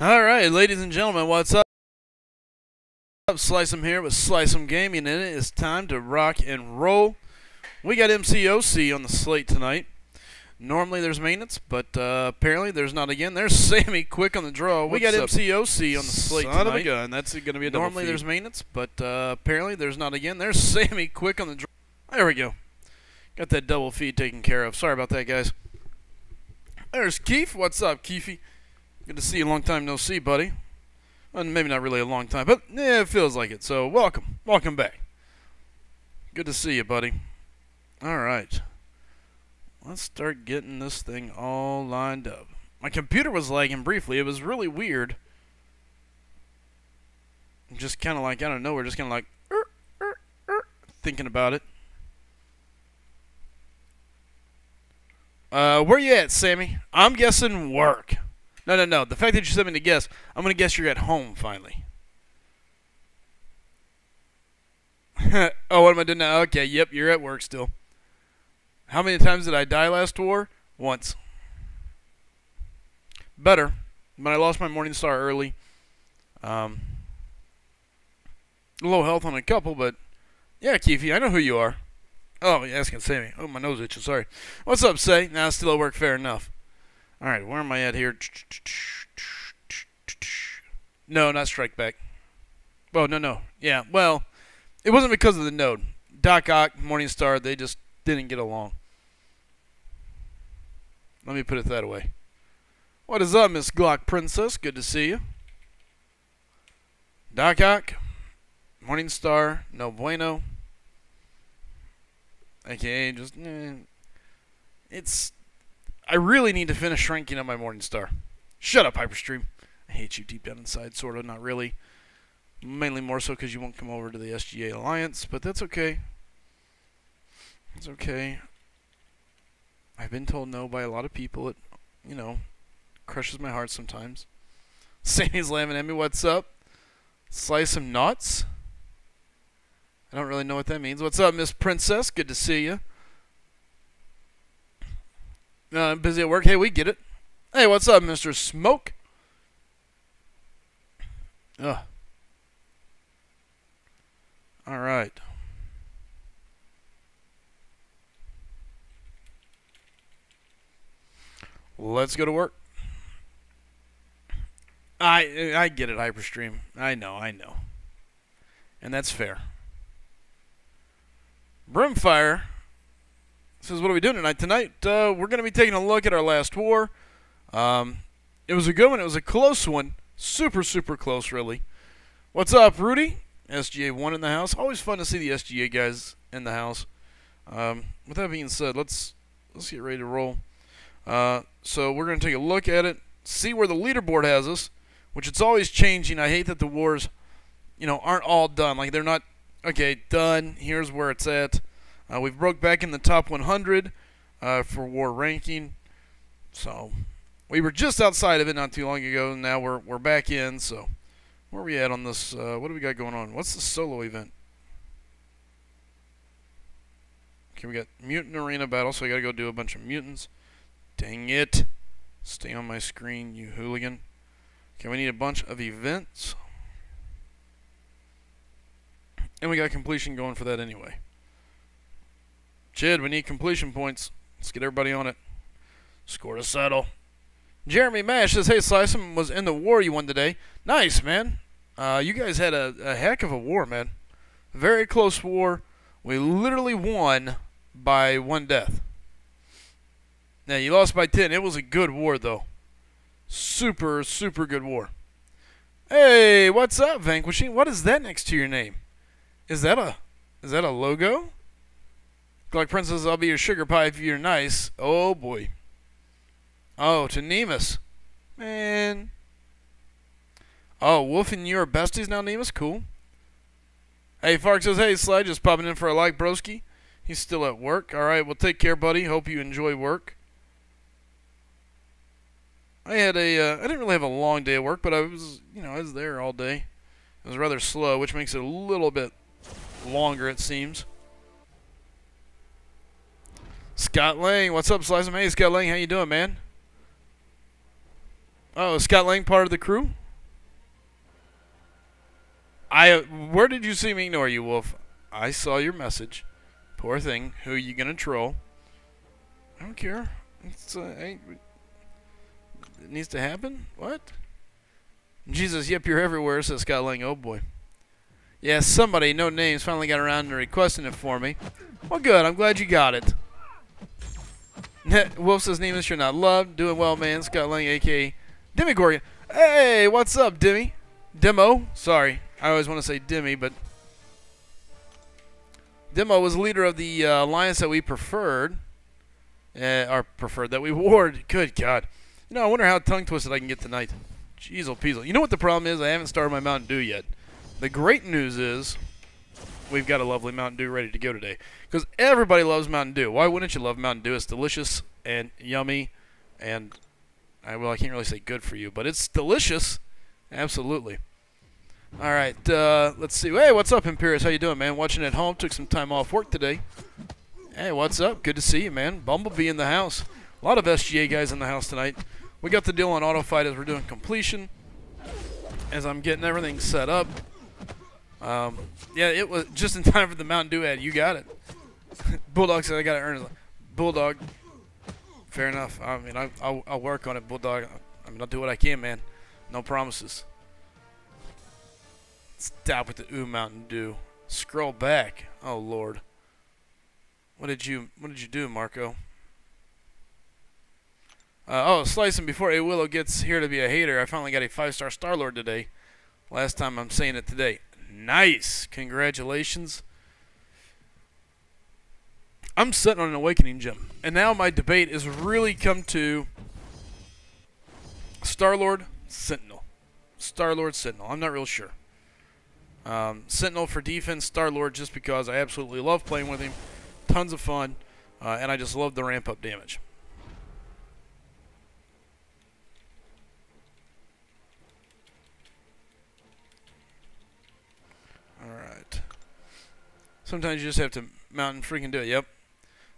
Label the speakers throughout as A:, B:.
A: Alright, ladies and gentlemen, what's up? Slycem here with SlycemGaming, and it is time to rock and roll. We got MCOC on the slate tonight. Normally there's maintenance, but apparently there's not again. There's Sammy quick on the draw. We got MCOC on the slate tonight. Son of a gun, that's going to be a double Normally feed. There's maintenance, but apparently there's not again. There's Sammy quick on the draw. There we go. Got that double feed taken care of. Sorry about that, guys. There's Keith. What's up, Keefy? Good to see you. Long time no see, buddy. Well, maybe not really a long time, but yeah, it feels like it. So welcome. Welcome back. Good to see you, buddy. All right. Let's start getting this thing all lined up. My computer was lagging briefly. It was really weird. Just kind of like, I don't know, we're just kind of like thinking about it. Where you at, Sammy? I'm guessing work. No. The fact that you sent me to guess, I'm going to guess you're at home, finally. Oh, what am I doing now? Okay, yep, you're at work still. How many times did I die last war? Once. Better. But I lost my morning star early. Low health on a couple, but... Yeah, Keefy, I know who you are. Oh, you're asking Sammy. Oh, my nose itches, sorry. What's up, Say? Nah, still at work, fair enough. Alright, where am I at here? No, not strike back. Oh, no. Yeah, well, it wasn't because of the node. Doc Ock, Morningstar, they just didn't get along. Let me put it that way. What is up, Miss Glock Princess? Good to see you. Doc Ock, Morningstar, no bueno. Okay, just... it's... I really need to finish shrinking up my Morningstar. Shut up, Hyperstream. I hate you deep down inside, sort of, not really. Mainly more so because you won't come over to the SGA Alliance, but that's okay. It's okay. I've been told no by a lot of people. It, you know, crushes my heart sometimes. Sammy's laughing at me. What's up? Slice some nuts? I don't really know what that means. What's up, Miss Princess? Good to see you. Busy at work. Hey, we get it. Hey, what's up, Mr. Smoke? Ugh. All right. Let's go to work. I get it, Hyperstream. I know. And that's fair. Brimfire says, what are we doing tonight? Tonight, we're going to be taking a look at our last war. It was a good one. It was a close one. Super close, really. What's up, Rudy? SGA 1 in the house. Always fun to see the SGA guys in the house. With that being said, let's get ready to roll. So we're going to take a look at it, see where the leaderboard has us, which it's always changing. I hate that the wars, aren't all done. Like, they're not, okay, done. Here's where it's at. We've broke back in the top 100 for war ranking. So we were just outside of it not too long ago, and now we're back in. So where are we at on this? What do we got going on? What's the solo event? Okay, we got Mutant Arena Battle, so I got to go do a bunch of mutants. Dang it. Stay on my screen, you hooligan. Okay, we need a bunch of events. And we got completion going for that anyway. Chid, we need completion points. Let's get everybody on it. Score to settle. Jeremy Mash says, hey, Slycem was in the war you won today. Nice, man. You guys had a heck of a war, man. Very close war. We literally won by 1 death. Now, you lost by 10. It was a good war, though. Super good war. Hey, what's up, Vanquishing? What is that next to your name? Is that a logo? Like Princess, I'll be your sugar pie if you're nice. Oh, boy. Oh, to Nemus. Man. Oh, Wolf and you are besties now, Nemus? Cool. Hey, Fark says, hey, Sly, just popping in for a like, broski. He's still at work. All right, well, take care, buddy. Hope you enjoy work. I didn't really have a long day at work, but I was there all day. It was rather slow, which makes it a little bit longer, it seems. Scott Lang, what's up, Slycem? Hey, Scott Lang, how you doing, man? Oh, is Scott Lang part of the crew? Where did you see me ignore you, Wolf? I saw your message. Poor thing. Who you gonna troll? I don't care. It needs to happen? What? Jesus, yep, you're everywhere, says Scott Lang. Oh, boy. Yeah, somebody, no names, finally got around to requesting it for me. Well, good. I'm glad you got it. Wolf says, Nemus, you're not loved. Doing well, man. Scott Lang, a.k.a. Demigorgon. Hey, what's up, Demi? Demo? Sorry. I always want to say Demi, but... Demo was leader of the alliance that we preferred. That we warred. Good God. You know, I wonder how tongue-twisted I can get tonight. Jeez, oh, peasel. You know what the problem is? I haven't started my Mountain Dew yet. The great news is we've got a lovely Mountain Dew ready to go today. Because everybody loves Mountain Dew. Why wouldn't you love Mountain Dew? It's delicious and yummy and, well, I can't really say good for you, but it's delicious. Absolutely. All right, let's see. Hey, what's up, Imperius? How you doing, man? Watching at home. Took some time off work today. Hey, what's up? Good to see you, man. Bumblebee in the house. A lot of SGA guys in the house tonight. We got the deal on auto fight as we're doing completion. As I'm getting everything set up. Yeah, it was just in time for the Mountain Dew ad. You got it. Bulldog said I got to earn it. Bulldog. Fair enough. I mean, I'll work on it, Bulldog. I mean, I'll do what I can, man. No promises. Stop with the Mountain Dew. Scroll back. Oh Lord. What did you do, Marco? Oh, Slycem, before A Willow gets here to be a hater, I finally got a 5-star Star-Lord today. Last time I'm saying it today. Nice. Congratulations. I'm sitting on an awakening gem. And now my debate is really come to Star-Lord, Sentinel. Star-Lord, Sentinel. I'm not real sure. Sentinel for defense, Star-Lord just because I absolutely love playing with him. Tons of fun. And I just love the ramp-up damage. Alright. Sometimes you just have to mount and freaking do it. Yep.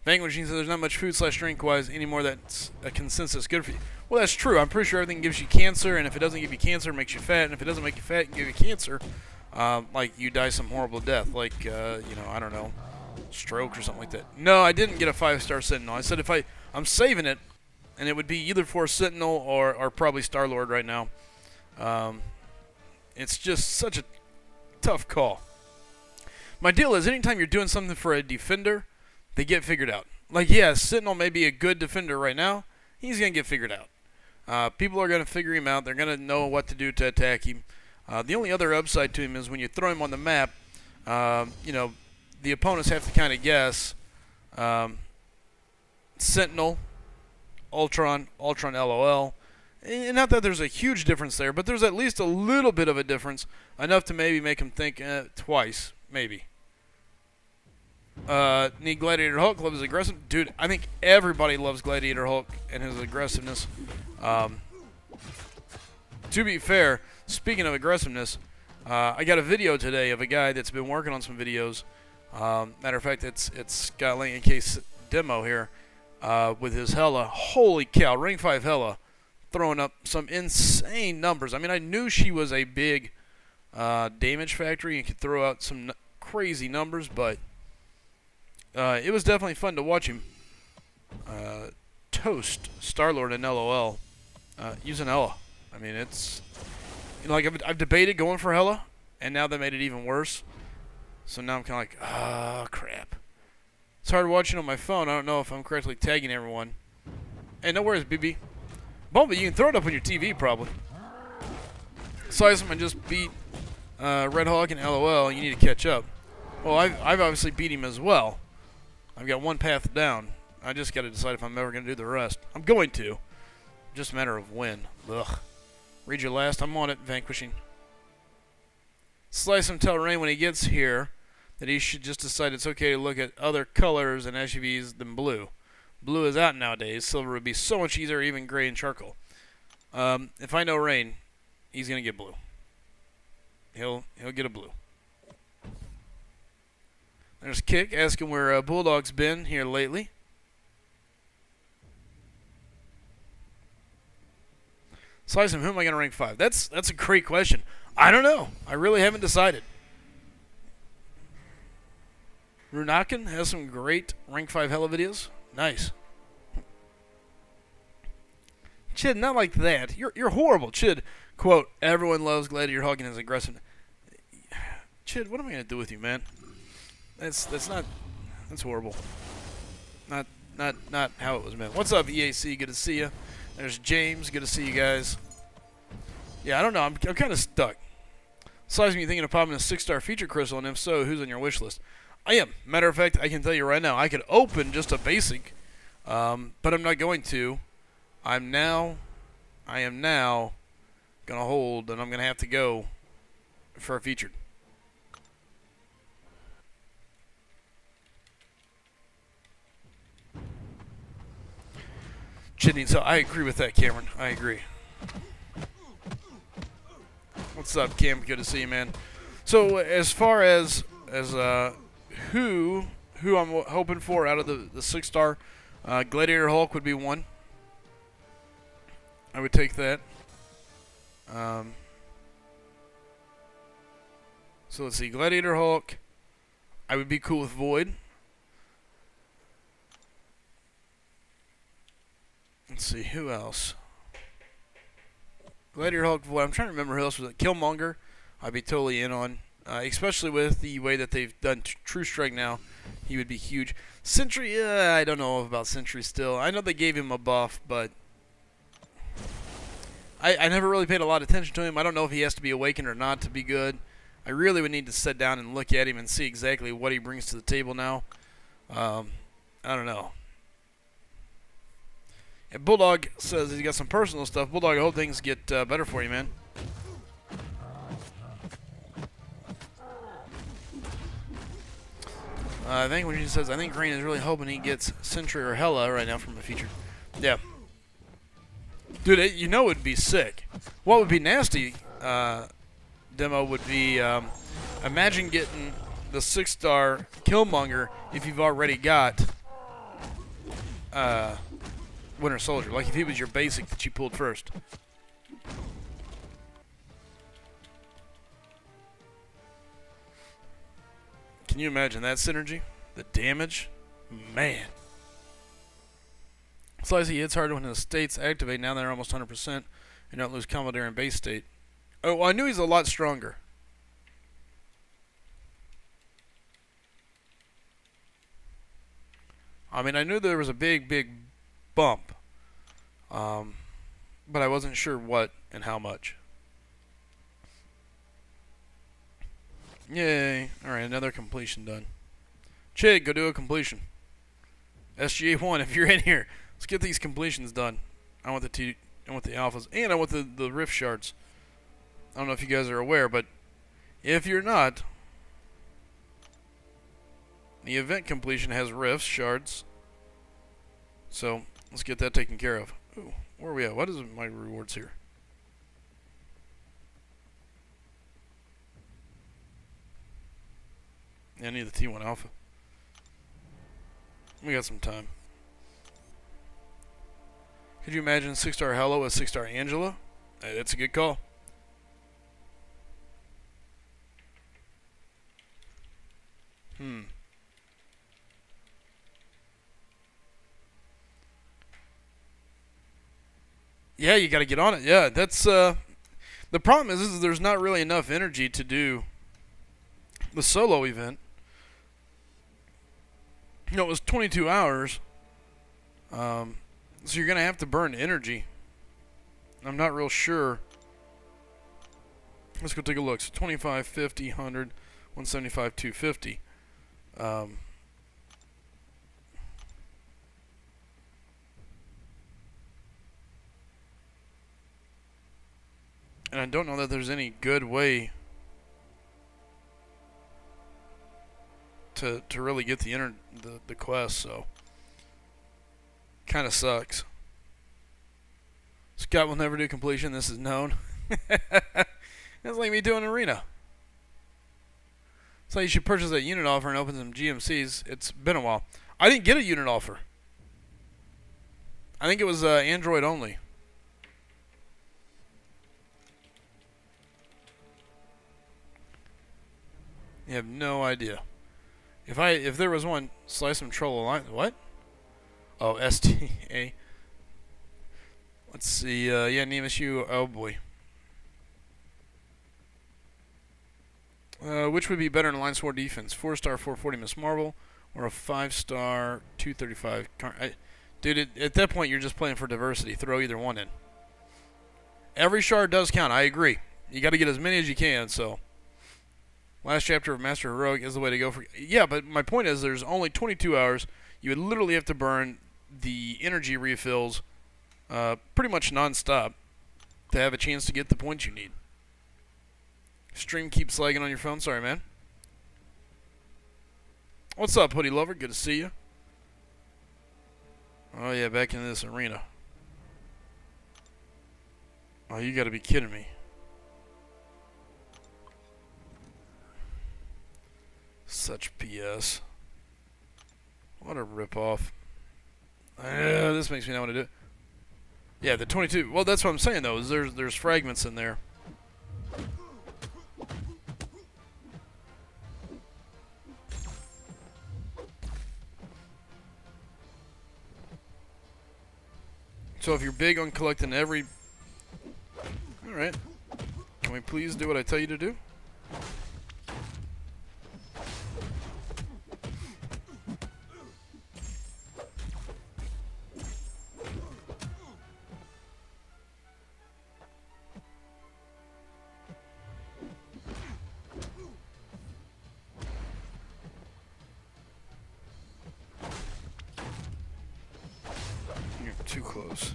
A: Vanquishing says there's not much food / drink-wise anymore that's a consensus good for you. Well, that's true. I'm pretty sure everything gives you cancer, and if it doesn't give you cancer, it makes you fat, and if it doesn't make you fat and give you cancer, like you die some horrible death, like, you know, I don't know, stroke or something like that. No, I didn't get a 5-star Sentinel. I said if I'm saving it, and it would be either for Sentinel or probably Star-Lord right now. It's just such a tough call. My deal is anytime you're doing something for a defender, they get figured out. Like, yeah, Sentinel may be a good defender right now. He's going to get figured out. People are going to figure him out. They're going to know what to do to attack him. The only other upside to him is when you throw him on the map, you know, the opponents have to kind of guess Sentinel, Ultron, Ultron LOL. And not that there's a huge difference there, but there's at least a little bit of a difference, enough to maybe make him think twice, maybe. Need Gladiator Hulk, loves his aggressive. Dude, I think everybody loves Gladiator Hulk and his aggressiveness. To be fair, speaking of aggressiveness, I got a video today of a guy that's been working on some videos. Matter of fact, it's Scott Lang in case demo here with his Hela. Holy cow, Ring 5 Hela throwing up some insane numbers. I mean, I knew she was a big damage factory and could throw out some crazy numbers, but it was definitely fun to watch him toast Star-Lord and LOL using Hela. I mean, it's, you know, like I've debated going for Hela, and now they made it even worse. So now I'm kind of like, ah, crap. It's hard watching on my phone. I don't know if I'm correctly tagging everyone. Hey, no worries, BB. Bumblebee, you can throw it up on your TV, probably. Slycem just beat Red Hawk and LOL. You need to catch up. Well, I've obviously beat him as well. I've got one path down. I just got to decide if I'm ever going to do the rest. I'm going to. Just a matter of when. Ugh. Read your last. I'm on it. Vanquishing. Slycem tell Rain when he gets here that he should just decide it's okay to look at other colors and SUVs than blue. Blue is out nowadays. Silver would be so much easier, even gray and charcoal. If I know Rain, he's going to get blue. He'll get a blue. There's Kick asking where Bulldog's been here lately. Slycem, who am I going to rank 5? That's a great question. I don't know. I really haven't decided. Runakin has some great rank 5 hella videos. Nice. Chid, not like that. You're horrible. Chid, quote, everyone loves Gladiator Hulk and his aggressive. Chid, what am I going to do with you, man? That's horrible. Not how it was meant. What's up, EAC? Good to see you. There's James. Good to see you guys. Yeah, I don't know. I'm kind of stuck. Slycem, you thinking of popping a 6-star feature crystal, and if so, who's on your wish list? I am. Matter of fact, I can tell you right now, I could open just a basic, but I'm not going to. I am now gonna hold, and I'm gonna have to go for a featured. Chidney, so I agree with that, Cameron. I agree. What's up, Cam? Good to see you, man. So as far as who I'm hoping for out of the 6-star, Gladiator Hulk would be one. I would take that. So let's see, Gladiator Hulk. I would be cool with Void. Let's see, who else? Gladiator Hulk, Void. I'm trying to remember who else was it. Killmonger, I'd be totally in on. Especially with the way that they've done True Strike now. He would be huge. Sentry, I don't know about Sentry still. I know they gave him a buff, but I never really paid a lot of attention to him. I don't know if he has to be awakened or not to be good. I really would need to sit down and look at him and see exactly what he brings to the table now. I don't know. And Bulldog says he's got some personal stuff. Bulldog, I hope things get better for you, man. I think when he says, I think Green is really hoping he gets Sentry or Hella right now from the feature. Yeah. Dude, you know it would be sick. What would be nasty, demo, would be, imagine getting the 6-star Killmonger if you've already got Winter Soldier. Like if he was your basic that you pulled first. Can you imagine that synergy? The damage? Man. Slicey, it's hard when the states activate. Now they're almost 100%. You don't lose combo during base state. Oh, well, I knew he's a lot stronger. I mean, I knew there was a big bump. But I wasn't sure what and how much. Yay. Alright, another completion done. Chig, go do a completion. SGA1, if you're in here, let's get these completions done. I want the alphas, and I want the rift shards. I don't know if you guys are aware, but if you're not, the event completion has rifts, shards. So, let's get that taken care of. Ooh, where are we at? What is my rewards here? Yeah, I need the T1 alpha. We got some time. Could you imagine 6-star Hello with 6-star Angela? Hey, that's a good call. Yeah, you got to get on it. Yeah, that's the problem is there's not really enough energy to do the solo event. You know, it was 22 hours. So you're going to have to burn energy. I'm not real sure. Let's go take a look. So 25, 50, 100, 175, 250. And I don't know that there's any good way to really get the quest, so kind of sucks. Scott will never do completion. This is known. It's like me doing arena. So you should purchase that unit offer and open some GMCs. It's been a while. I didn't get a unit offer. I think it was Android only. You have no idea. If there was one, Slycem Troll Alliance. What? Oh, STA. Let's see. Yeah, Nemus U. Oh boy. Which would be better in Alliance War defense? 4-star 440 Miss Marvel or a 5-star 235? Dude, at that point you're just playing for diversity. Throw either one in. Every shard does count. I agree. You got to get as many as you can. So, last chapter of Master Heroic is the way to go for. Yeah, but my point is, there's only 22 hours. You would literally have to burn the energy refills, pretty much non-stop, to have a chance to get the points you need. Stream keeps lagging on your phone. Sorry, man. What's up, Hoodie Lover? Good to see you. Oh yeah, back in this arena. Oh, you gotta be kidding me. Such PS. What a ripoff. This makes me not want to do it. Yeah, the 22. Well, that's what I'm saying though. Is there's fragments in there. So if you're big on collecting every... Alright. Can we please do what I tell you to do? You're too close.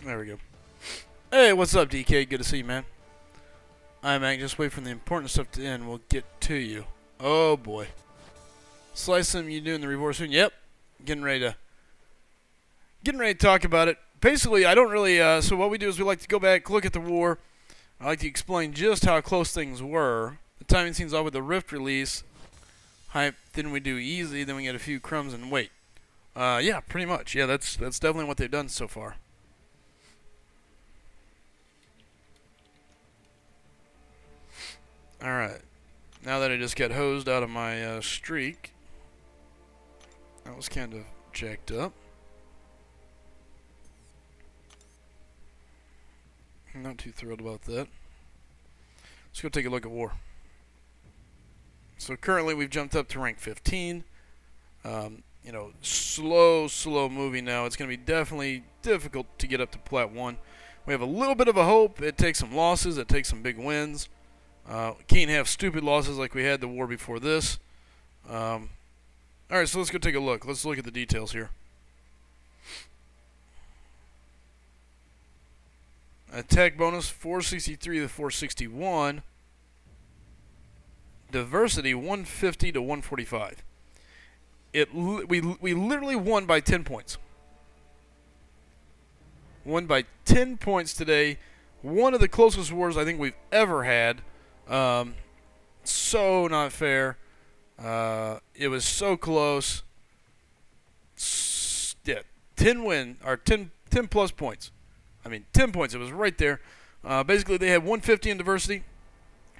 A: There we go. Hey, what's up, DK? Good to see you, man. Alright, man, just wait for the important stuff to end. We'll get to you. Oh, boy. Slycem, you doing the reward soon? Yep. Getting ready to talk about it. Basically, I don't really, so what we do is we like to go back, look at the war. I like to explain just how close things were. The timing seems off with the Rift release. Hype, then we do easy, then we get a few crumbs and wait. Yeah, pretty much. Yeah, that's definitely what they've done so far. Alright, now that I just got hosed out of my streak, that was kind of jacked up. I'm not too thrilled about that. Let's go take a look at war. So currently we've jumped up to rank 15. You know, slow moving now. It's going to be definitely difficult to get up to Plat 1. We have a little bit of a hope. It takes some losses. It takes some big wins. Can't have stupid losses like we had the war before this. Alright, so let's go take a look. Let's look at the details here. Attack bonus 463 to 461. Diversity 150 to 145. We literally won by 10 points. Won by 10 points today. One of the closest wars I think we've ever had. So not fair. It was so close. Yeah, 10 plus points. I mean, 10 points. It was right there. Basically, they had 150 in diversity.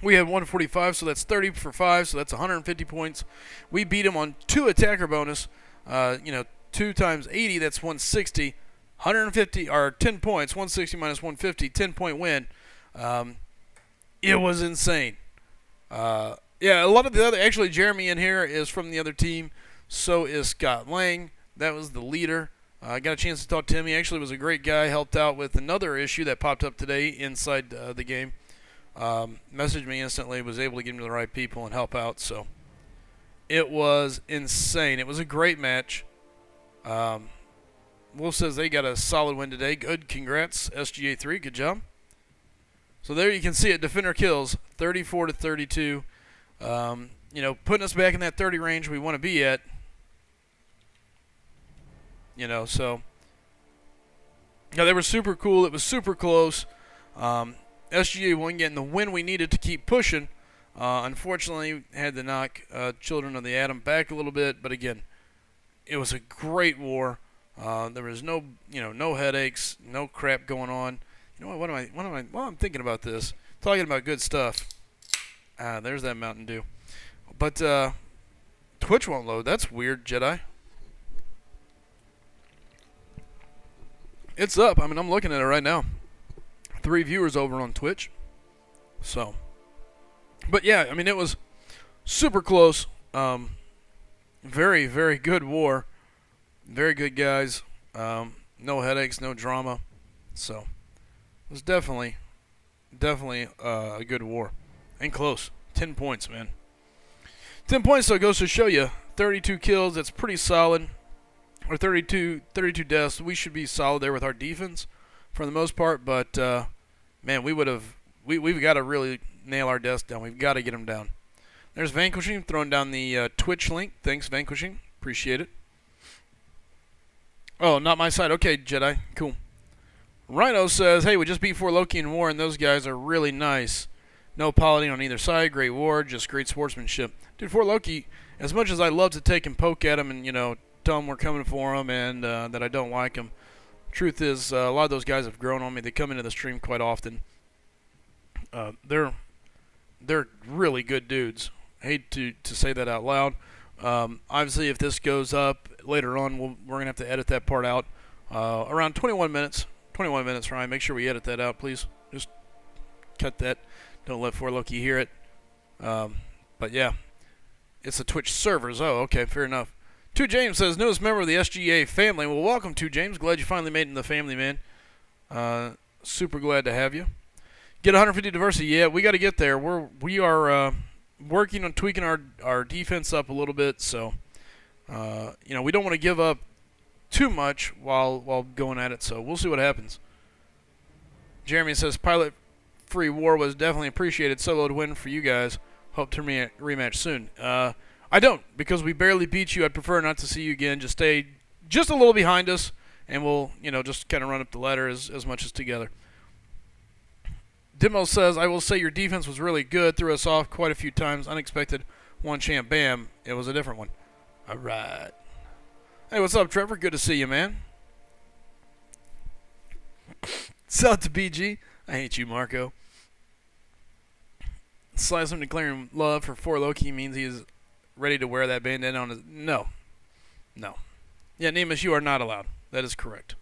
A: We had 145, so that's 30 for 5, so that's 150 points. We beat them on 2 attacker bonus. You know, 2 times 80, that's 160. 150, or 10 points, 160 minus 150, 10-point win. It was insane. Yeah, a lot of the other... Actually, Jeremy in here is from the other team. So is Scott Lang. That was the leader. I got a chance to talk to him. He actually was a great guy. Helped out with another issue that popped up today inside the game. Messaged me instantly. Was able to get him to the right people and help out. So it was insane. It was a great match. Wolf says they got a solid win today. Good. Congrats, SGA3. Good job. So there you can see it. Defender kills 34 to 32. you know, putting us back in that 30 range we want to be at. You know, so yeah, they were super cool. It was super close. SGA wasn't getting the win we needed to keep pushing. Unfortunately, had to knock Children of the Atom back a little bit, but again, it was a great war. There was no, you know, no headaches, no crap going on. You know what? Well, I'm thinking about this, talking about good stuff. There's that Mountain Dew. But Twitch won't load. That's weird, Jedi. It's up. I mean, I'm looking at it right now. 3 viewers over on Twitch. So, but yeah, I mean, it was super close. Very, very good war. Very good guys. No headaches, no drama. So, it was definitely a good war. And close. 10 points, man. 10 points, so it goes to show you. 32 kills, that's pretty solid. Or 32 deaths. We should be solid there with our defense for the most part. But, man, we've got to really nail our deaths down. We've got to get them down. There's Vanquishing throwing down the Twitch link. Thanks, Vanquishing. Appreciate it. Oh, not my side. Okay, Jedi. Cool. Rhino says, hey, we just beat 4 Loki in war, and those guys are really nice. No apology on either side. Great war. Just great sportsmanship. Dude, 4 Loki, as much as I love to take and poke at him and, you know, tell them we're coming for them and that I don't like them, truth is, a lot of those guys have grown on me. They come into the stream quite often. They're really good dudes. I hate to say that out loud. Obviously, if this goes up later on, we're going to have to edit that part out. Around 21 minutes. 21 minutes, Ryan. Make sure we edit that out, please. Just cut that. Don't let 4 Loki hear it. But yeah, it's the Twitch servers. Oh, okay, fair enough. 2 James says, newest member of the SGA family. Well, welcome, 2 James. Glad you finally made it in the family, man. Super glad to have you. Get 150 diversity. Yeah, we got to get there. We are working on tweaking our defense up a little bit. So, you know, we don't want to give up too much while going at it. So we'll see what happens. Jeremy says, pilot-free war was definitely appreciated. Soloed win for you guys. Hope to rematch soon. I don't, because we barely beat you. I'd prefer not to see you again. Just stay just a little behind us, and we'll, you know, just kind of run up the ladder as much as together. Dimo says, I will say your defense was really good. Threw us off quite a few times. Unexpected one champ. Bam. It was a different one. All right. Hey, what's up, Trevor? Good to see you, man. Sell it to BG. I hate you, Marco. Slycem declaring love for 4 Loki means he is ready to wear that bandana on his... No. No. Yeah, Nemus, you are not allowed. That is correct.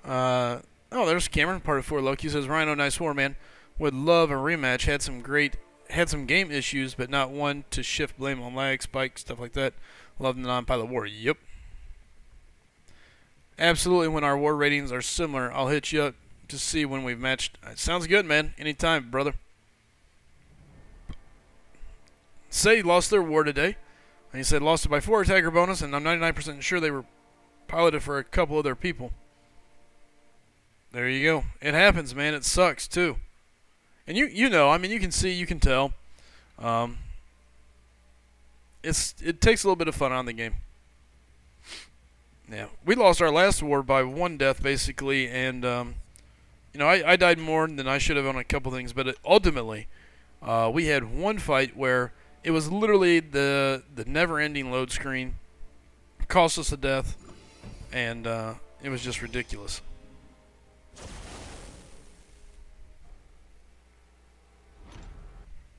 A: Oh, there's Cameron, part of 4 Loki. Says, Rhino, nice war, man. Would love a rematch. Had some game issues, but not one to shift blame on lag, spike, stuff like that. Love the non-pilot war. Yep. Absolutely, when our war ratings are similar, I'll hit you up to see when we've matched. Sounds good, man. Anytime, brother. Say lost their war today. And he said lost it by 4 attacker bonus, and I'm 99% sure they were piloted for a couple of their people. There you go. It happens, man. It sucks, too. And you know, I mean, you can see, you can tell. It takes a little bit of fun on the game. Yeah. We lost our last war by 1 death, basically, and, you know, I died more than I should have on a couple things, but ultimately, we had 1 fight where it was literally the never-ending load screen. Cost us a death, and it was just ridiculous.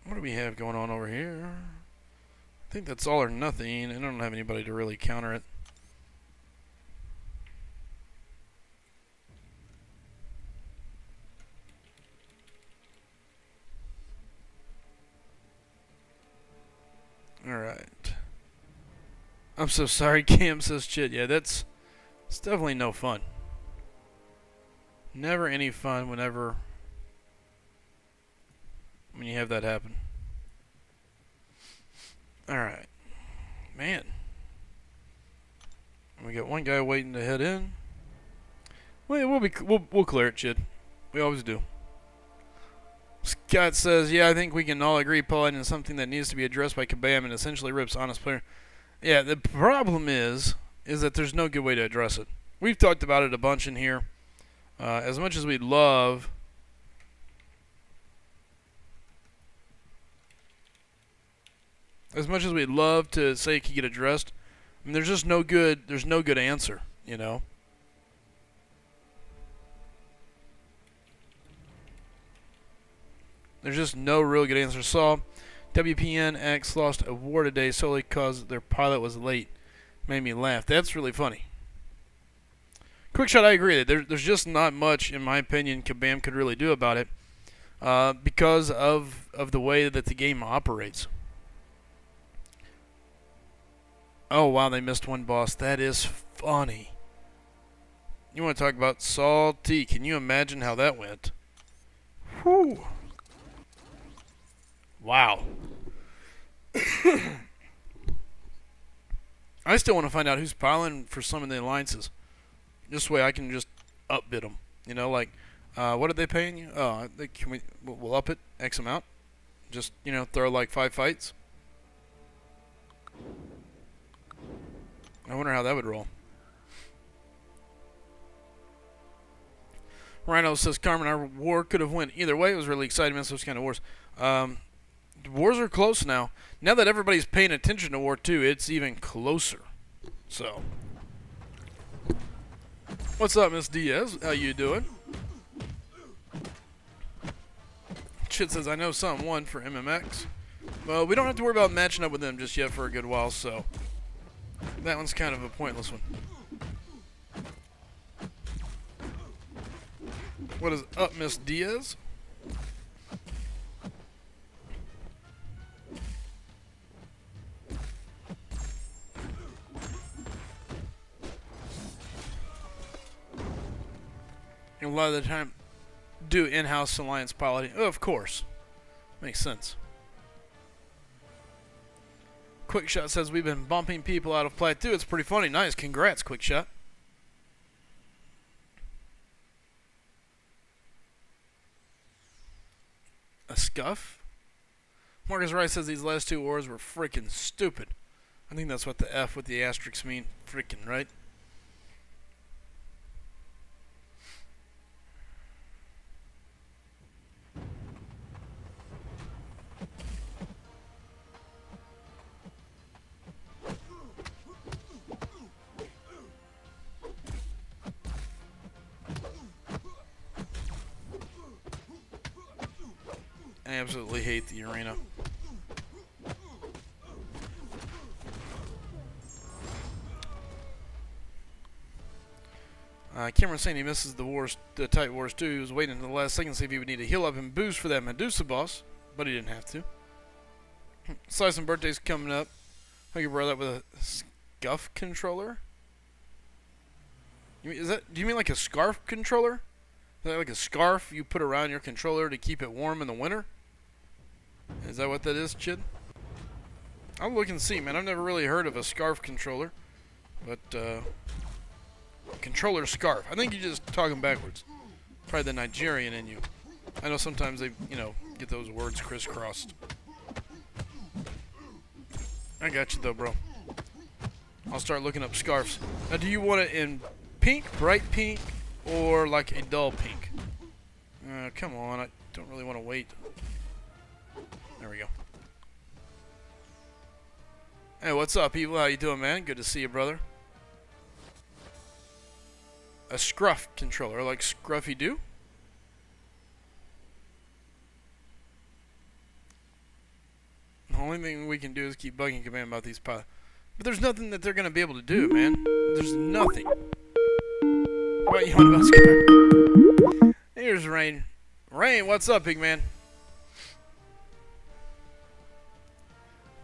A: What do we have going on over here? I think that's all or nothing. I don't have anybody to really counter it. Alright. I'm so sorry, Cam says shit. Yeah, it's definitely no fun. Never any fun when you have that happen. Alright. Man. We got 1 guy waiting to head in. We'll clear it, Chid. We always do. Scott says, yeah, I think we can all agree Paladin is something that needs to be addressed by Kabam and essentially rips honest player. Yeah, the problem is that there's no good way to address it. We've talked about it a bunch in here. As much as we'd love... As much as we'd love to say it could get addressed, I mean, there's no good answer, you know? There's just no real good answer. Saw WPNX lost a war today solely because their pilot was late. Made me laugh. That's really funny. Quickshot, I agree. There's just not much, in my opinion, Kabam could really do about it because of the way that the game operates. Oh, wow, they missed one boss. That is funny. You want to talk about salty. Can you imagine how that went? Whew. Wow. I still want to find out who's piling for some of the alliances. This way I can just upbid them. You know, like, what are they paying you? Oh, we'll up it X amount. Just, you know, throw like 5 fights. I wonder how that would roll. Rhino says, Carmen, our war could have went either way. It was really exciting, man. So it's kind of wars. Wars are close now. Now that everybody's paying attention to War 2, it's even closer. So, what's up, Miss Diaz? How you doing? Chit says, I know something won for MMX. Well, we don't have to worry about matching up with them just yet for a good while, so that one's kind of a pointless one. What is up, Miss Diaz? A lot of the time, do in-house alliance piloting. Oh, of course. Makes sense. Quickshot says, we've been bumping people out of Plateau. It's pretty funny. Nice. Congrats, Quickshot. A scuff? Marcus Rice says these last 2 wars were freaking stupid. I think that's what the F with the asterisks mean. Freaking, right? I absolutely hate the arena. Cameron's saying he misses the tight wars too. He was waiting until the last second to see if he would need a heal up and boost for that Medusa boss, but he didn't have to. Slycem birthday's coming up. I could wear that with a scuff controller. Do you mean like a scarf controller? Is that like a scarf you put around your controller to keep it warm in the winter? Is that what that is, Chid? I'll look and see, man. I've never really heard of a scarf controller. But, controller scarf. I think you're just talking backwards. Probably the Nigerian in you. I know sometimes they, you know, get those words crisscrossed. I got you, though, bro. I'll start looking up scarves. Now, do you want it in pink, bright pink, or like a dull pink? Come on. I don't really want to wait. There we go. Hey, what's up, people? How you doing, man? Good to see you, brother. A scruff controller, like Scruffy-Doo? The only thing we can do is keep bugging Command about these pilots. But there's nothing that they're going to be able to do, man. There's nothing. What you want about Scar? Here's Rain. Rain, what's up, big man?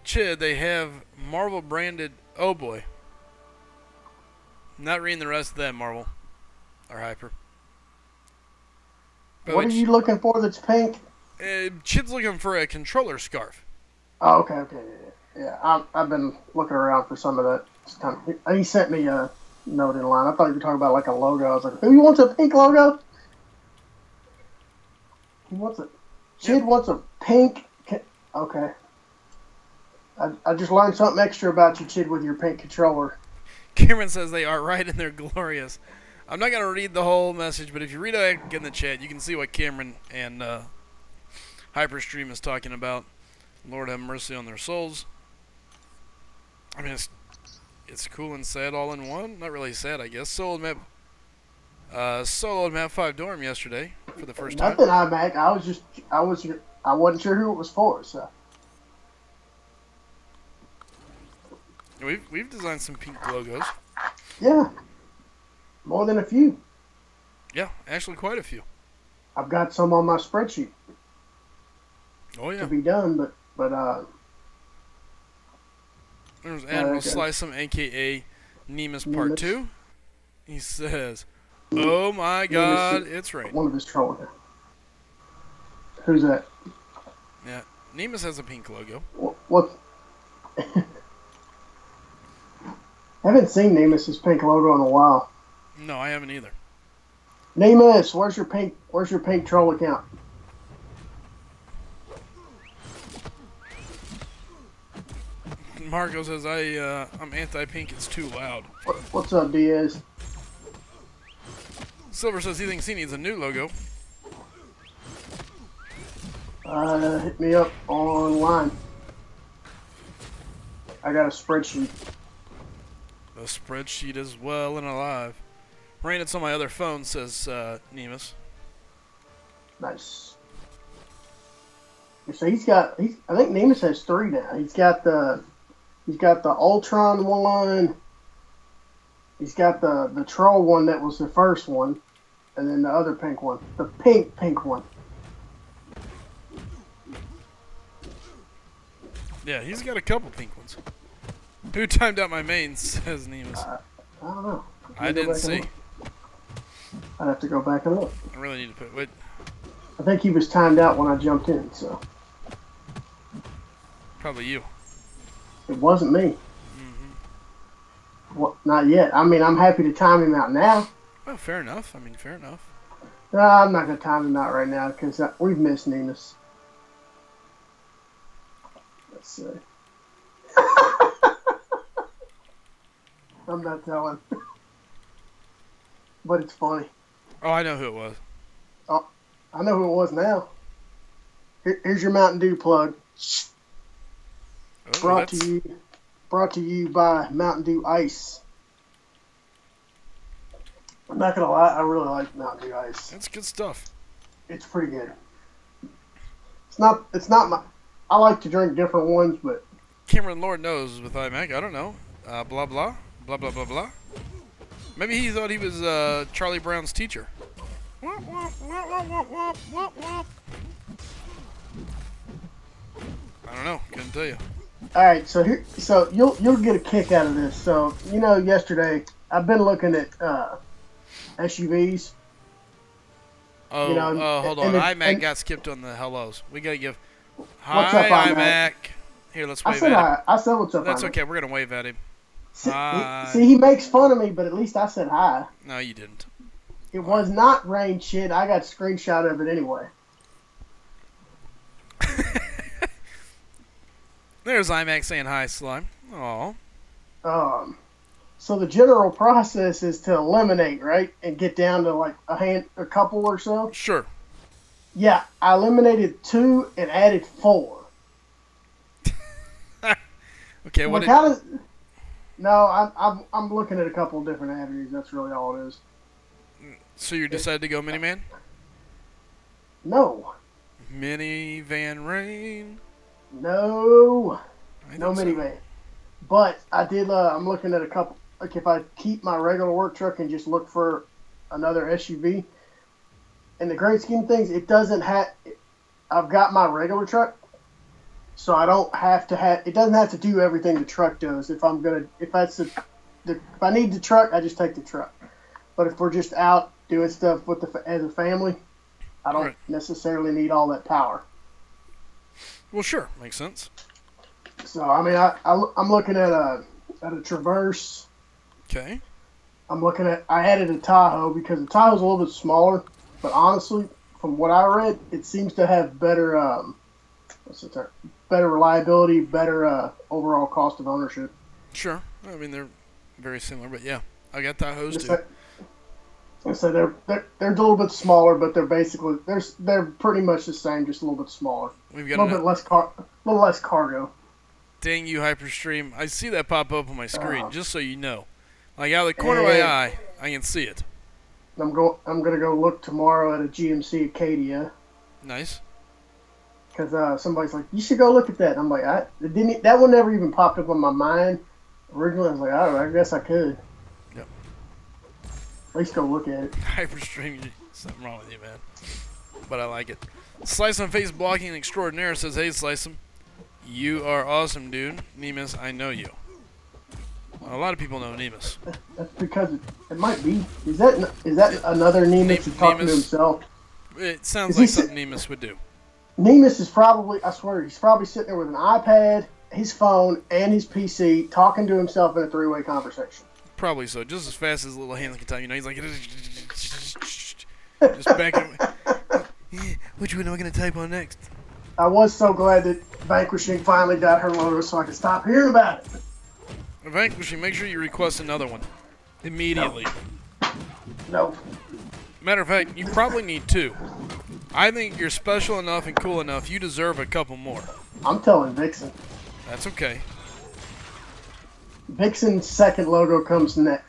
A: Chid, they have Marvel branded. Oh boy. Not reading the rest of that, Marvel. Or Hyper. But
B: what are you looking for that's pink?
A: Chid's looking for a controller scarf.
B: Oh, okay. Yeah, I've been looking around for some of that. He sent me a note in line. I thought you were talking about like a logo. I was like, who wants a pink logo? He wants a. Chid wants a pink. Okay. I just learned something extra about you, Chid, with your pink controller.
A: Cameron says they are right and they're glorious. I'm not going to read the whole message, but if you read it in the chat, you can see what Cameron and Hyperstream is talking about. Lord have mercy on their souls. I mean, it's cool and sad all in one. Not really sad, I guess. Soloed map 5 dorm yesterday for the first time.
B: Nothing, iMac. I wasn't sure who it was for, so.
A: We've designed some pink logos.
B: Yeah. More than a few.
A: Yeah, actually quite a few.
B: I've got some on my spreadsheet.
A: Oh yeah.
B: To be done, but
A: there's Admiral Slycem, aka Nemus Part 2. He says, "Oh my God, it's raining."
B: One of his trolling. Who's that?
A: Yeah, Nemus has a pink logo.
B: What? I haven't seen Nemus's pink logo in a while.
A: No, I haven't either.
B: Nemus, where's your pink troll account?
A: Marco says I'm anti-pink. It's too loud.
B: What's up, Diaz?
A: Silver says he thinks he needs a new logo.
B: Hit me up online. I got a spreadsheet.
A: A spreadsheet as well and alive. Rain, it's on my other phone, says Nemus.
B: Nice. So I think Nemus has 3 now. He's got the Ultron one. He's got the troll one that was the first one, and then the other pink one, the pink one.
A: Yeah, he's got a couple pink ones. Who timed out my main, says Nemus.
B: I don't know.
A: I didn't see.
B: I'd have to go back and look.
A: I really need to put. Wait.
B: I think he was timed out when I jumped in, so.
A: Probably you.
B: It wasn't me. Well, not yet. I mean, I'm happy to time him out now.
A: Well, fair enough. I mean, fair enough.
B: No, I'm not going to time him out right now because we've missed Nemus. Let's see. I'm not telling. But it's funny.
A: Oh, I know who it was.
B: Oh, I know who it was now. Here's your Mountain Dew plug.
A: Oh,
B: Brought to you by Mountain Dew Ice. I'm not gonna lie, I really like Mountain Dew Ice.
A: That's good stuff.
B: It's pretty good. It's not my. I like to drink different ones, but
A: Cameron Lord knows with iMac. I don't know. Blah blah blah blah blah blah. Maybe he thought he was Charlie Brown's teacher. I don't know. Couldn't tell you.
B: all right. So you'll get a kick out of this. So yesterday I've been looking at SUVs.
A: Oh, hold on. iMac got skipped on the hellos. We gotta give. Hi, iMac. Here, let's wave at him.
B: I said what's up.
A: That's
B: iMac.
A: okay. We're gonna wave at him.
B: See, he makes fun of me, but at least I said hi.
A: No, you didn't.
B: It was not rain shit. I got a screenshot of it anyway.
A: There's iMac saying hi, Slime. Aw.
B: So the general process is to eliminate, right, and get down to like a couple or so.
A: Sure.
B: Yeah, I eliminated 2 and added 4.
A: Okay, what
B: No, I'm looking at a couple of different avenues. That's really all it is.
A: So you decided to go minivan?
B: No.
A: Minivan rain.
B: No. No
A: So.
B: minivan. But I did. I'm looking at a couple. Like if I keep my regular work truck and just look for another SUV. In the great scheme of things, it doesn't have. I've got my regular truck, so I don't have to have. It doesn't have to do everything the truck does. If I need the truck, I just take the truck. But if we're just out doing stuff as a family, I don't necessarily need all that power.
A: Well, sure, makes sense.
B: So I mean, I'm looking at a Traverse.
A: Okay.
B: I'm looking at. I added a Tahoe because the Tahoe's a little bit smaller, but honestly, from what I read, it seems to have better what's the term? Better reliability, better overall cost of ownership.
A: Sure. I mean, they're very similar, but yeah, I got Tahoes
B: Just
A: too.
B: so they're a little bit smaller, but they're basically they're pretty much the same, just a little bit smaller.
A: We've
B: A
A: got
B: little bit less little less cargo.
A: Dang you, Hyperstream! I see that pop up on my screen. Just so you know, like out of the corner of my eye, I can see it.
B: I'm gonna go look tomorrow at a GMC Acadia.
A: Nice.
B: Because somebody's like, you should go look at that. And I'm like, that one never even popped up on my mind. Originally, I was like, all right, I guess I could.
A: Yep.
B: At least go look at it.
A: Hyperstream, something wrong with you, man. But I like it. Slycem Face Blocking Extraordinaire says, hey, Slycem, you are awesome, dude. Nemus, I know you. Well, a lot of people know Nemus.
B: That's because it might be. Is that another Nemus who's talking to himself?
A: It sounds like something Nemus would do.
B: Nemus is probably, I swear, he's probably sitting there with an iPad, his phone, and his PC, talking to himself in a three-way conversation.
A: Probably so. Just as fast as little hands can tell. You know, he's like, just backing. Which one am I going to type on next?
B: I was so glad that Vanquishing finally got her logo so I could stop hearing about it.
A: Vanquishing, make sure you request another one. Immediately.
B: No.
A: Matter of fact, you probably need two. I think you're special enough and cool enough. You deserve a couple more.
B: I'm telling Vixen.
A: That's okay.
B: Vixen's second logo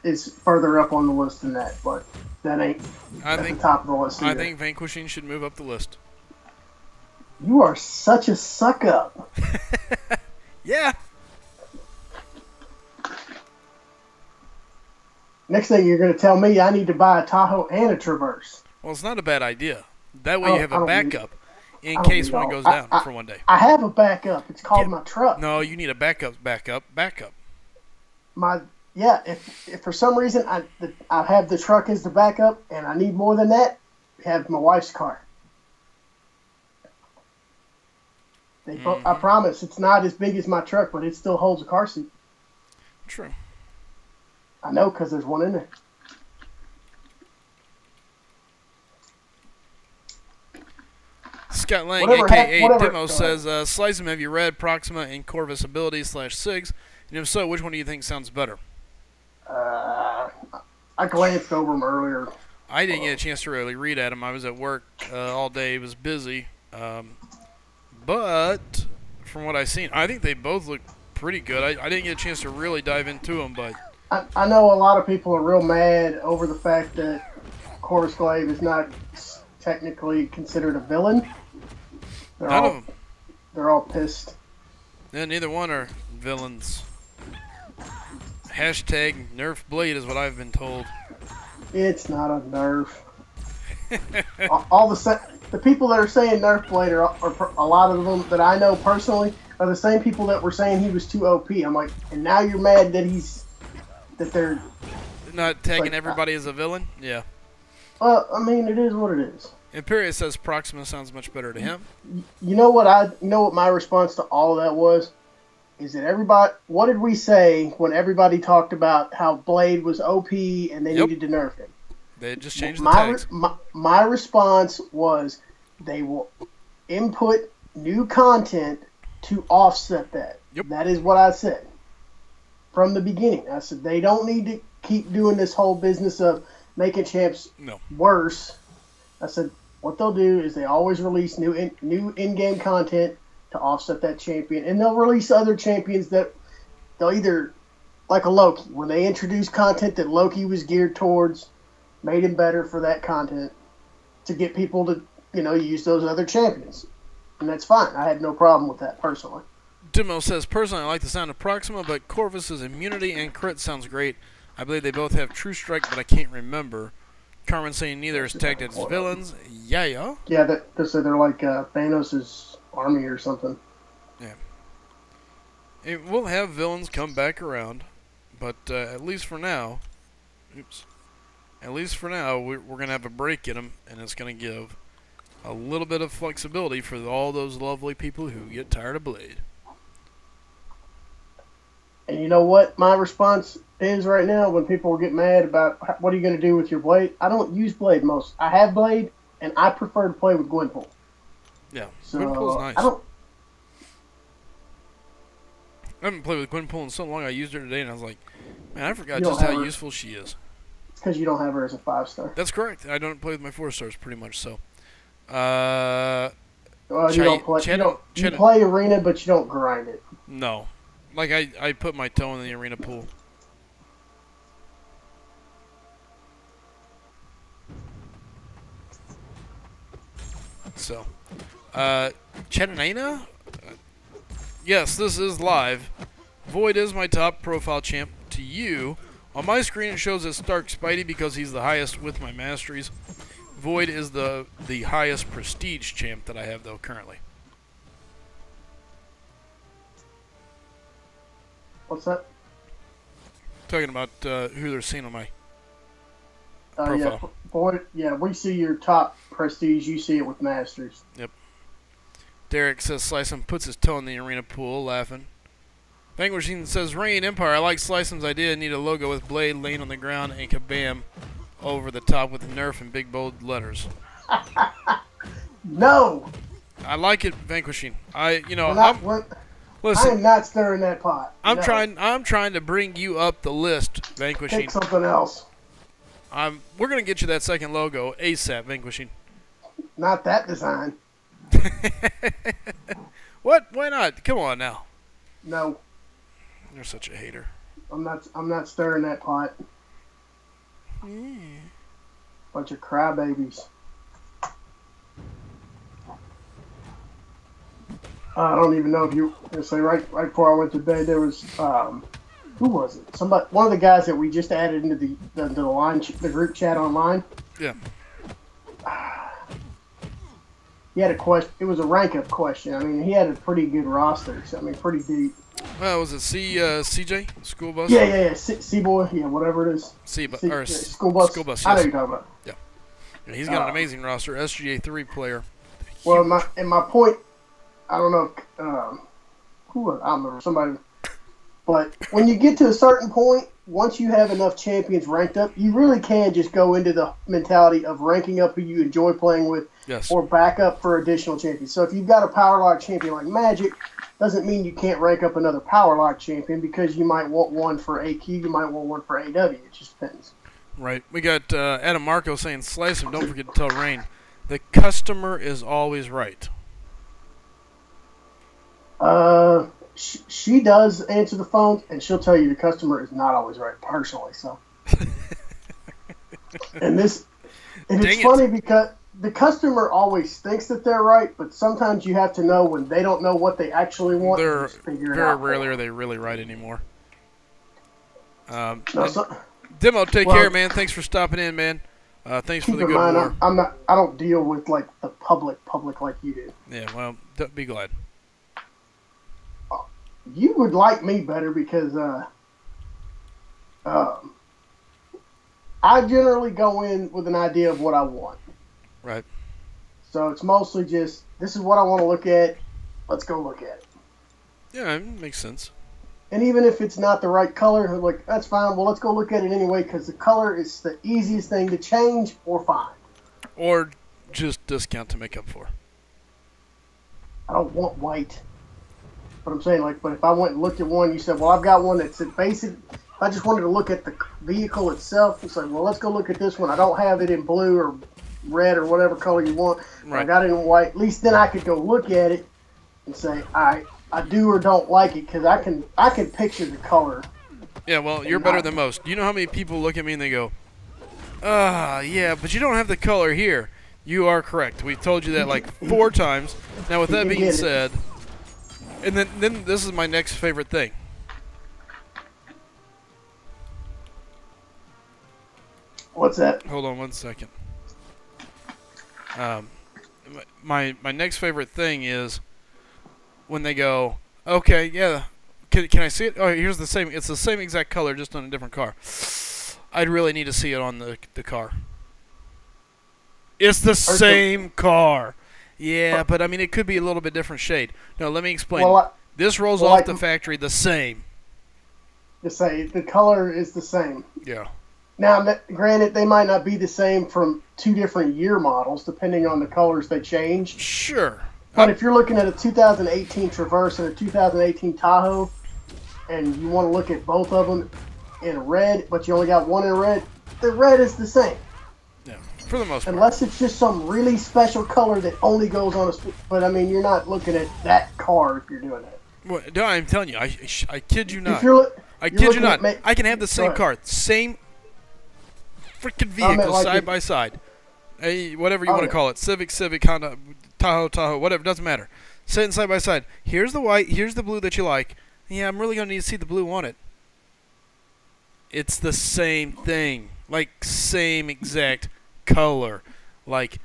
B: is further up on the list than that, but that ain't at the top of the list either.
A: I think Vanquishing should move up the list.
B: You are such a suck up.
A: Yeah.
B: Next thing you're going to tell me I need to buy a Tahoe and a Traverse.
A: Well, it's not a bad idea. That way you have a backup in case one goes down for one day.
B: I have a backup. It's called my truck.
A: No, you need a backup.
B: If for some reason I have the truck as the backup and I need more than that, I have my wife's car. I promise it's not as big as my truck, but it still holds a car seat.
A: True.
B: I know because there's one in there.
A: Scott Lang, a.k.a. Demo, says, Slycem, have you read Proxima and Corvus Abilities /SIGs? And if so, which one do you think sounds better?
B: I glanced over them earlier.
A: I didn't get a chance to really read at them. I was at work all day. It was busy. But from what I've seen, I think they both look pretty good. I didn't get a chance to really dive into them, but
B: I know a lot of people are real mad over the fact that Corvus Glaive is not technically considered a villain.
A: None of them.
B: They're all pissed.
A: Yeah, neither one are villains. Hashtag Nerf Blade is what I've been told.
B: It's not a nerf. The people that are saying Nerf Blade are a lot of them that I know personally are the same people that were saying he was too OP. I'm like, and now you're mad that they're
A: not tagging everybody as a villain? Yeah.
B: Well, I mean, it is what it is.
A: Imperius says Proxima sounds much better to him.
B: You know what my response to all of that was? Is that what did we say when everybody talked about how Blade was OP and they needed to nerf him?
A: They just changed the tags.
B: My response was they will input new content to offset that.
A: Yep.
B: That is what I said from the beginning. I said they don't need to keep doing this whole business of making champs worse. I said what they'll do is they always release new in-game content to offset that champion, and they'll release other champions that they'll either, like a Loki, when they introduce content that Loki was geared towards, made him better for that content to get people to, use those other champions. And that's fine. I had no problem with that personally.
A: Dimo says, personally, I like the sound of Proxima, but Corvus's immunity and crit sounds great. I believe they both have True Strike, but I can't remember. Carmen saying neither is tagged as villains. Yeah.
B: Yeah, they're like Thanos' army or something.
A: Yeah. It will have villains come back around, but at least for now, we're going to have a break in them, and it's going to give a little bit of flexibility for all those lovely people who get tired of Blade.
B: And you know what? My response is right now when people get mad about what are you going to do with your blade. I don't use blade most. I have blade, and I prefer to play with Gwenpool.
A: Yeah,
B: So
A: Gwenpool's nice. I haven't played with Gwenpool in so long. I used her today, and I was like, man, I forgot just how useful she is.
B: It's because you don't have her as a 5-star.
A: That's correct. I don't play with my 4-stars pretty much. So,
B: you don't play. You play arena, but you don't grind it.
A: No, like I put my toe in the arena pool. So, Chetanaina? Yes, this is live. Void is my top profile champ. To you, on my screen it shows as Stark Spidey because he's the highest with my masteries. Void is the highest prestige champ that I have though currently.
B: What's that?
A: Talking about who they're seeing on my profile.
B: Void. Yeah, we see your top prestige. You see it with masters.
A: Yep. Derek says Slycem puts his toe in the arena pool, laughing. Vanquishing says, Rain Empire, I like Slycem's idea. Need a logo with blade laying on the ground and kabam over the top with Nerf and big bold letters.
B: No!
A: I like it, Vanquishing.
B: Listen, I am not stirring that pot.
A: I'm trying to bring you up the list, Vanquishing.
B: Pick something else.
A: We're gonna get you that second logo ASAP, Vanquishing.
B: Not that design.
A: What? Why not? Come on now.
B: No.
A: You're such a hater.
B: I'm not stirring that pot. Bunch of crybabies. I don't even know if you say right before I went to bed there was who was it? One of the guys that we just added into the line, the group chat online.
A: Yeah.
B: He had a question. It was a rank up question. I mean, he had a pretty good roster. So, I mean, pretty deep.
A: Was it CJ School Bus?
B: Yeah. C-Boy, yeah, whatever it is. School Bus.
A: School Bus. Yes.
B: I know you're talking about.
A: Yeah. He's got an amazing roster. SGA 3 player.
B: Well, my point. I don't know who I don't remember somebody, but when you get to a certain point, once you have enough champions ranked up, you really can just go into the mentality of ranking up who you enjoy playing with, or back up for additional champions. So if you've got a power lock champion like Magic, doesn't mean you can't rank up another power lock champion because you might want one for AQ, you might want one for AW. It just depends.
A: Right. We got Adam Marco saying, Slycem, don't forget to tell Rain, the customer is always right.
B: She does answer the phone, and she'll tell you the customer is not always right, personally. So, and it's funny because the customer always thinks that they're right, but sometimes you have to know when they don't know what they actually want.
A: Very rarely are they really right anymore. Demo, take care, man. Thanks for stopping in, man. Thanks for the good war.
B: I don't deal with like the public like you do.
A: Yeah, well, be glad.
B: You would like me better because I generally go in with an idea of what I want.
A: Right.
B: So it's mostly just, this is what I want to look at. Let's go look at it.
A: Yeah, it makes sense.
B: And even if it's not the right color, like, that's fine. Well, let's go look at it anyway because the color is the easiest thing to change or find.
A: Or just discount to make up for.
B: I don't want white. But I'm saying, like, but if I went and looked at one, you said, well, I've got one that's basic. If I just wanted to look at the vehicle itself, it's like, well, let's go look at this one. I don't have it in blue or red or whatever color you want.
A: Right.
B: I got it in white. At least then I could go look at it and say, I do or don't like it because I can picture the color.
A: Yeah, well, you're better than most. Do you know how many people look at me and they go, yeah, but you don't have the color here. You are correct. We've told you that like 4 times. Now, with that being said... And then this is my next favorite thing.
B: What's that?
A: Hold on 1 second. My next favorite thing is when they go, okay, yeah, can I see it? Oh, here's the same. It's the same exact color, just on a different car. I'd really need to see it on the car. It's the same car. Yeah, but I mean, it could be a little bit different shade. No, let me explain. This rolls off the factory the same.
B: to say the color is the same.
A: Yeah.
B: Now, granted, they might not be the same from two different year models, depending on the colors they change.
A: Sure.
B: But if you're looking at a 2018 Traverse and a 2018 Tahoe, and you want to look at both of them in red, but you only got one in red, the red is the same.
A: Yeah, for the most part.
B: Unless it's just some really special color that only goes on a... But, I mean, you're not looking at that car if you're doing that.
A: Well, no, I'm telling you, I kid you not. I kid you not. I can have the same car, same freaking vehicle
B: like
A: side by side. Whatever you want to call it. Civic, Honda, Tahoe, whatever. Doesn't matter. Sitting side by side. Here's the white. Here's the blue that you like. Yeah, I'm really going to need to see the blue on it. It's the same thing. Like, same exact color. Like,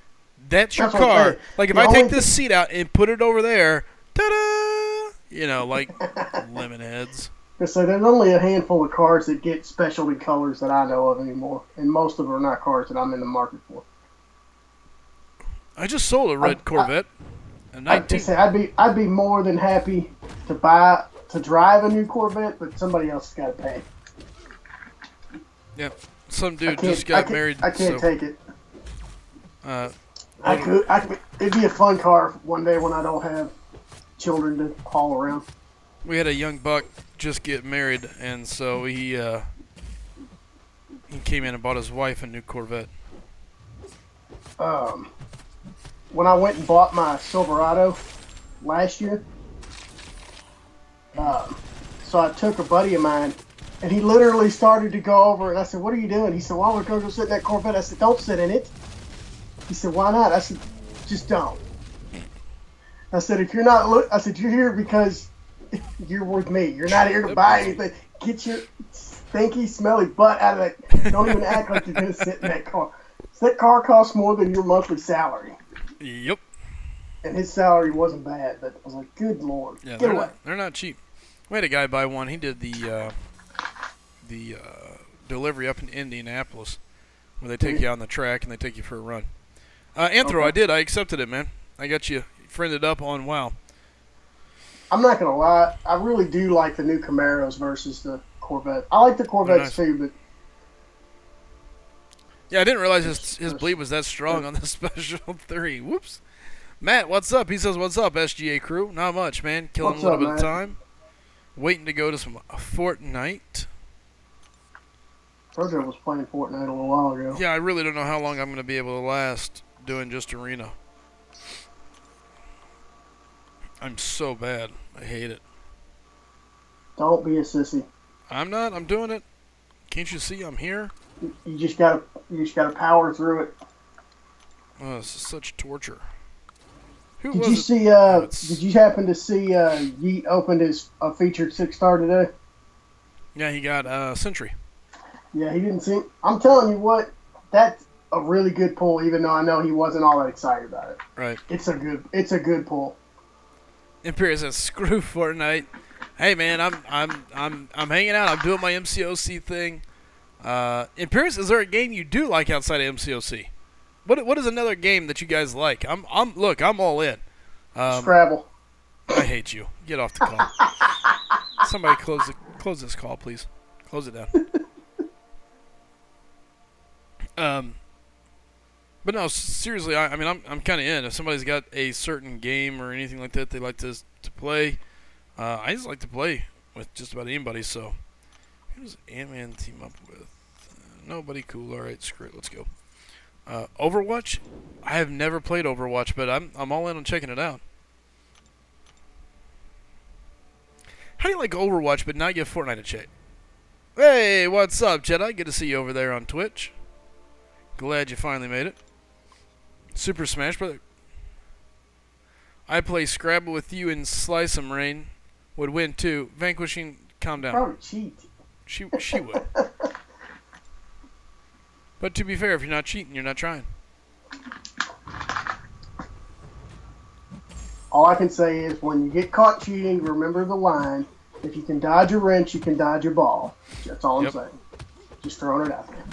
A: that's your car. Like, if I take this seat out and put it over there, ta-da! You know, like lemon heads.
B: So there's only a handful of cars that get specialty colors that I know of anymore, and most of them are not cars that I'm in the market for.
A: I just sold a red Corvette.
B: I'd be more than happy to drive a new Corvette, but somebody else has got to pay.
A: Yeah, some dude just got married.
B: I can't take it. It'd be a fun car one day when I don't have children to haul around.
A: We had a young buck just get married, and so he came in and bought his wife a new Corvette.
B: When I went and bought my Silverado last year, so I took a buddy of mine, and he literally started to go over, and I said, "What are you doing?" He said, "Well, we're going to go sit in that Corvette." I said, "Don't sit in it." He said, "Why not?" I said, "Just don't." I said, "If you're not, I said, you're here because you're with me. You're not here to buy anything. Get your stinky, smelly butt out of that. Don't even act like you're going to sit in that car. That car costs more than your monthly salary."
A: Yep.
B: And his salary wasn't bad, but I was like, "Good Lord,
A: yeah,
B: get away."
A: They're not cheap. We had a guy buy one. He did the delivery up in Indianapolis, where they take you on the track and they take you for a run. Anthro, okay. I accepted it, man. I got you friended up on WoW.
B: I'm not gonna lie, I really do like the new Camaros versus the Corvette. I like the Corvettes too, but
A: yeah, I didn't realize his bleed was that strong on the Special 3. Whoops. Matt, what's up? He says, "What's up, SGA crew?" Not much, man. Killing a little bit of time. Waiting to go to some Fortnite.
B: Roger was playing Fortnite a little while ago.
A: Yeah, I really don't know how long I'm going to be able to last doing just arena. I'm so bad. I hate it.
B: Don't be a sissy.
A: I'm not. I'm doing it. Can't you see I'm here?
B: You just gotta power through it.
A: Oh, this is such torture.
B: Did you happen to see Yeet opened his featured 6-star today?
A: Yeah, he got Sentry.
B: Yeah, he didn't see. I'm telling you what, that's a really good pull. Even though I know he wasn't all that excited about it.
A: Right.
B: It's a good pull.
A: Imperius says, "Screw Fortnite." Hey man, I'm hanging out. I'm doing my MCOC thing. Imperius, is there a game you do like outside of MCOC? What is another game that you guys like? I'm all in.
B: Scrabble.
A: I hate you. Get off the call. Somebody close this call, please. Close it down. But no, seriously, I mean, I'm kind of in. If somebody's got a certain game or anything like that they like to play, I just like to play with just about anybody. So, who does Ant-Man team up with? Nobody cool. All right, screw it. Let's go. Overwatch? I have never played Overwatch, but I'm all in on checking it out. How do you like Overwatch but not give Fortnite a check? Hey, what's up, Jedi? Good to see you over there on Twitch. Glad you finally made it. Super Smash Brother. I play Scrabble with you and Slycem Rain. Would win too. Vanquishing. Calm down.
B: Probably cheat.
A: She would. But to be fair, if you're not cheating, you're not trying.
B: All I can say is when you get caught cheating, remember the line. If you can dodge a wrench, you can dodge a ball. That's all I'm saying. Just throwing it out there.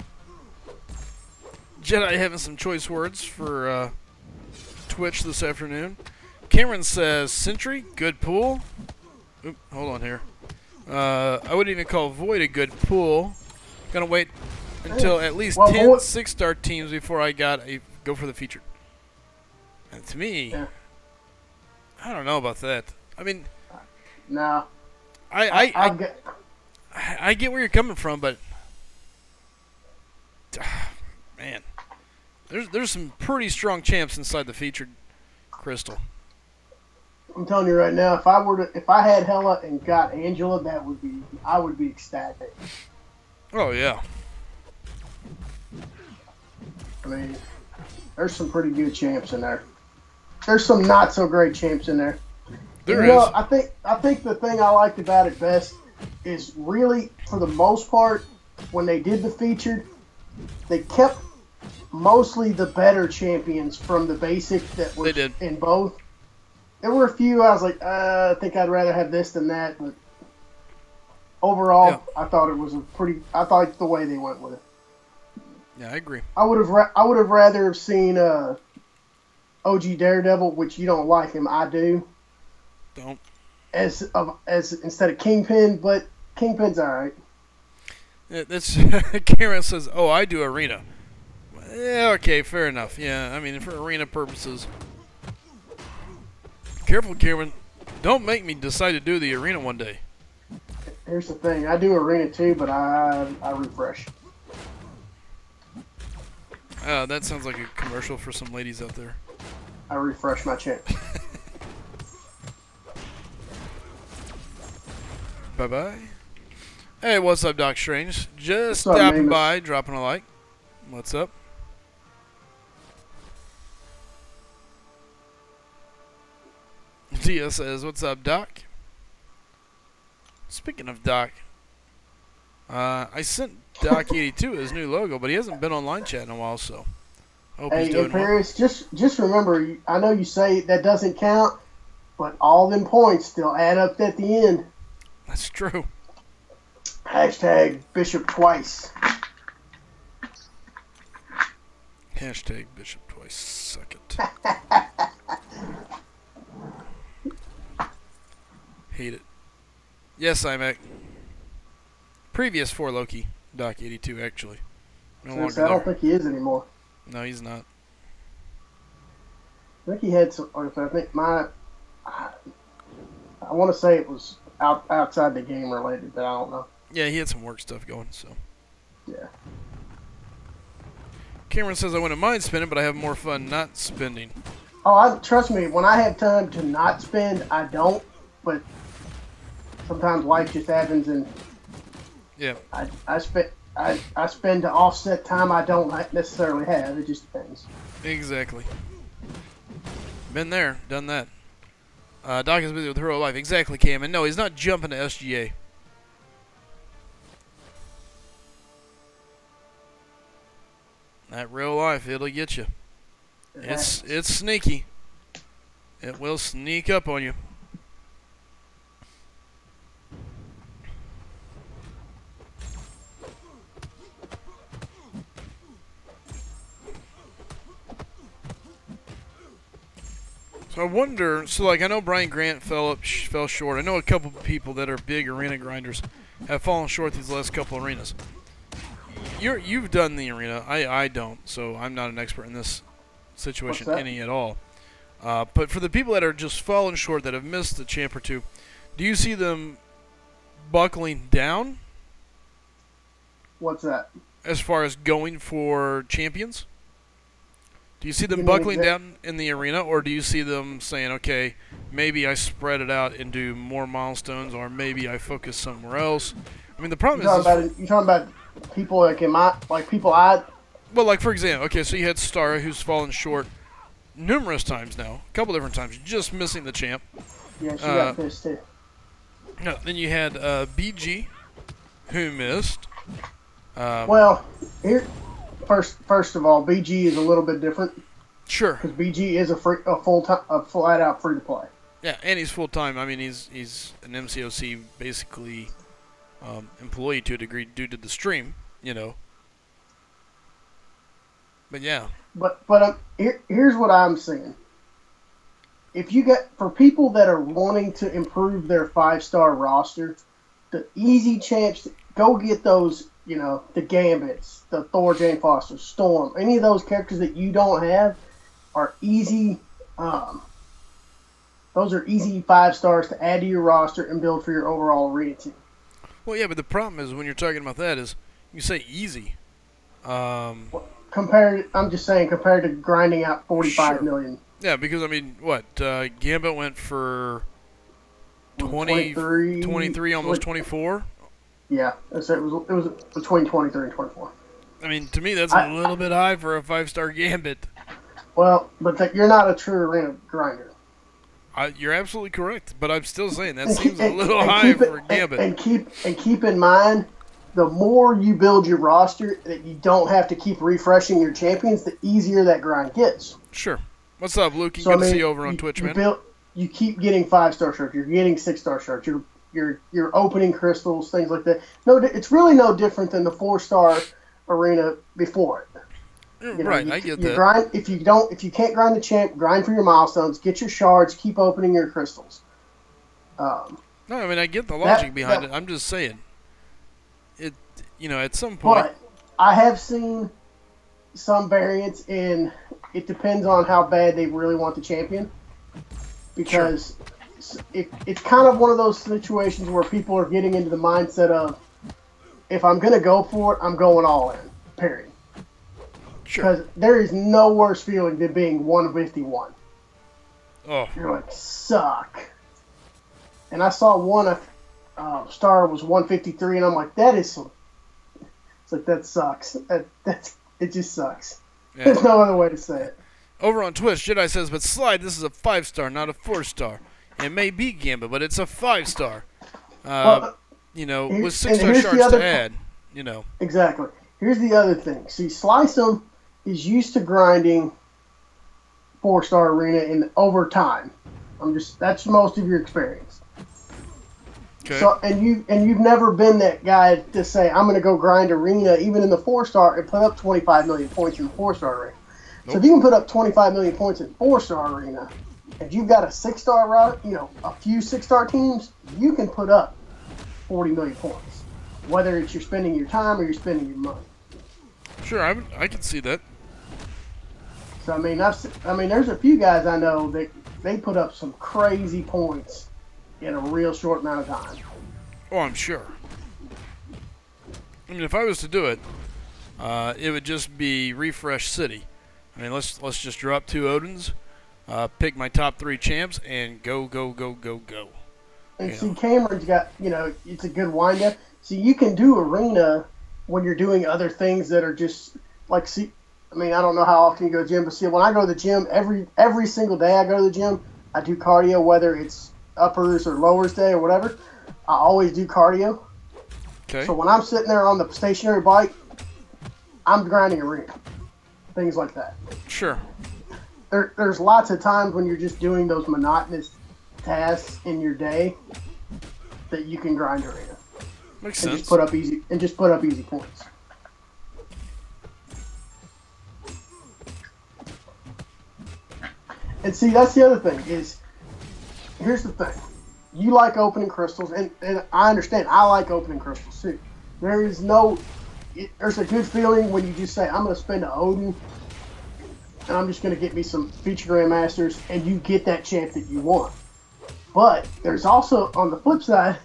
A: Jedi having some choice words for Twitch this afternoon. Cameron says, Sentry, good pool. Oop, hold on here. I wouldn't even call Void a good pool. Gonna wait until at least
B: Well,
A: 10
B: Void-
A: 6-star teams before I go for the featured. And to me,
B: Yeah.
A: I don't know about that. I mean,
B: No.
A: I
B: get,
A: get where you're coming from, but man, there's some pretty strong champs inside the featured crystal.
B: I'm telling you right now, if I had Hella and got Angela, I would be ecstatic.
A: Oh yeah.
B: I mean, there's some pretty good champs in there. There's some not so great champs in there.
A: There
B: you know,
A: is.
B: I think the thing I liked about it best is really, for the most part, when they did the featured, they kept mostly the better champions from the basic that were
A: They did.
B: in both. There were a few I was like, I think I'd rather have this than that, but overall,
A: Yeah.
B: I thought it was I thought the way they went with it.
A: Yeah, I agree.
B: I would have rather have seen OG Daredevil, which you don't like him, I do.
A: Don't.
B: As instead of Kingpin, but Kingpin's all right.
A: Yeah, that's Karen says, "Oh, I do arena." Yeah, okay, fair enough. Yeah, I mean, for arena purposes. Careful, Karen. Don't make me decide to do the arena one day.
B: Here's the thing: I do arena too, but I refresh.
A: That sounds like a commercial for some ladies out there.
B: I refresh my champ.
A: Bye-bye. Hey, what's up, Doc Strange? Just
B: What's up,
A: stopping
B: Amos?
A: by, dropping a like. What's up? Dia says, what's up, Doc? Speaking of Doc, I sent Doc82 his new logo, but he hasn't been online chat in a while, so I hope he's
B: Hey,
A: doing well.
B: Imperius, just remember, I know you say that doesn't count, but all them points still add up at the end.
A: That's true.
B: Hashtag Bishop twice.
A: Hashtag Bishop twice. Suck it. Hate it. Yes, iMac. Previous for Loki, Doc82, actually. No longer
B: I don't
A: there.
B: think he is anymore.
A: No, he's not.
B: I think he had some. Or I think I want to say it was outside the game related, but I don't know.
A: Yeah, he had some work stuff going, so.
B: Yeah.
A: Cameron says, I wouldn't mind spending, but I have more fun not spending.
B: Oh, trust me. When I have time to not spend, I don't. But sometimes life just happens, and
A: Yeah.
B: I spend to offset time I don't necessarily have. It just depends.
A: Exactly. Been there, done that. Doc is busy with Hero Life. Exactly, Cam. And no, he's not jumping to SGA. That real life, it'll get you. It's sneaky. It will sneak up on you. So I wonder. So like I know Brian Grant fell short. I know a couple of people that are big arena grinders have fallen short these last couple arenas. You've done the arena. I don't. So I'm not an expert in this situation any at all. But for the people that are just falling short, that have missed a champ or two, do you see them buckling down
B: What's that?
A: as far as going for champions? Do you see them
B: Give me an
A: buckling down in the arena, or do you see them saying, okay, maybe I spread it out and do more milestones, or maybe I focus somewhere else? I mean, the problem
B: You talking about people
A: well, like for example, okay, so you had Stara, who's fallen short numerous times now, a couple different times, just missing the champ.
B: Yeah, she got pissed too.
A: No, then you had BG, who missed.
B: Well, here first of all, BG is a little bit different
A: Sure.
B: because BG is a flat out free to play.
A: Yeah, and he's full time. I mean, he's an MCOC basically employee to a degree due to the stream, you know. But yeah.
B: But here's what I'm saying. If you for people that are wanting to improve their 5-star roster, the easy champs. Go get those, the Gambits, the Thor, Jane Foster, Storm. Any of those characters that you don't have are easy. Those are easy 5 stars to add to your roster and build for your overall arena team.
A: Well, yeah, but the problem is when you're talking about that is you say easy.
B: I'm just saying compared to grinding out 45 million.
A: Yeah, because I mean, what Gambit went for 23, almost 24.
B: Yeah, it was between 23 and 24.
A: I mean, to me, that's a little bit high for a 5-star Gambit.
B: Well, but you're not a true arena grinder.
A: You're absolutely correct, but I'm still saying that seems a little high for Gambit.
B: And keep in mind, the more you build your roster, that you don't have to keep refreshing your champions, the easier that grind gets.
A: Sure. What's up, Luke? Good to see you over on Twitch, man.
B: You keep getting 5-star shirts. You're getting 6-star shirts. You're opening crystals, things like that. No, it's really no different than the 4-star arena before it.
A: Right, I get that.
B: Grind, if you can't grind the champ, grind for your milestones, get your shards, keep opening your crystals.
A: No, I mean I get the logic behind it. I'm just saying, at some point.
B: But I have seen some variants in. It depends on how bad they really want the champion, because it's kind of one of those situations where people are getting into the mindset of, if I'm going to go for it, I'm going all in. Period. Because there is no worse feeling than being 151.
A: Oh.
B: You're like, suck. And I saw one star was 153, and I'm like, that is some. It's like, that sucks. It just sucks. Yeah. There's no other way to say it.
A: Over on Twitch, Jedi says, but Slide, this is a 5-star, not a 4-star. It may be Gambit, but it's a 5-star. With 6-star shards to add,
B: Exactly. Here's the other thing. See, Slycem is used to grinding 4-star arena in over time. That's most of your experience.
A: Okay.
B: So you've never been that guy to say, I'm going to go grind arena even in the 4-star and put up 25 million points in the 4-star arena. Nope. So if you can put up 25 million points in 4-star arena, and you've got a 6-star route, a few 6-star teams, you can put up 40 million points, whether it's you're spending your time or you're spending your money.
A: Sure, I can see that.
B: So there's a few guys I know that they put up some crazy points in a real short amount of time.
A: Oh, I'm sure. I mean, if I was to do it, it would just be refresh city. I mean, let's just drop 2 Odins, pick my top 3 champs, and go.
B: And see, Cameron's got, it's a good wind-up. See, you can do arena when you're doing other things that are just, like, I don't know how often you go to the gym, but see, when I go to the gym, every single day I go to the gym, I do cardio, whether it's uppers or lowers day or whatever. I always do cardio.
A: Okay.
B: So when I'm sitting there on the stationary bike, I'm grinding arena. Things like that.
A: Sure.
B: There's lots of times when you're just doing those monotonous tasks in your day that you can grind arena.
A: Makes sense.
B: Just put up easy points. And see, that's the other thing is, here's the thing. You like opening crystals, and I understand. I like opening crystals too. There's a good feeling when you just say, I'm going to spend an Odin, and I'm just going to get me some feature grandmasters, and you get that champ that you want. But there's also, on the flip side,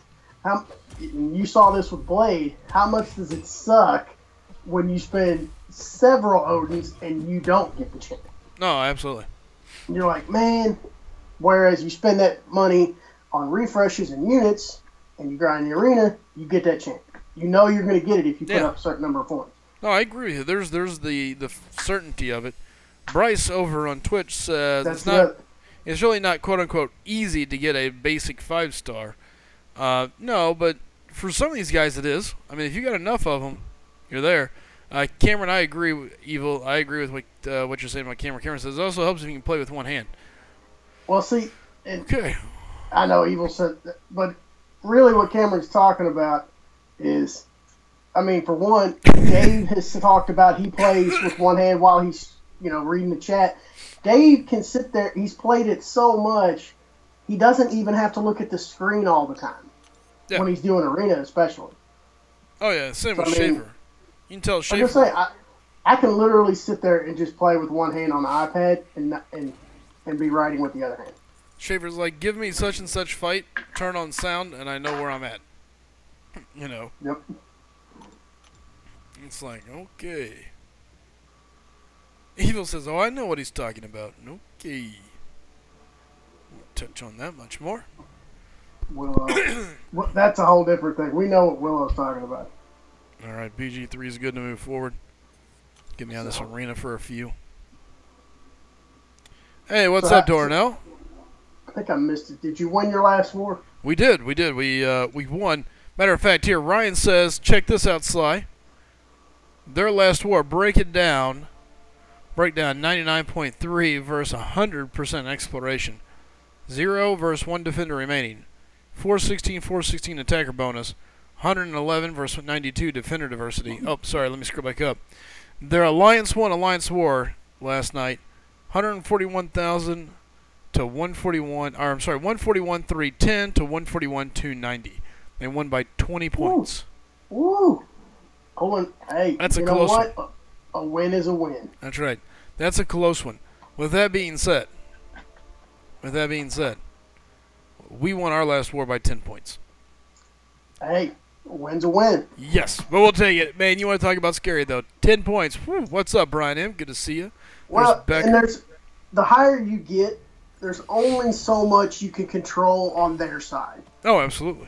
B: you saw this with Blade, how much does it suck when you spend several Odins and you don't get the champ?
A: No, absolutely.
B: And you're like, man, whereas you spend that money on refreshes and units, and you grind the arena, you get that champ. You know you're going to get it if you put up a certain number of points.
A: No, I agree with you. There's the certainty of it. Bryce over on Twitch says it's really not quote unquote easy to get a basic 5-star. No, but for some of these guys it is. I mean, if you got enough of them, you're there. Cameron, I agree with Evil. I agree with what you're saying about Cameron. Cameron says it also helps if you can play with one hand.
B: Well, see,
A: okay.
B: I know Evil said that, but really what Cameron's talking about is, for one, Dave has talked about he plays with one hand while he's, reading the chat. Dave can sit there. He's played it so much, he doesn't even have to look at the screen all the time.
A: Yeah.
B: when he's doing arena, especially.
A: Oh yeah, same
B: So,
A: with
B: I mean,
A: Schaefer. You can tell
B: I'm
A: Schaefer.
B: just saying, I can literally sit there and just play with one hand on the iPad and be writing with the other hand.
A: Schaefer's like, give me such and such fight, turn on sound, and I know where I'm at. You know.
B: Yep.
A: It's like, okay. Evil says, oh, I know what he's talking about. Okay. Won't touch on that much more.
B: Willow. Well, that's a whole different thing. We know what Willow's talking about.
A: All right, BG3 is good to move forward. Get me out of this arena for a few. Hey, what's up, Dornell?
B: I think I missed it. Did you win your last war?
A: We did. We won. Matter of fact, here, Ryan says, check this out, Sly. Their last war, break down 99.3 versus 100% exploration. 0 versus 1 defender remaining. 416 attacker bonus. 111 versus 92 defender diversity. Oh, sorry, let me scroll back up. Their Alliance 1 Alliance War last night, 141,000 to 141, or I'm sorry, 141,310 to 141,290. They won by 20 points.
B: Woo! Hey,
A: that's a close one.
B: A win is a win.
A: That's right. That's a close one. With that being said, we won our last war by 10 points.
B: Hey, a win's a win.
A: Yes, but we'll take it. Man, you want to talk about scary, though. 10 points. Whew. What's up, Brian M? Good to see you.
B: Well, there's the higher you get, there's only so much you can control on their side.
A: Oh, absolutely.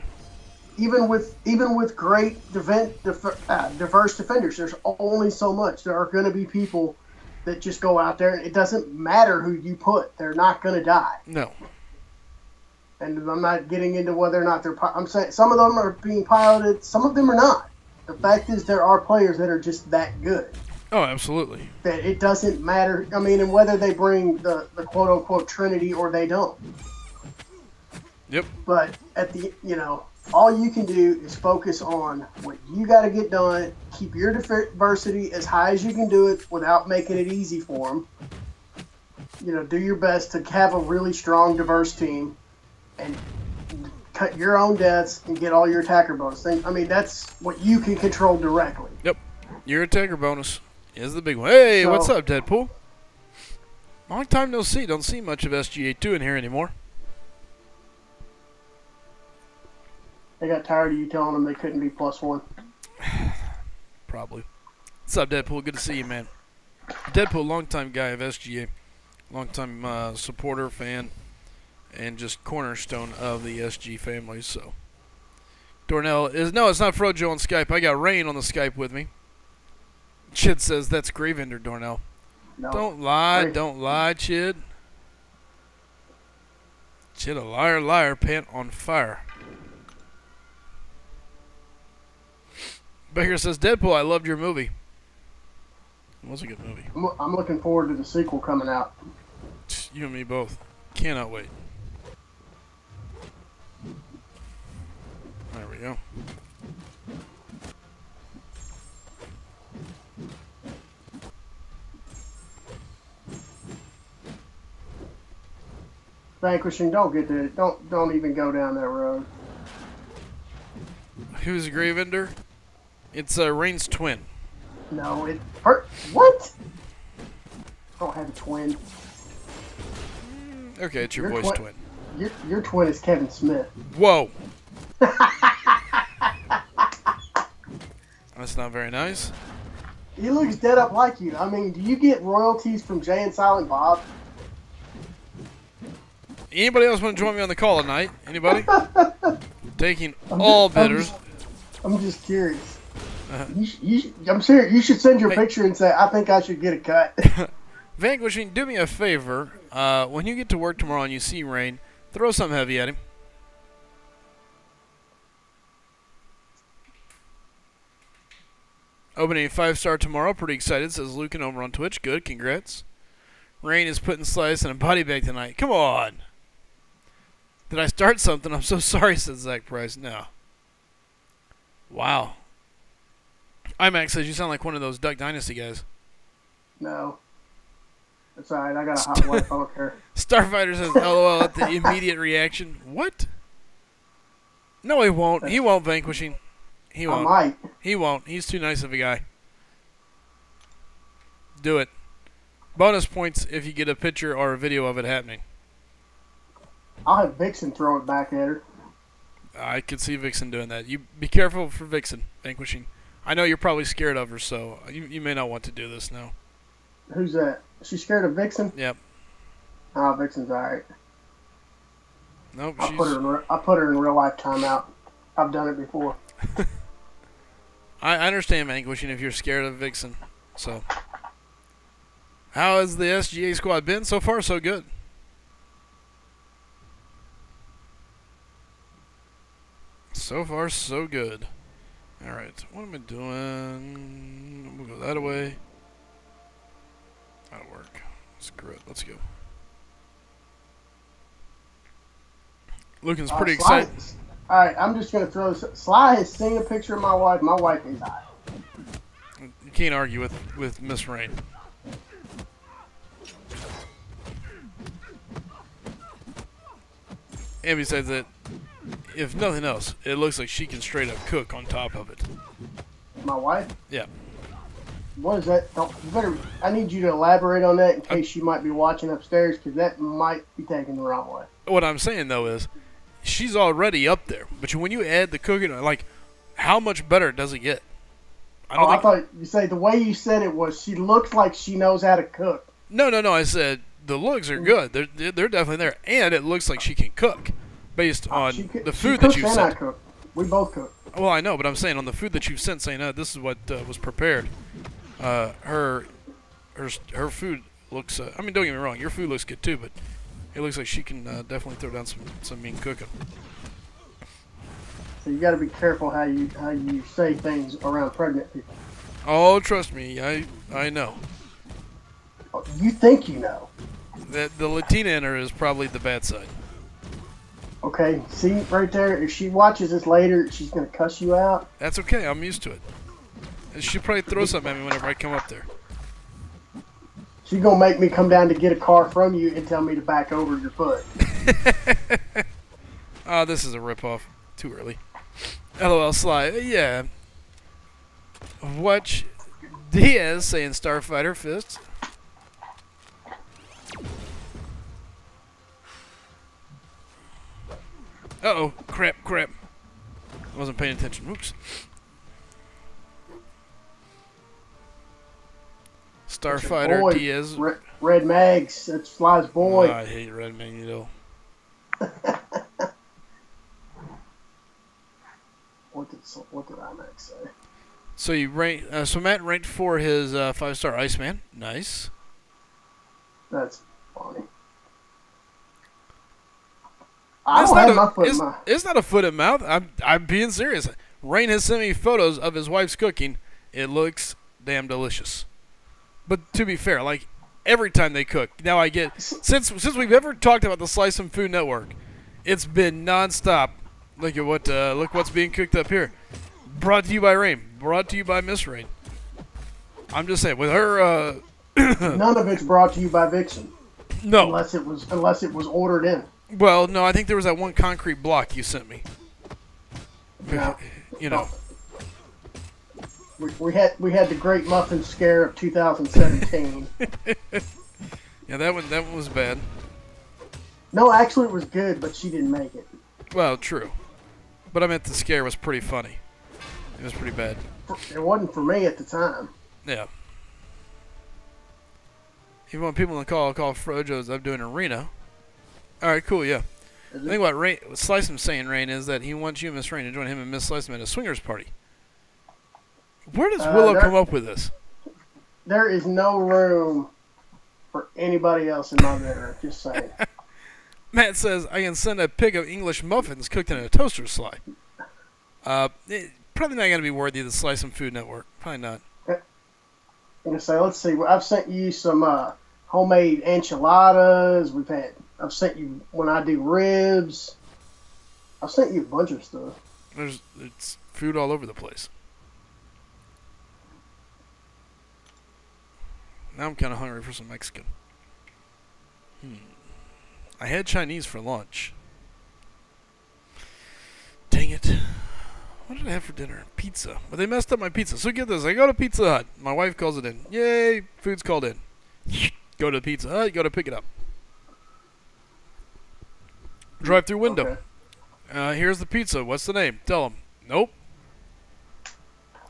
B: Even with great diverse defenders, there's only so much. There are going to be people that just go out there, and it doesn't matter who you put. They're not going to die.
A: No.
B: And I'm not getting into whether or not I'm saying some of them are being piloted, some of them are not. The fact is there are players that are just that good.
A: Oh, absolutely.
B: That it doesn't matter. I mean, and whether they bring the quote-unquote Trinity or they don't.
A: Yep.
B: But all you can do is focus on what you got to get done. Keep your diversity as high as you can do it without making it easy for them. Do your best to have a really strong, diverse team and cut your own deaths and get all your attacker bonus. I mean, that's what you can control directly.
A: Yep. Your attacker bonus is the big one. Hey, what's up, Deadpool? Long time no see. Don't see much of SGA2 in here anymore.
B: They got tired of you telling them they couldn't be +1.
A: Probably. What's up, Deadpool? Good to see you, man. Deadpool, longtime guy of SGA. Longtime supporter, fan, and just cornerstone of the SG family, so. Dornell is, no, it's not Frojo on Skype. I got Rain on the Skype with me. Chid says that's Gravender, Dornell.
B: No.
A: Don't lie, Chid. Chid, a liar, pant on fire. Baker says, Deadpool, I loved your movie. It was a good movie.
B: I'm looking forward to the sequel coming out.
A: You and me both. Cannot wait. There we go.
B: Vanquishing, don't get to it. Don't even go down that road.
A: Who's Gravender? It's Rain's twin.
B: No, what? I don't have a twin.
A: Okay, it's your boy's twin.
B: Your twin is Kevin Smith.
A: Whoa. That's not very nice.
B: He looks dead up like you. I mean, do you get royalties from Jay and Silent Bob?
A: Anybody else want to join me on the call tonight? Anybody? Taking all bidders.
B: I'm just curious. I'm serious. You should send your picture and say, I think I should get a cut.
A: Vanquishing, do me a favor. When you get to work tomorrow and you see Rain, throw something heavy at him. Opening a 5-star tomorrow. Pretty excited, says Lucan over on Twitch. Good, congrats. Rain is putting Slice in a body bag tonight. Come on. Did I start something? I'm so sorry, says Zach Price. No. Wow. IMAX says you sound like one of those Duck Dynasty guys.
B: No. That's alright. I got a hot wife. I don't care.
A: Starfighter says LOL at the immediate reaction. What? No, he won't. He won't, Vanquishing. He
B: I
A: won't.
B: might.
A: He won't. He's too nice of a guy. Do it. Bonus points if you get a picture or a video of it happening.
B: I'll have Vixen throw it back at her.
A: I could see Vixen doing that. You be careful for Vixen, Vanquishing. I know you're probably scared of her, so you may not want to do this now.
B: Who's that? She's scared of Vixen?
A: Yep.
B: Oh, Vixen's alright.
A: Nope,
B: I put her in real life timeout. I've done it before.
A: I understand, Vanquishing, if you're scared of Vixen. So, how has the SGA squad been? So far, so good. So far, so good. Alright, what am I doing? We'll go that away. That'll work. Screw it, let's go. Lucan's pretty excited.
B: Alright, I'm just going to throw this. Sly has seen a picture of my wife. My wife is hot.
A: You can't argue with Miss Rain. And besides that, if nothing else, it looks like she can straight up cook on top of it.
B: My wife?
A: Yeah.
B: What is that? I need you to elaborate on that in case she might be watching upstairs, because that might be taken the wrong way.
A: What I'm saying, though, is she's already up there. But when you add the cooking, like, how much better does it get?
B: I thought you say the way you said it was she looks like she knows how to cook.
A: No. I said the looks are good. They're definitely there. And it looks like she can cook based on the food that you sent.
B: I cook. We both cook.
A: Well, I know, but I'm saying on the food that you've sent, saying, this is what was prepared. Her food looks. I mean, don't get me wrong, your food looks good too, but it looks like she can definitely throw down some mean cooking.
B: So you got to be careful how you say things around pregnant people.
A: Oh, trust me, I know.
B: Oh, you think you know?
A: That the Latina in her is probably the bad side.
B: Okay, see right there. If she watches this later, she's gonna cuss you out.
A: That's okay. I'm used to it. She'll probably throw something at me whenever I come up there.
B: She's gonna make me come down to get a car from you and tell me to back over your foot.
A: Oh, this is a ripoff. Too early. LOL Sly. Yeah. Watch Diaz saying Starfighter Fist. Uh-oh. Crap. I wasn't paying attention. Oops. Starfighter
B: boy,
A: Diaz.
B: Red Mags. That's Sly's boy.
A: Oh, I hate Red Magneto.
B: What did IMAX say?
A: So you rank. So Matt ranked for his 5-star Iceman. Nice.
B: That's funny. I don't have my foot in my...
A: It's not a foot and mouth. I'm being serious. Rain has sent me photos of his wife's cooking. It looks damn delicious. But to be fair, like every time they cook, now I get since we've ever talked about the Slycem Food Network, it's been nonstop. Look at what look what's being cooked up here. Brought to you by Rain. Brought to you by Miss Rain. I'm just saying with her.
B: None of it's brought to you by Vixen.
A: No,
B: unless it was ordered in.
A: Well, no, I think there was that one concrete block you sent me.
B: No.
A: You know.
B: We had the Great Muffin Scare of 2017.
A: Yeah, that one was bad.
B: No, actually it was good, but she didn't make it.
A: Well, true. But I meant the scare was pretty funny. It was pretty bad.
B: It wasn't for me at the time.
A: Yeah. If you want people to call Frojo's I'm doing arena. Alright, cool, yeah. I think what Slycem's saying, Rain, is that he wants you and Miss Rain to join him and Miss Slycem at a swingers party. Where does Willow come up with this?
B: There is no room for anybody else in my bedroom, just saying.
A: Matt says, I can send a pic of English muffins cooked in a toaster, Sly. Probably not going to be worthy of the Slycem Food Network. Probably not.
B: I'm going to say, let's see. I've sent you some homemade enchiladas. I've sent you when I do ribs. I've sent you a bunch of stuff.
A: It's food all over the place. Now I'm kind of hungry for some Mexican. I had Chinese for lunch. Dang it. it? What did I have for dinner? Pizza. But they messed up my pizza. So get this. I go to Pizza Hut. My wife calls it in. Yay, food's called in. Go to Pizza Hut. Go to pick it up. Drive-through window.
B: Okay.
A: Here's the pizza. What's the name? Tell them. Nope.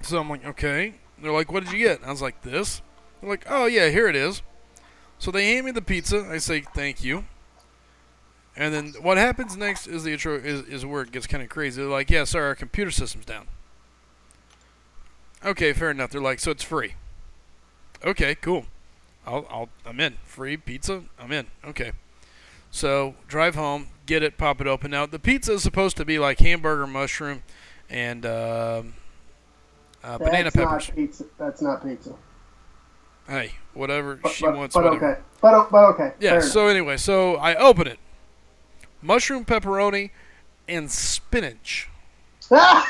A: So I'm like, okay. They're like, what did you get? I was like, this. They're like, oh, yeah, here it is. So they hand me the pizza. I say, thank you. And then what happens next is is where it gets kind of crazy. They're like, yeah, sorry, our computer system's down. Okay, fair enough. They're like, so it's free. Okay, cool. I'm in. Free pizza? I'm in. Okay. So drive home, get it, pop it open. Now, the pizza is supposed to be like hamburger, mushroom, and banana peppers.
B: That's not pizza. That's not pizza.
A: Hey, whatever she wants,
B: but
A: whatever.
B: Okay. But okay.
A: Yeah, so anyway, so I open it. Mushroom, pepperoni, and spinach.
B: That's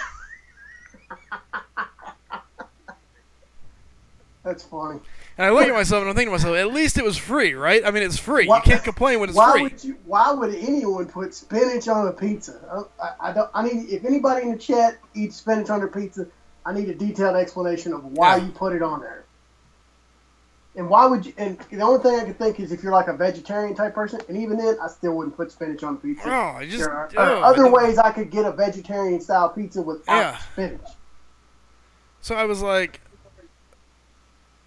B: funny.
A: And I look at myself and I'm thinking to myself, at least it was free, right? I mean, it's free. You can't complain when it's free.
B: Why would anyone put spinach on a pizza? I don't. I need. If anybody in the chat eats spinach on their pizza, I need a detailed explanation of why you put it on there. And why would you? And the only thing I could think is if you're like a vegetarian type person, and even then, I still wouldn't put spinach on pizza.
A: Oh, I just.
B: There are other ways I could get a vegetarian style pizza without spinach.
A: So I was like.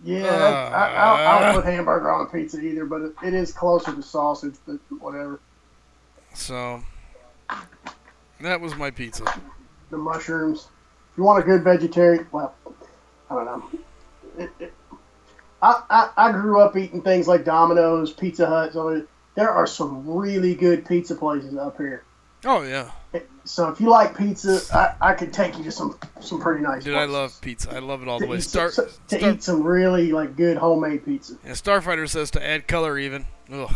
B: Yeah, I don't put hamburger on pizza either, but it is closer to sausage, but whatever.
A: So that was my pizza.
B: The mushrooms. If you want a good vegetarian, well, I don't know. I grew up eating things like Domino's, Pizza Hut. So there are some really good pizza places up here.
A: Oh, yeah.
B: So if you like pizza, I could take you to some pretty nice
A: Dude,
B: places.
A: I love pizza. I love it all the way.
B: Eat some really like good homemade pizza.
A: Yeah, Starfighter says to add color even. Ugh.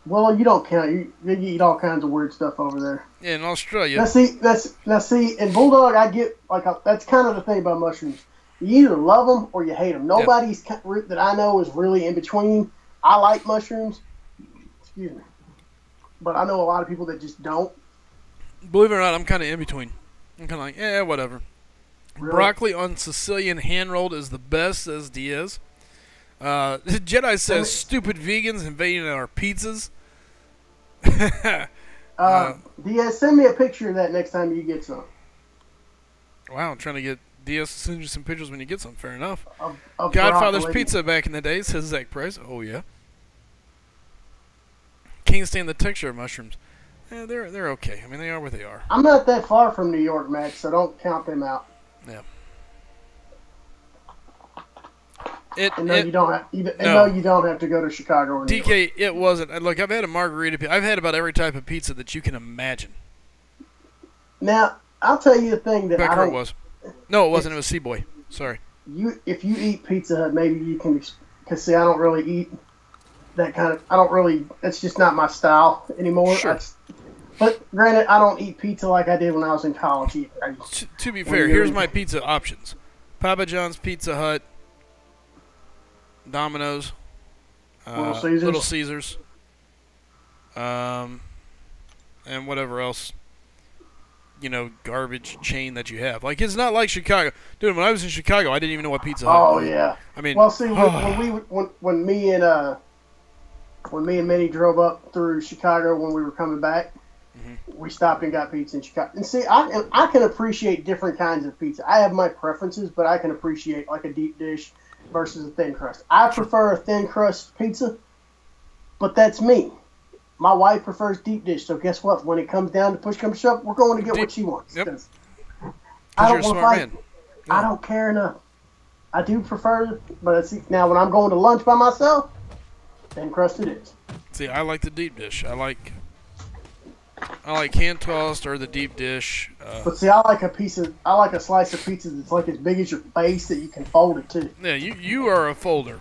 B: Well, you don't count. You eat all kinds of weird stuff over there.
A: Yeah, in Australia.
B: Now see, in Bulldog, I get that's kind of the thing about mushrooms. You either love them or you hate them. Nobody's that I know is really in between. I like mushrooms. Excuse me. But I know a lot of people that just don't.
A: Believe it or not, I'm kind of in between. I'm kind of like, whatever.
B: Really?
A: Broccoli on Sicilian hand-rolled is the best, says Diaz. Jedi says, stupid vegans invading our pizzas.
B: Diaz, send me a picture of that next time you get some.
A: Wow, I'm trying to get Diaz to send you some pictures when you get some. Fair enough.
B: Of
A: Godfather's
B: broccoli.
A: Pizza back in the day, says Zach Price. Oh, yeah. Can't stand the texture of mushrooms. Yeah, they're okay. I mean, they are what they are.
B: I'm not that far from New York, Max, so don't count them out.
A: Yeah.
B: You don't have to go to Chicago or New York.
A: DK, it wasn't. Look, I've had a margarita. I've had about every type of pizza that you can imagine.
B: Now, I'll tell you the thing that
A: Becker was. No, it wasn't. It was Seaboy. Sorry.
B: If you eat Pizza Hut, maybe you can. Because see, I don't really eat that kind of. I don't really. It's just not my style anymore.
A: Sure.
B: But granted, I don't eat pizza like I did when I was in college either.
A: To be fair, here's my pizza options: Papa John's, Pizza Hut, Domino's, Little Caesars, and whatever else, garbage chain that you have. Like, it's not like Chicago. Dude, when I was in Chicago, I didn't even know what Pizza Hut was.
B: Oh, yeah.
A: I mean,
B: well, see, when me and Minnie drove up through Chicago when we were coming back, we stopped and got pizza in Chicago. And see, I can appreciate different kinds of pizza. I have my preferences, but I can appreciate like a deep dish versus a thin crust. I prefer a thin crust pizza, but that's me. My wife prefers deep dish, so guess what? When it comes down to push comes shove, we're going to get what she wants.
A: Yep.
B: I don't
A: you're a smart man.
B: Yeah. I don't care enough. I do prefer, but see, now when I'm going to lunch by myself, thin crust it is.
A: See, I like the deep dish. I like hand tossed or the deep dish.
B: But see, I like a slice of pizza that's like as big as your face that you can fold it to.
A: Yeah, you are a folder.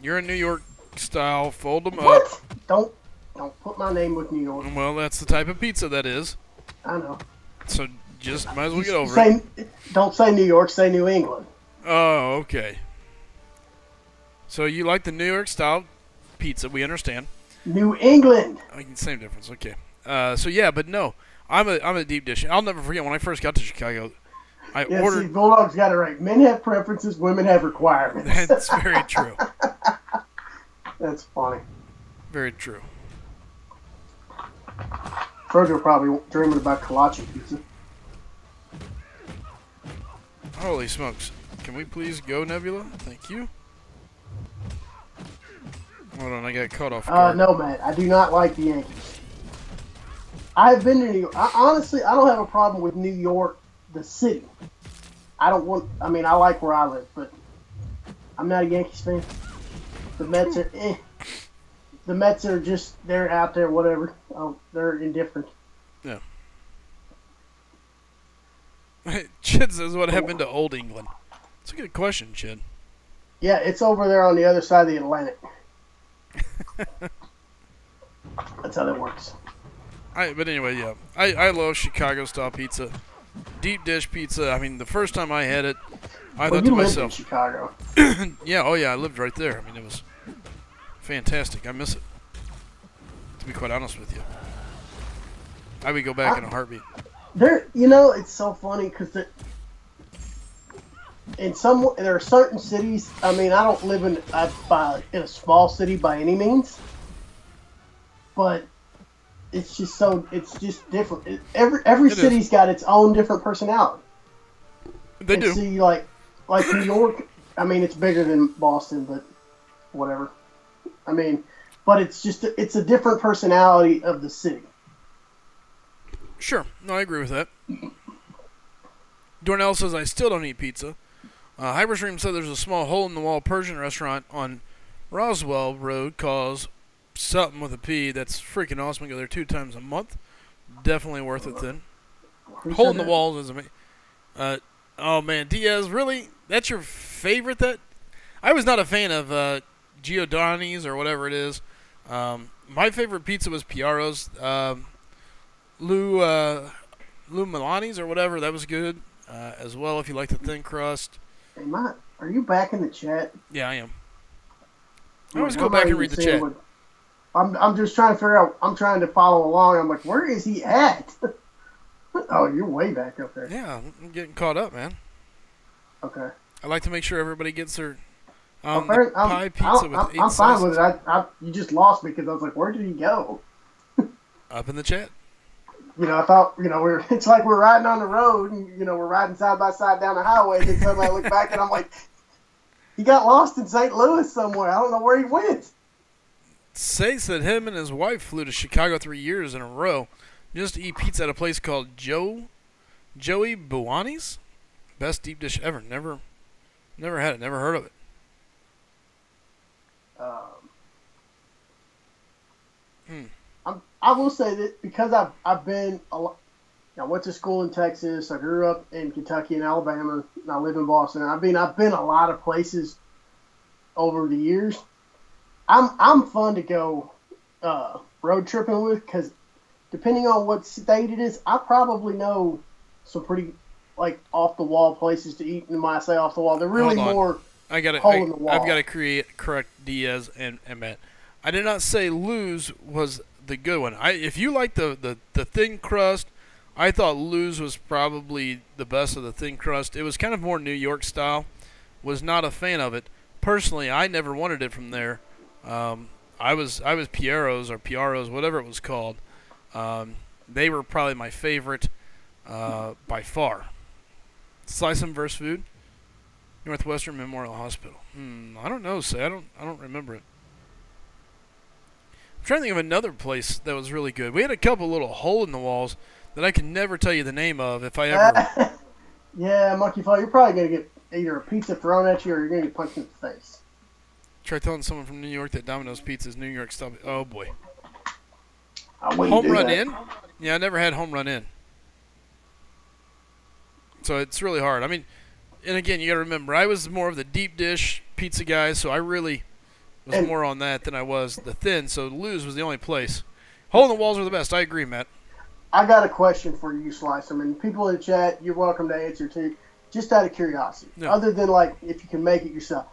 A: You're a New York style. Fold them
B: What?
A: up.
B: Don't put my name with New York.
A: Well, that's the type of pizza that is.
B: I know.
A: So just might as well get over it.
B: Don't say New York. Say New England.
A: Oh, okay. So you like the New York style pizza? We understand.
B: New England.
A: Same difference. Okay. So yeah, but no, I'm a deep dish. I'll never forget when I first got to Chicago. I ordered.
B: See, Bulldog's got it right. Men have preferences, women have requirements.
A: That's very true.
B: That's funny.
A: Very true.
B: Frodo probably dreaming about kolache pizza.
A: Holy smokes. Can we please go, Nebula? Thank you. Hold on, I got caught off guard.
B: No, man. I do not like the Yankees. I've been to New York. Honestly, I don't have a problem with New York, the city. I like where I live, but I'm not a Yankees fan. The Mets are The Mets are just, they're out there, whatever. Oh, they're indifferent.
A: Yeah. Chid says, what happened to Old England? It's a good question, Chid.
B: Yeah, it's over there on the other side of the Atlantic. That's how that works.
A: But anyway, yeah. I love Chicago-style pizza. Deep dish pizza. I mean, the first time I had it, I thought to myself...
B: You lived in Chicago.
A: Yeah, oh yeah, I lived right there. I mean, it was fantastic. I miss it, to be quite honest with you. I would go back in a heartbeat.
B: It's so funny because there are certain cities. I mean, I don't live in a small city by any means, but it's just different. Every city's got its own different personality.
A: They do.
B: See, like New York. I mean, it's bigger than Boston, but whatever. I mean, but it's a different personality of the city.
A: Sure. No, I agree with that. Dornell says, I still don't eat pizza. Hyperstream said there's a small hole-in-the-wall Persian restaurant on Roswell Road called something with a P. That's freaking awesome. I go there 2 times a month. Definitely worth it then. Hole-in-the-walls is amazing. Oh, man. Diaz, really? That's your favorite? I was not a fan of Giordani's or whatever it is. My favorite pizza was Piaro's. Lou Milani's or whatever, that was good as well if you like the thin crust.
B: Hey, Matt, are you back in the chat?
A: Yeah, I am. I always go back and read the chat.
B: I'm just trying to figure out, I'm trying to follow along. I'm like, where is he at? Oh, you're way back up there.
A: Yeah, I'm getting caught up, man.
B: Okay.
A: I like to make sure everybody gets their
B: pie
A: pizza with 8
B: I'm fine
A: slices.
B: with it. You just lost me because I was like, where did he go?
A: Up in the chat.
B: I thought, it's like we're riding on the road and, we're riding side by side down the highway. And then suddenly I look back and I'm like, he got lost in St. Louis somewhere. I don't know where he went.
A: Say said him and his wife flew to Chicago 3 years in a row just to eat pizza at a place called Joey Buani's. Best deep dish ever. Never had it. Never heard of it.
B: I will say that because I've been I went to school in Texas. I grew up in Kentucky and Alabama, and I live in Boston. I've been a lot of places over the years. I'm fun to go road tripping with because depending on what state it is, I probably know some pretty off the wall places to eat. And when I say off the wall, they're really more
A: hole in the wall. I've got to correct Diaz and Matt. I did not say Lou's was the good one. If you like the thin crust, I thought Lou's was probably the best of the thin crust. It was kind of more New York style. Was not a fan of it. Personally, I never wanted it from there. I was Piaro's, whatever it was called. They were probably my favorite by far. Slycem versus food. Northwestern Memorial Hospital. I don't know, I don't remember it. I'm trying to think of another place that was really good. We had a couple little hole-in-the-walls that I can never tell you the name of if I ever...
B: Yeah, Monkey Fall, you're probably going to get either a pizza thrown at you or you're going to get punched in the face.
A: Try telling someone from New York that Domino's Pizza is New York style. Oh, boy.
B: Home
A: Run In? Yeah, I never had Home Run In. So it's really hard. I mean, and again, you got to remember, I was more of the deep dish pizza guy, so I really... was more on that than I was the thin, so Lou's was the only place. Hole in the walls are the best. I agree, Matt.
B: I got a question for you, Slycem, and people in the chat, you're welcome to answer too, just out of curiosity.
A: Yeah.
B: Other than if you can make it yourself,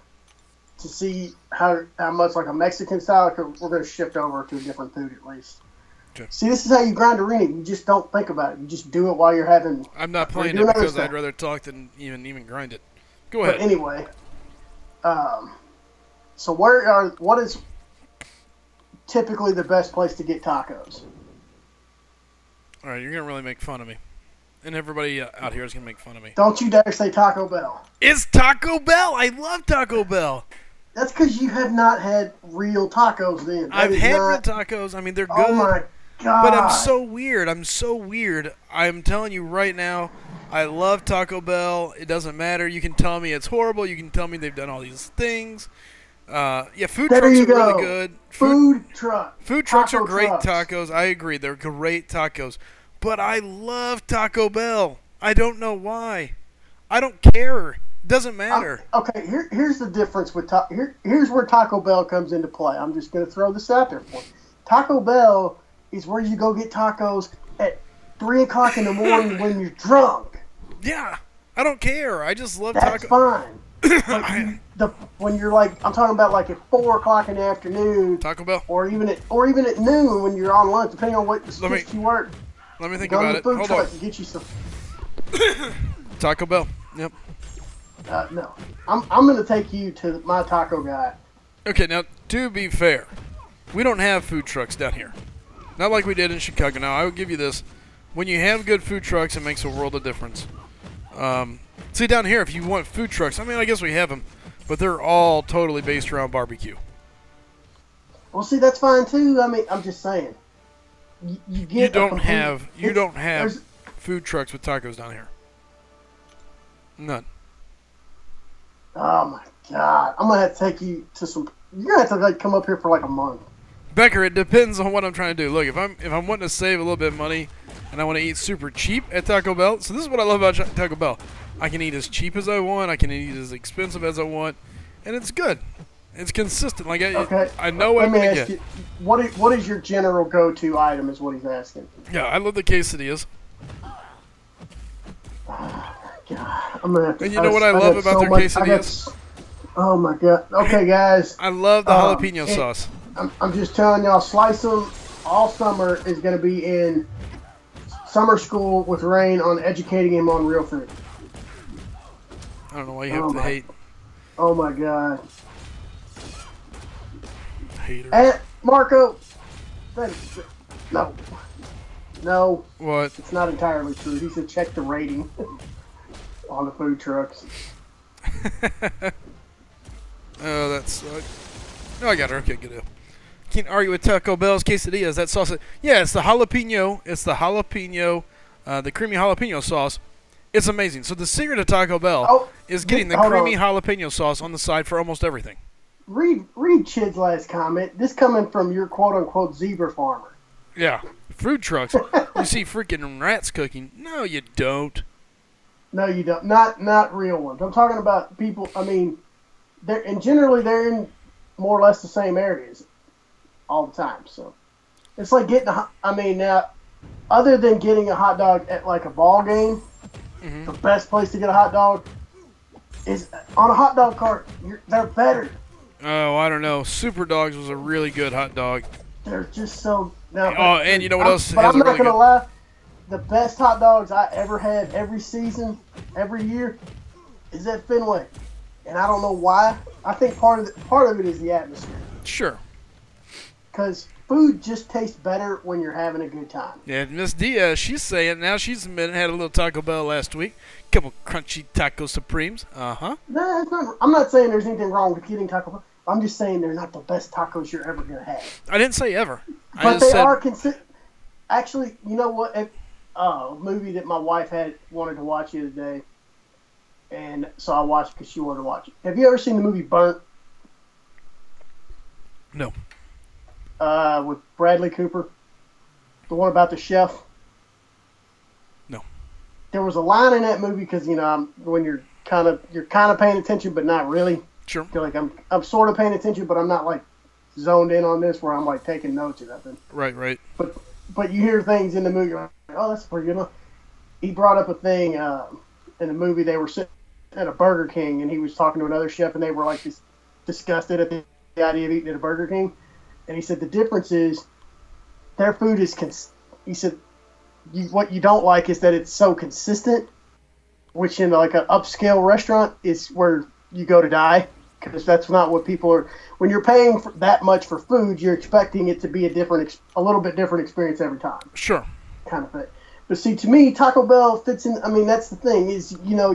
B: to see how much a Mexican style, we're going to shift over to a different food at least.
A: Okay.
B: See, this is how you grind arena. You just don't think about it. You just do it while you're having.
A: I'm not playing it because I'd rather talk than even grind it. Go ahead.
B: But anyway, so what is typically the best place to get tacos?
A: All right, you're gonna really make fun of me, and everybody out here is gonna make fun of me.
B: Don't you dare say Taco Bell.
A: It's Taco Bell. I love Taco Bell.
B: That's because you have not had real tacos then.
A: I've had real tacos. I mean, they're good.
B: Oh my God.
A: But I'm so weird. I'm telling you right now, I love Taco Bell. It doesn't matter. You can tell me it's horrible. You can tell me they've done all these things. Food trucks are really good.
B: Food trucks
A: are great tacos. I agree. They're great tacos. But I love Taco Bell. I don't know why. I don't care. Doesn't matter.
B: Okay, here's the difference with here's where Taco Bell comes into play. I'm just going to throw this out there for you. Taco Bell is where you go get tacos at 3 o'clock in the morning when you're drunk.
A: Yeah, I don't care. I just love
B: That's
A: taco.
B: Fine. When you're like, I'm talking about like at 4 o'clock in the afternoon.
A: Taco Bell.
B: Or even at noon when you're on lunch, depending on what shift you work.
A: Let me think about it. Hold on.
B: Get you some.
A: Taco Bell. Yep.
B: No, I'm going to take you to my taco guy.
A: Okay, now to be fair, we don't have food trucks down here. Not like we did in Chicago. Now I will give you this: when you have good food trucks, it makes a world of difference. See, down here, if you want food trucks, I mean, I guess we have them, but they're all totally based around barbecue.
B: Well, see, that's fine too. I mean, I'm just saying. You don't have
A: food trucks with tacos down here. None.
B: Oh my God! I'm gonna have to take you to some. You're gonna have to come up here for like a month.
A: Becker, it depends on what I'm trying to do. Look, if I'm wanting to save a little bit of money, and I want to eat super cheap at Taco Bell, so this is what I love about Taco Bell. I can eat as cheap as I want. I can eat as expensive as I want, and it's good. It's consistent. Like I know what I'm gonna get.
B: You, what is your general go-to item? Is what he's asking.
A: Yeah, I love the quesadillas.
B: God, I'm gonna have to,
A: and you know what I love about their quesadillas?
B: Oh my God. Okay, guys.
A: I love the jalapeno sauce.
B: I'm just telling y'all, Slycem all summer is going to be in summer school with Rain on educating him on real food.
A: I don't know why you have to hate.
B: Oh my God.
A: Hater.
B: And Marco, no.
A: What?
B: It's not entirely true. He said check the rating on the food trucks.
A: Oh, that's. No, I got her. Okay, good deal. Can't argue with Taco Bell's quesadillas. That sauce. Yeah, it's the jalapeno. The creamy jalapeno sauce. It's amazing. So the secret of Taco Bell is getting the creamy jalapeno sauce on the side for almost everything.
B: Read Chid's last comment. This coming from your quote-unquote zebra farmer.
A: Yeah. Food trucks. You see freaking rats cooking. No, you don't.
B: No, you don't. Not real ones. I'm talking about people. I mean, generally they're in more or less the same areas all the time. So it's like getting now, other than getting a hot dog at like a ball game, the best place to get a hot dog is on a hot dog cart. They're better.
A: Oh, I don't know. Super Dogs was a really good hot dog.
B: They're just so. Now,
A: and you know what else?
B: But I'm not gonna lie. The best hot dogs I ever had every season, every year, is at Fenway, and I don't know why. I think part of it is the atmosphere.
A: Sure.
B: Because food just tastes better when you're having a good time.
A: Yeah, Miss Diaz, she's saying now she's admitted had a little Taco Bell last week. Couple crunchy taco supremes.
B: No, it's not. I'm not saying there's anything wrong with getting Taco Bell. I'm just saying they're not the best tacos you're ever gonna have.
A: I didn't say ever.
B: But they are consistent. Actually, you know what? A movie that my wife wanted to watch the other day, and so I watched because she wanted to watch it. Have you ever seen the movie Burnt?
A: No.
B: With Bradley Cooper, the one about the chef.
A: No.
B: There was a line in that movie because when you're kind of paying attention but not really.
A: Sure.
B: I feel like I'm sort of paying attention, but I'm not like zoned in on this where I'm like taking notes or nothing.
A: Right.
B: But you hear things in the movie like, oh, that's pretty good. He brought up a thing in the movie. They were sitting at a Burger King, and he was talking to another chef, and they were like disgusted at the idea of eating at a Burger King. And he said the difference is their food is he said what you don't like is that it's so consistent, which in like an upscale restaurant is where you go to die, because that's not what people are. When you're paying for that much for food, you're expecting it to be a little bit different experience every time.
A: Sure.
B: Kind of thing. But see, to me, Taco Bell fits in. I mean, that's the thing is, you know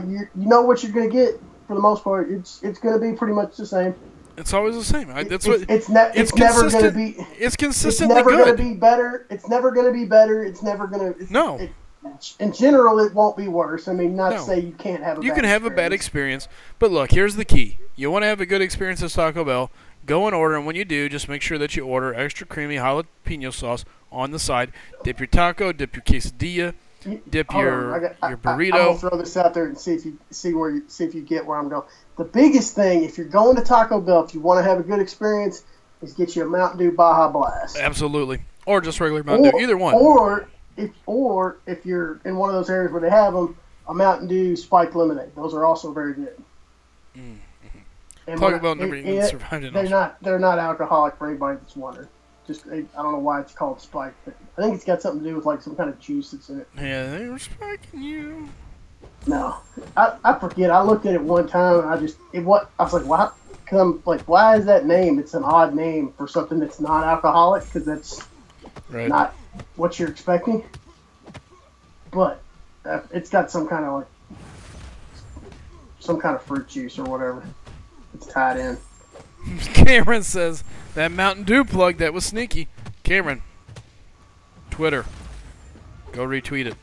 B: what you're going to get for the most part. It's going to be pretty much the same.
A: It's always the same.
B: It's never going to be.
A: It's consistently
B: good. It's never
A: good.
B: going to be better. It's never going to be better. It's never going to.
A: No.
B: In general, it won't be worse. I mean, not to say you can't have a.
A: You can have a bad experience, but look, here's the key: you want to have a good experience at Taco Bell. Go and order, and when you do, just make sure that you order extra creamy jalapeno sauce on the side. Dip your taco, dip your quesadilla, dip your burrito.
B: I'm gonna throw this out there and see if you get where I'm going. The biggest thing, if you're going to Taco Bell, if you want to have a good experience, is get you a Mountain Dew Baja Blast.
A: Absolutely, or just regular Mountain Dew, either one.
B: Or if you're in one of those areas where they have them, a Mountain Dew Spiked Lemonade. Those are also very good.
A: Taco Bell never even survived in Australia.
B: They're not alcoholic for anybody that's wondering. Just I don't know why it's called Spike, but I think it's got something to do with like some kind of juice that's in it.
A: Yeah, they were spiking you.
B: No, I forget. I looked at it one time and I was like, why? Because I'm like, why is that name? It's an odd name for something that's not alcoholic, because that's not what you're expecting. But it's got some kind of fruit juice or whatever. It's tied in.
A: Cameron says that Mountain Dew plug, that was sneaky. Cameron, Twitter, go retweet it.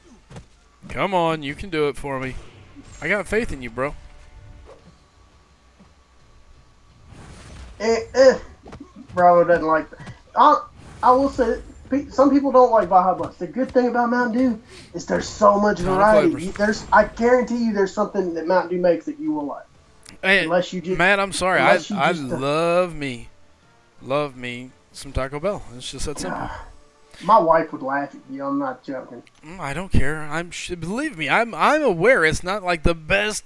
A: Come on, you can do it for me. I got faith in you, bro.
B: Bravo doesn't like that. I will say, some people don't like Baja Blast. The good thing about Mountain Dew is there's so much variety. I guarantee you there's something that Mountain Dew makes that you will like.
A: Hey, Matt, I'm sorry. I love me some Taco Bell. It's just that simple.
B: My wife would laugh at you. I'm not joking.
A: I don't care. Believe me, I'm aware it's not like the best,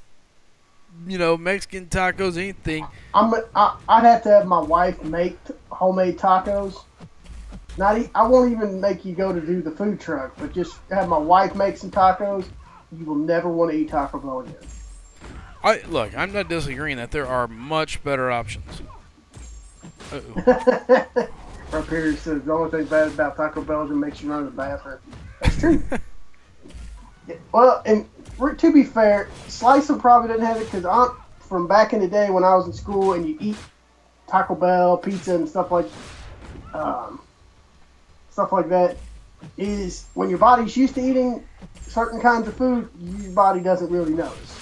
A: Mexican tacos, anything.
B: I'd have to have my wife make homemade tacos. I won't even make you go to do the food truck, but just have my wife make some tacos. You will never want to eat Taco Bell again.
A: Look, I'm not disagreeing that there are much better options. Uh-oh.
B: Up here says the only thing bad about Taco Bell is it makes you run to the bathroom. That's true. Well, and to be fair, Slycem probably didn't have it because from back in the day when I was in school and you eat Taco Bell, pizza, and stuff like that, is when your body's used to eating certain kinds of food, your body doesn't really notice.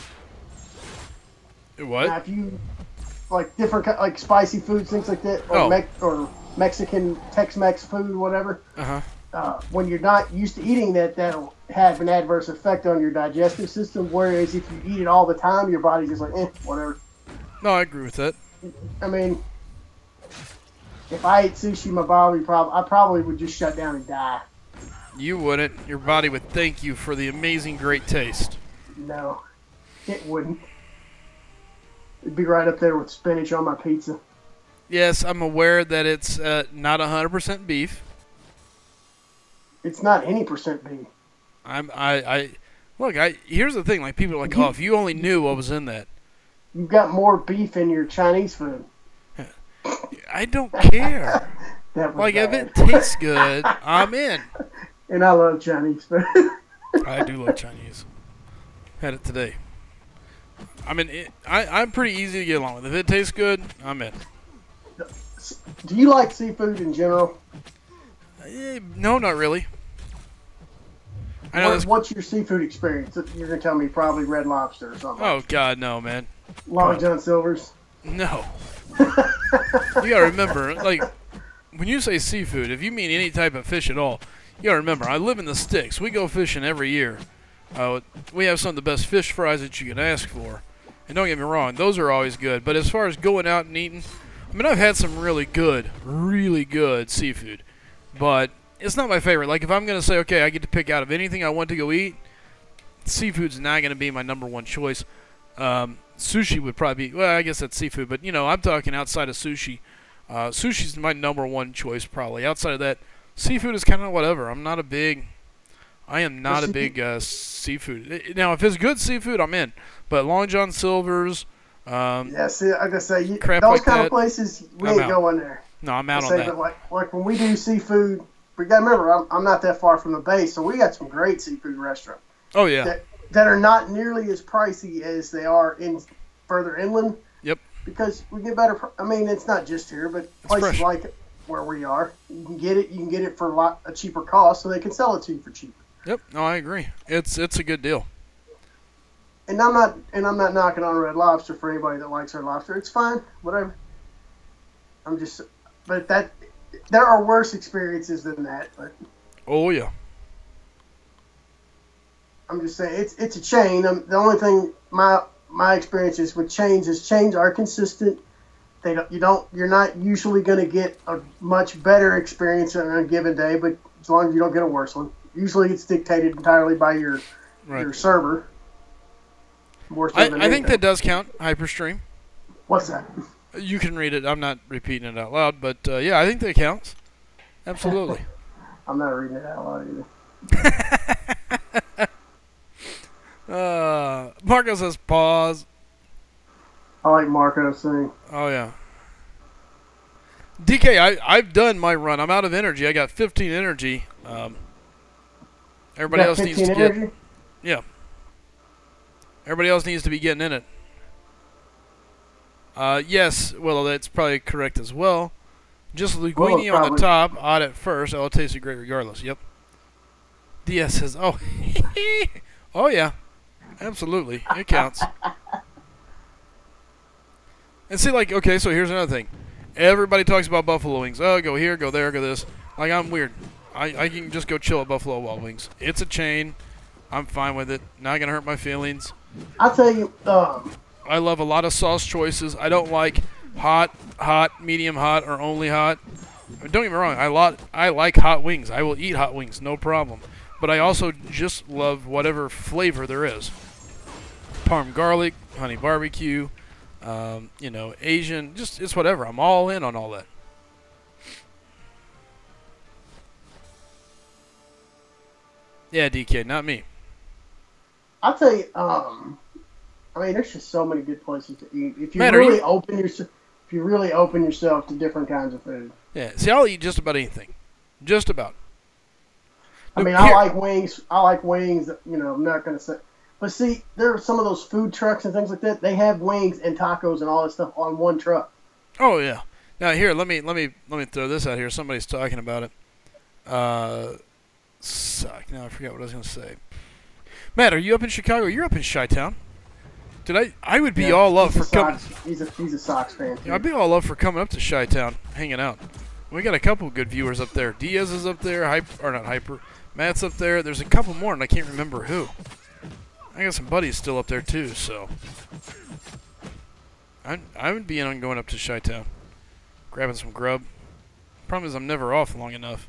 A: What?
B: Now, if you like different like spicy foods, things like that, or Mexican Tex-Mex food, whatever. When you're not used to eating that'll have an adverse effect on your digestive system. Whereas if you eat it all the time, your body's just like, whatever.
A: No, I agree with that.
B: I mean, if I ate sushi, my body I probably would just shut down and die.
A: You wouldn't. Your body would thank you for the amazing, great taste.
B: No, it wouldn't. It'd be right up there with spinach on my pizza.
A: Yes, I'm aware that it's not 100% beef.
B: It's not any percent beef.
A: Here's the thing. Like, people are like, if you only knew what was in that.
B: You've got more beef in your Chinese food.
A: I don't care.
B: If
A: it tastes good, I'm in.
B: And I love Chinese food.
A: I do love Chinese. Had it today. I mean, I'm pretty easy to get along with. If it tastes good, I'm in.
B: Do you like seafood in general?
A: No, not really.
B: What's your seafood experience? You're going to tell me probably Red Lobster or something.
A: Oh, God, no, man.
B: Long John Silver's?
A: No. You got to remember, when you say seafood, if you mean any type of fish at all, you got to remember, I live in the sticks. We go fishing every year. We have some of the best fish fries that you can ask for. And don't get me wrong, those are always good. But as far as going out and eating, I've had some really good seafood. But it's not my favorite. Like, if I'm going to say, okay, I get to pick out of anything I want to go eat, seafood's not going to be my number one choice. Sushi would probably be, well, I guess that's seafood. But, I'm talking outside of sushi. Sushi's my number one choice, probably. Outside of that, seafood is kind of whatever. I am not a big seafood. Now, if it's good seafood, I'm in. But Long John Silver's,
B: yeah, see, like I say,
A: crap
B: those
A: like
B: kind
A: that,
B: of places, we
A: I'm
B: ain't
A: out.
B: going there.
A: No, I'm out
B: I
A: on
B: say,
A: that.
B: but like when we do seafood, we got to remember, I'm not that far from the base, so we got some great seafood restaurants
A: Oh yeah.
B: that are not nearly as pricey as they are in further inland.
A: Yep.
B: Because we get better. I mean, it's not just here, but places
A: fresh.
B: like where we are, you can get it for a cheaper cost, so they can sell it to you for cheaper.
A: Yep. No, I agree. It's a good deal.
B: And I'm not knocking on Red Lobster for anybody that likes Red Lobster. It's fine, whatever. But there are worse experiences than that. But
A: Oh yeah.
B: I'm just saying it's a chain. The only thing my experiences with chains is chains are consistent. You're not usually going to get a much better experience on a given day, but as long as you don't get a worse one. Usually it's dictated entirely by your server. More so than
A: I think
B: anything.
A: that does count. Hyperstream.
B: What's that?
A: You can read it. I'm not repeating it out loud, but yeah, I think that counts. Absolutely.
B: I'm not reading it out loud either.
A: Marco says pause.
B: I like Marco saying.
A: Oh yeah. DK, I've done my run. I'm out of energy. I got 15 energy. Everybody else needs to
B: energy?
A: get. Yeah. Everybody else needs to be getting in it. Yes, well, that's probably correct as well. Just linguine on the top, odd at first. Oh, it tasted great regardless. Yep. DS says, oh, oh yeah, absolutely, it counts. And see, like, okay, so here's another thing. Everybody talks about buffalo wings. Oh, go here, go there, go this. Like, I'm weird. I can just go chill at Buffalo Wild Wings. It's a chain. I'm fine with it. Not gonna hurt my feelings.
B: I'll tell you.
A: I love a lot of sauce choices. I don't like hot, medium hot, or only hot. Don't get me wrong. I like hot wings. I will eat hot wings, no problem. But I also just love whatever flavor there is. Parm garlic, honey barbecue, Asian, just it's whatever. I'm all in on all that. Yeah, DK, not me.
B: I'll tell you. I mean, there's just so many good places to eat if you
A: Man,
B: if you really open yourself to different kinds of food.
A: Yeah, see, I'll eat just about anything. Just about.
B: I mean,
A: Here.
B: I like wings. I'm not going to say. But see, there are some of those food trucks and things like that. They have wings and tacos and all that stuff on one truck.
A: Oh yeah. Now here, let me throw this out here. Somebody's talking about it. Suck. Now I forgot what I was going to say. Matt, are you up in Chicago? You're up in Chi-Town. Dude, I would be all up for coming.
B: He's a Sox fan.
A: Yeah, I'd be all up for coming up to Chi-Town, hanging out. We got a couple good viewers up there. Diaz is up there. Not Hyper. Matt's up there. There's a couple more, and I can't remember who. I got some buddies still up there too, so I would be in on going up to Chi-Town, grabbing some grub. Problem is I'm never off long enough.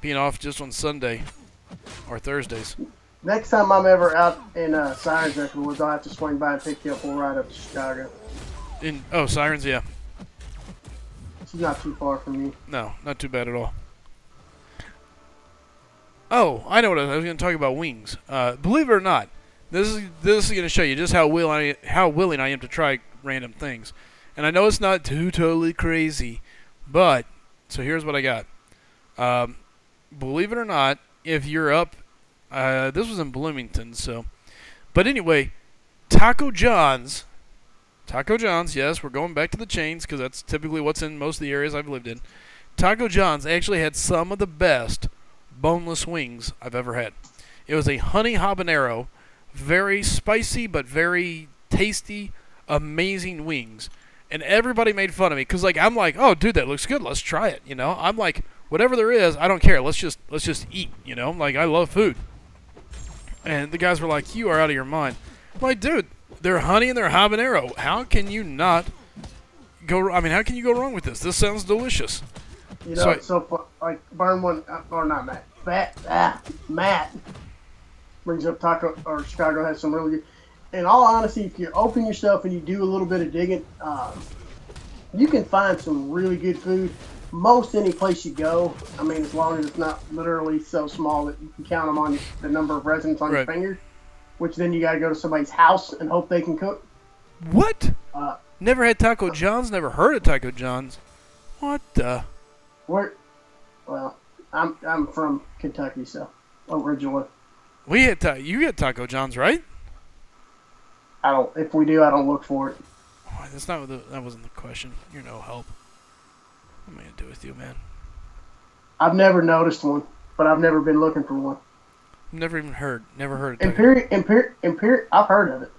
A: Being off just on Sunday or Thursdays.
B: Next time I'm ever out in Sirens neck of the woods, I'll have to swing by and pick you up. We'll ride up to Chicago.
A: Sirens, yeah.
B: She's not too far from you.
A: No, not too bad at all. Oh, I know what I was going to talk about wings. Believe it or not, this is going to show you just how willing I am to try random things. And I know it's not too totally crazy, but so here's what I got. Believe it or not, if you're up, this was in Bloomington, so. But anyway, Taco John's, yes, we're going back to the chains because that's typically what's in most of the areas I've lived in. Taco John's actually had some of the best boneless wings I've ever had. It was a honey habanero, very spicy but very tasty, amazing wings. And everybody made fun of me because I'm like, oh dude, that looks good. Let's try it. I'm like, whatever there is, I don't care. Let's just eat. Like I love food. And the guys were like, you are out of your mind. I'm like, dude, they're honey and they're habanero. How can you not go? I mean, how can you go wrong with this? This sounds delicious.
B: Like Burn one or not Matt. Matt brings up Taco or Chicago has some really good. In all honesty, if you open yourself and you do a little bit of digging, you can find some really good food. most any place you go, I mean, as long as it's not literally so small that you can count them on the number of residents on your fingers, which then you got to go to somebody's house and hope they can cook.
A: What? Never had Taco John's. Never heard of Taco John's. What the?
B: Where? Well, I'm from Kentucky, so originally.
A: We had you get Taco John's, right?
B: I don't. If we do, I don't look for it.
A: Oh, that's not that wasn't the question. You're no help. What am I gonna do with you, man?
B: I've never noticed one, but I've never been looking for one.
A: Never heard of Taco.
B: Imperius. I've heard of it.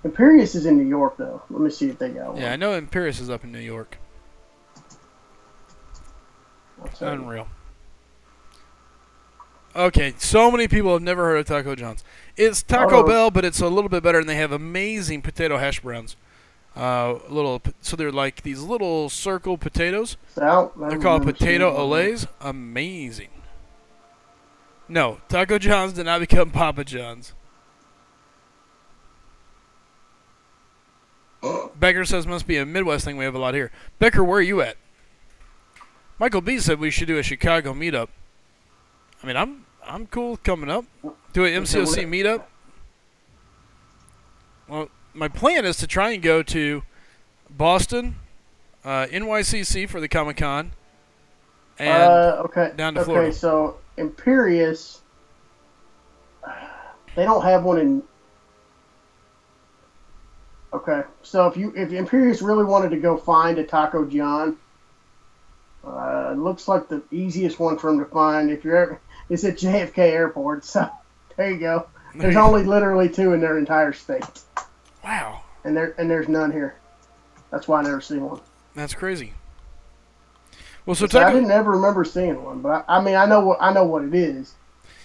B: Imperius is in New York, though. Let me see if they got one.
A: Yeah, I know Imperius is up in New York. Unreal. Okay, so many people have never heard of Taco John's. It's Taco Bell, but it's a little bit better, and they have amazing potato hash browns. So they're like these little circle potatoes. They're called potato olays. Amazing. No, Taco John's did not become Papa John's. Becker says must be a Midwest thing. We have a lot here. Becker, where are you at? Michael B said we should do a Chicago meetup. I mean, I'm cool coming up. Do an MCOC meetup. Well, my plan is to try and go to Boston, NYCC for the Comic-Con, and down to Florida.
B: Okay, so Imperius, they don't have one in. Okay, so if Imperius really wanted to go find a Taco John, it looks like the easiest one for him to find is at JFK Airport. So there you go. There's only literally 2 in their entire state.
A: Wow.
B: And there's none here. That's why I never seen one.
A: That's crazy. Well, so
B: I didn't ever remember seeing one, but I mean I know what it is.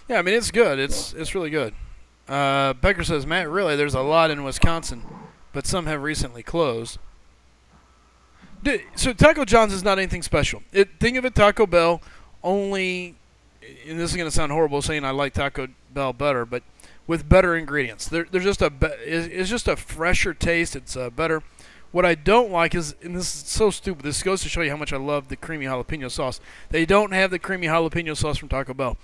A: Yeah, I mean it's good. It's really good. Becker says, Matt, really, there's a lot in Wisconsin, but some have recently closed. So Taco John's is not anything special. Think of it Taco Bell only, and this is going to sound horrible saying I like Taco Bell better, but with better ingredients. They're just it's just a fresher taste. It's better. What I don't like is, and this is so stupid, this goes to show you how much I love the creamy jalapeno sauce. They don't have the creamy jalapeno sauce from Taco Bell.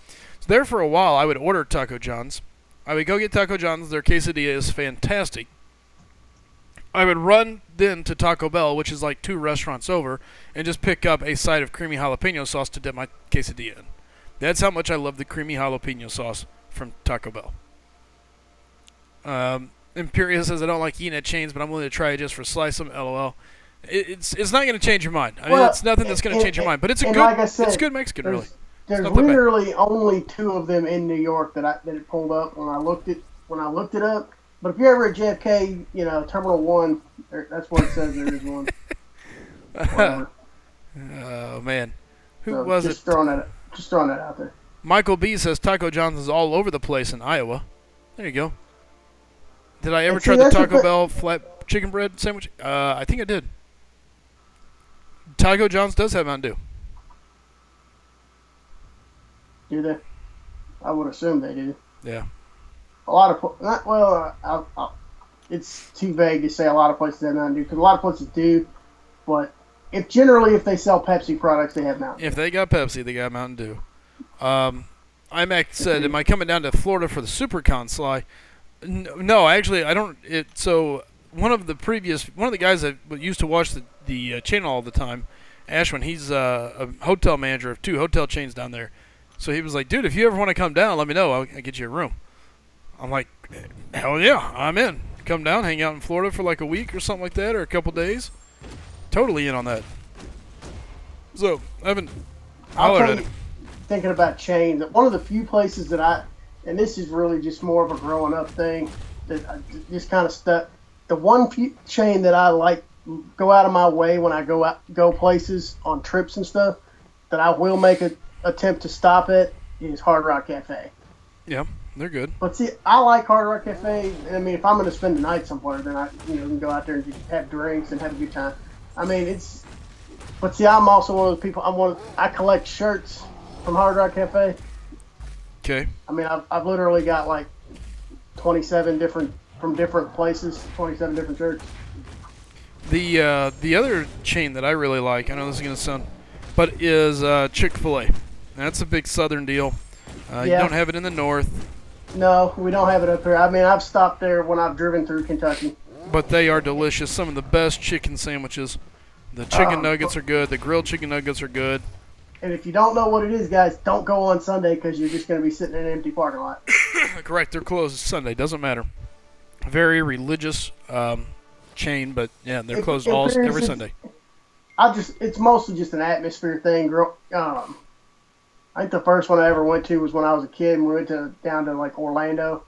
A: So there for a while, I would order Taco John's. I would go get Taco John's. Their quesadilla is fantastic. I would run then to Taco Bell, which is like 2 restaurants over, and just pick up a side of creamy jalapeno sauce to dip my quesadilla in. That's how much I love the creamy jalapeno sauce from Taco Bell. Imperius says, I don't like eating at chains, but I'm willing to try it just for Slycem, LOL. It's not going to change your mind. I mean, it's nothing that's going to change your mind. But it's it's good Mexican, really.
B: There's literally only 2 of them in New York that it pulled up when I looked it up. But if you're ever at JFK, Terminal 1, that's where it says there is one.
A: Oh, man. Who was it?
B: Just throwing that out there.
A: Michael B says Taco John's is all over the place in Iowa. There you go. Did I ever try the Taco Bell flat chicken bread sandwich? I think I did. Taco John's does have Mountain Dew.
B: Do they? I would assume they do.
A: Yeah.
B: A lot of it's too vague to say a lot of places have Mountain Dew because a lot of places do, but if they sell Pepsi products, they have Mountain Dew.
A: If they got Pepsi, they got Mountain Dew. IMAX said, "Am I coming down to Florida for the SuperCon, Sly?" No, actually, I don't. So one of the guys that used to watch the channel all the time, Ashwin, he's a hotel manager of 2 hotel chains down there. So he was like, "Dude, if you ever want to come down, let me know. I'll get you a room." I'm like, "Hell yeah, I'm in. Come down, hang out in Florida for like a week or something like that, or a couple days. Totally in on that." So I haven't hollered at him.
B: Thinking about chains, one of the few places that and this is really just more of a growing up thing, that I just kind of stuck. The one chain that I like, go out of my way when I go places on trips and stuff, that I will make an attempt to stop at is Hard Rock Cafe.
A: Yeah, they're good.
B: But see, I like Hard Rock Cafe. I mean, if I'm going to spend the night somewhere, then I can go out there and just have drinks and have a good time. I mean, but see, I'm also one of those people. I collect shirts from Hard Rock Cafe.
A: Okay.
B: I mean, I've literally got like 27 from different places, 27 different shirts.
A: The other chain that I really like, I know this is going to sound but is Chick-fil-A. That's a big southern deal. You don't have it in the north.
B: No, we don't have it up here. I mean, I've stopped there when I've driven through Kentucky.
A: But they are delicious. Some of the best chicken sandwiches. The chicken nuggets are good. The grilled chicken nuggets are good.
B: And if you don't know what it is, guys, don't go on Sunday because you're just going to be sitting in an empty parking lot.
A: Correct. They're closed Sunday. Doesn't matter. Very religious chain, but yeah, they're closed every Sunday.
B: It's mostly just an atmosphere thing. I think the first one I ever went to was when I was a kid, and we went down to like Orlando.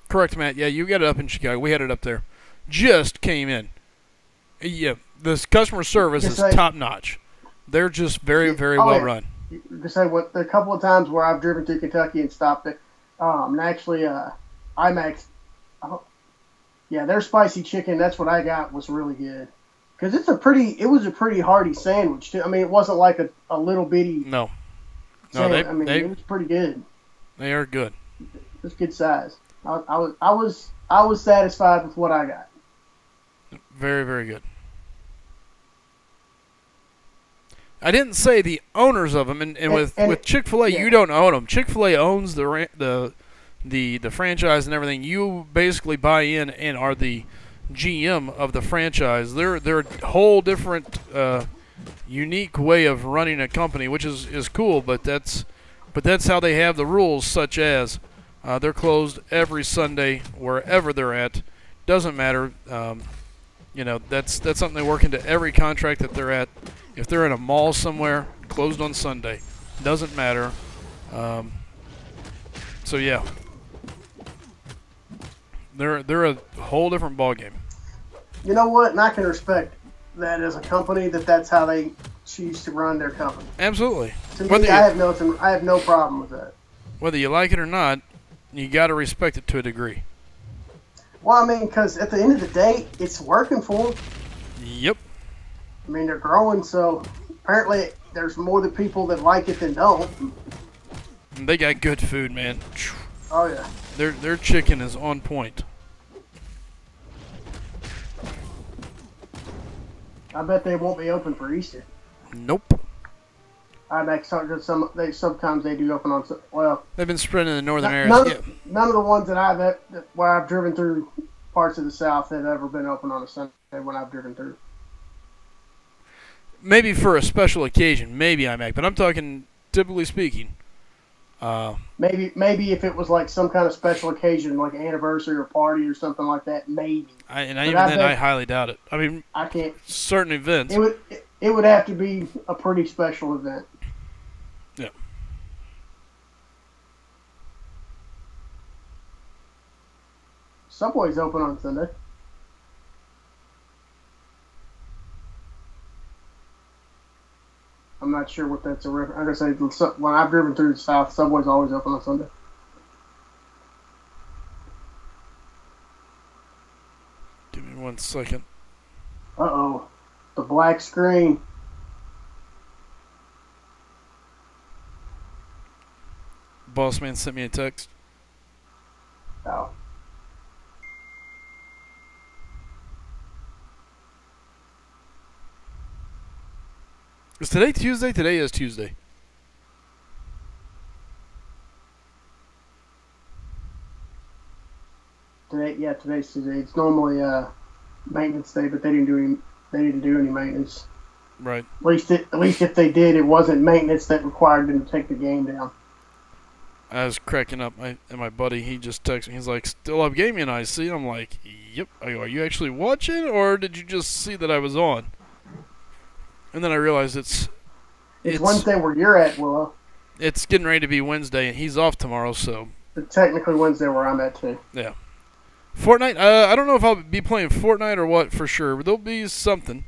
A: Correct, Matt. Yeah, you got it up in Chicago. We had it up there. Just came in. Yeah, this customer service is top notch. They're just very, very well run.
B: To say what the couple of times where I've driven through Kentucky and stopped it, and actually, IMAX. Their spicy chicken. That's what I got was really good. Because it was a pretty hearty sandwich too. I mean, it wasn't like a little bitty.
A: No,
B: it was pretty good.
A: They are good.
B: It was good size. I was satisfied with what I got.
A: Very, very good. I didn't say the owners of them, and with Chick-fil-A, you don't own them. Chick-fil-A owns the franchise and everything. You basically buy in and are the GM of the franchise. They're a whole different, unique way of running a company, which is cool. But that's how they have the rules, such as they're closed every Sunday wherever they're at. Doesn't matter. That's something they work into every contract that they're at. If they're in a mall somewhere, closed on Sunday, doesn't matter. So yeah. They're a whole different ballgame.
B: You know what? And I can respect that as a company that's how they choose to run their company.
A: Absolutely.
B: To me, I have no problem with that.
A: Whether you like it or not, you got to respect it to a degree.
B: Well, I mean, because at the end of the day, it's working for them.
A: Yep.
B: I mean, they're growing, so apparently there's more the people that like it than don't.
A: They got good food, man.
B: Oh yeah.
A: Their chicken is on point.
B: I bet they won't be open for Easter.
A: Nope.
B: Sometimes they do open on. Well,
A: they've been spreading in the northern areas.
B: None of the ones where I've driven through parts of the South have ever been open on a Sunday when I've driven through.
A: Maybe for a special occasion, maybe but I'm talking typically speaking.
B: Maybe if it was like some kind of special occasion, like an anniversary or party or something like that, maybe.
A: I highly doubt it. I mean,
B: I can't.
A: Certain events.
B: It would have to be a pretty special event.
A: Yeah.
B: Subway's open on Sunday. I'm not sure what that's a reference. I'm gonna say when I've driven through the South, Subway's always open on Sunday.
A: Give me 1 second.
B: Uh-oh. The black screen.
A: Boss man sent me a text.
B: Oh.
A: Is today Tuesday? Today is Tuesday.
B: Today's Tuesday. It's normally maintenance day, but they didn't do any maintenance.
A: Right.
B: At least if they did, it wasn't maintenance that required them to take the game down.
A: I was cracking up, and my buddy, he just texted me. He's like, "Still up gaming, I see." I'm like, "Yep." I go, "Are you actually watching, or did you just see that I was on?" And then I realized it's
B: Wednesday where you're at, Willow.
A: It's getting ready to be Wednesday, and he's off tomorrow, so.
B: It's technically Wednesday where I'm at too.
A: Yeah. Fortnite. I don't know if I'll be playing Fortnite or what for sure, but there'll be something.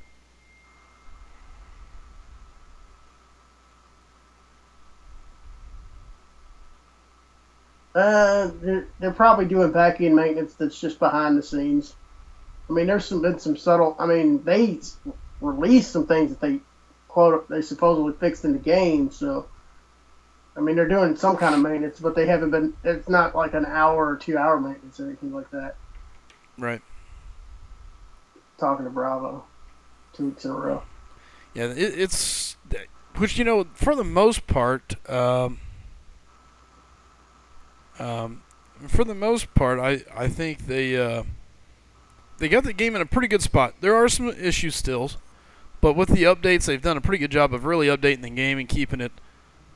B: They're probably doing back-end maintenance that's just behind the scenes. I mean, there's been some subtle. I mean, they released some things that they supposedly fixed in the game. So, I mean, they're doing some kind of maintenance, but they haven't been. It's not like an hour or 2 hour maintenance or anything like that.
A: Right.
B: Talking to Bravo 2 weeks in a row.
A: Yeah, it's which, you know, for the most part, I think they got the game in a pretty good spot. There are some issues still, but with the updates, they've done a pretty good job of really updating the game and keeping it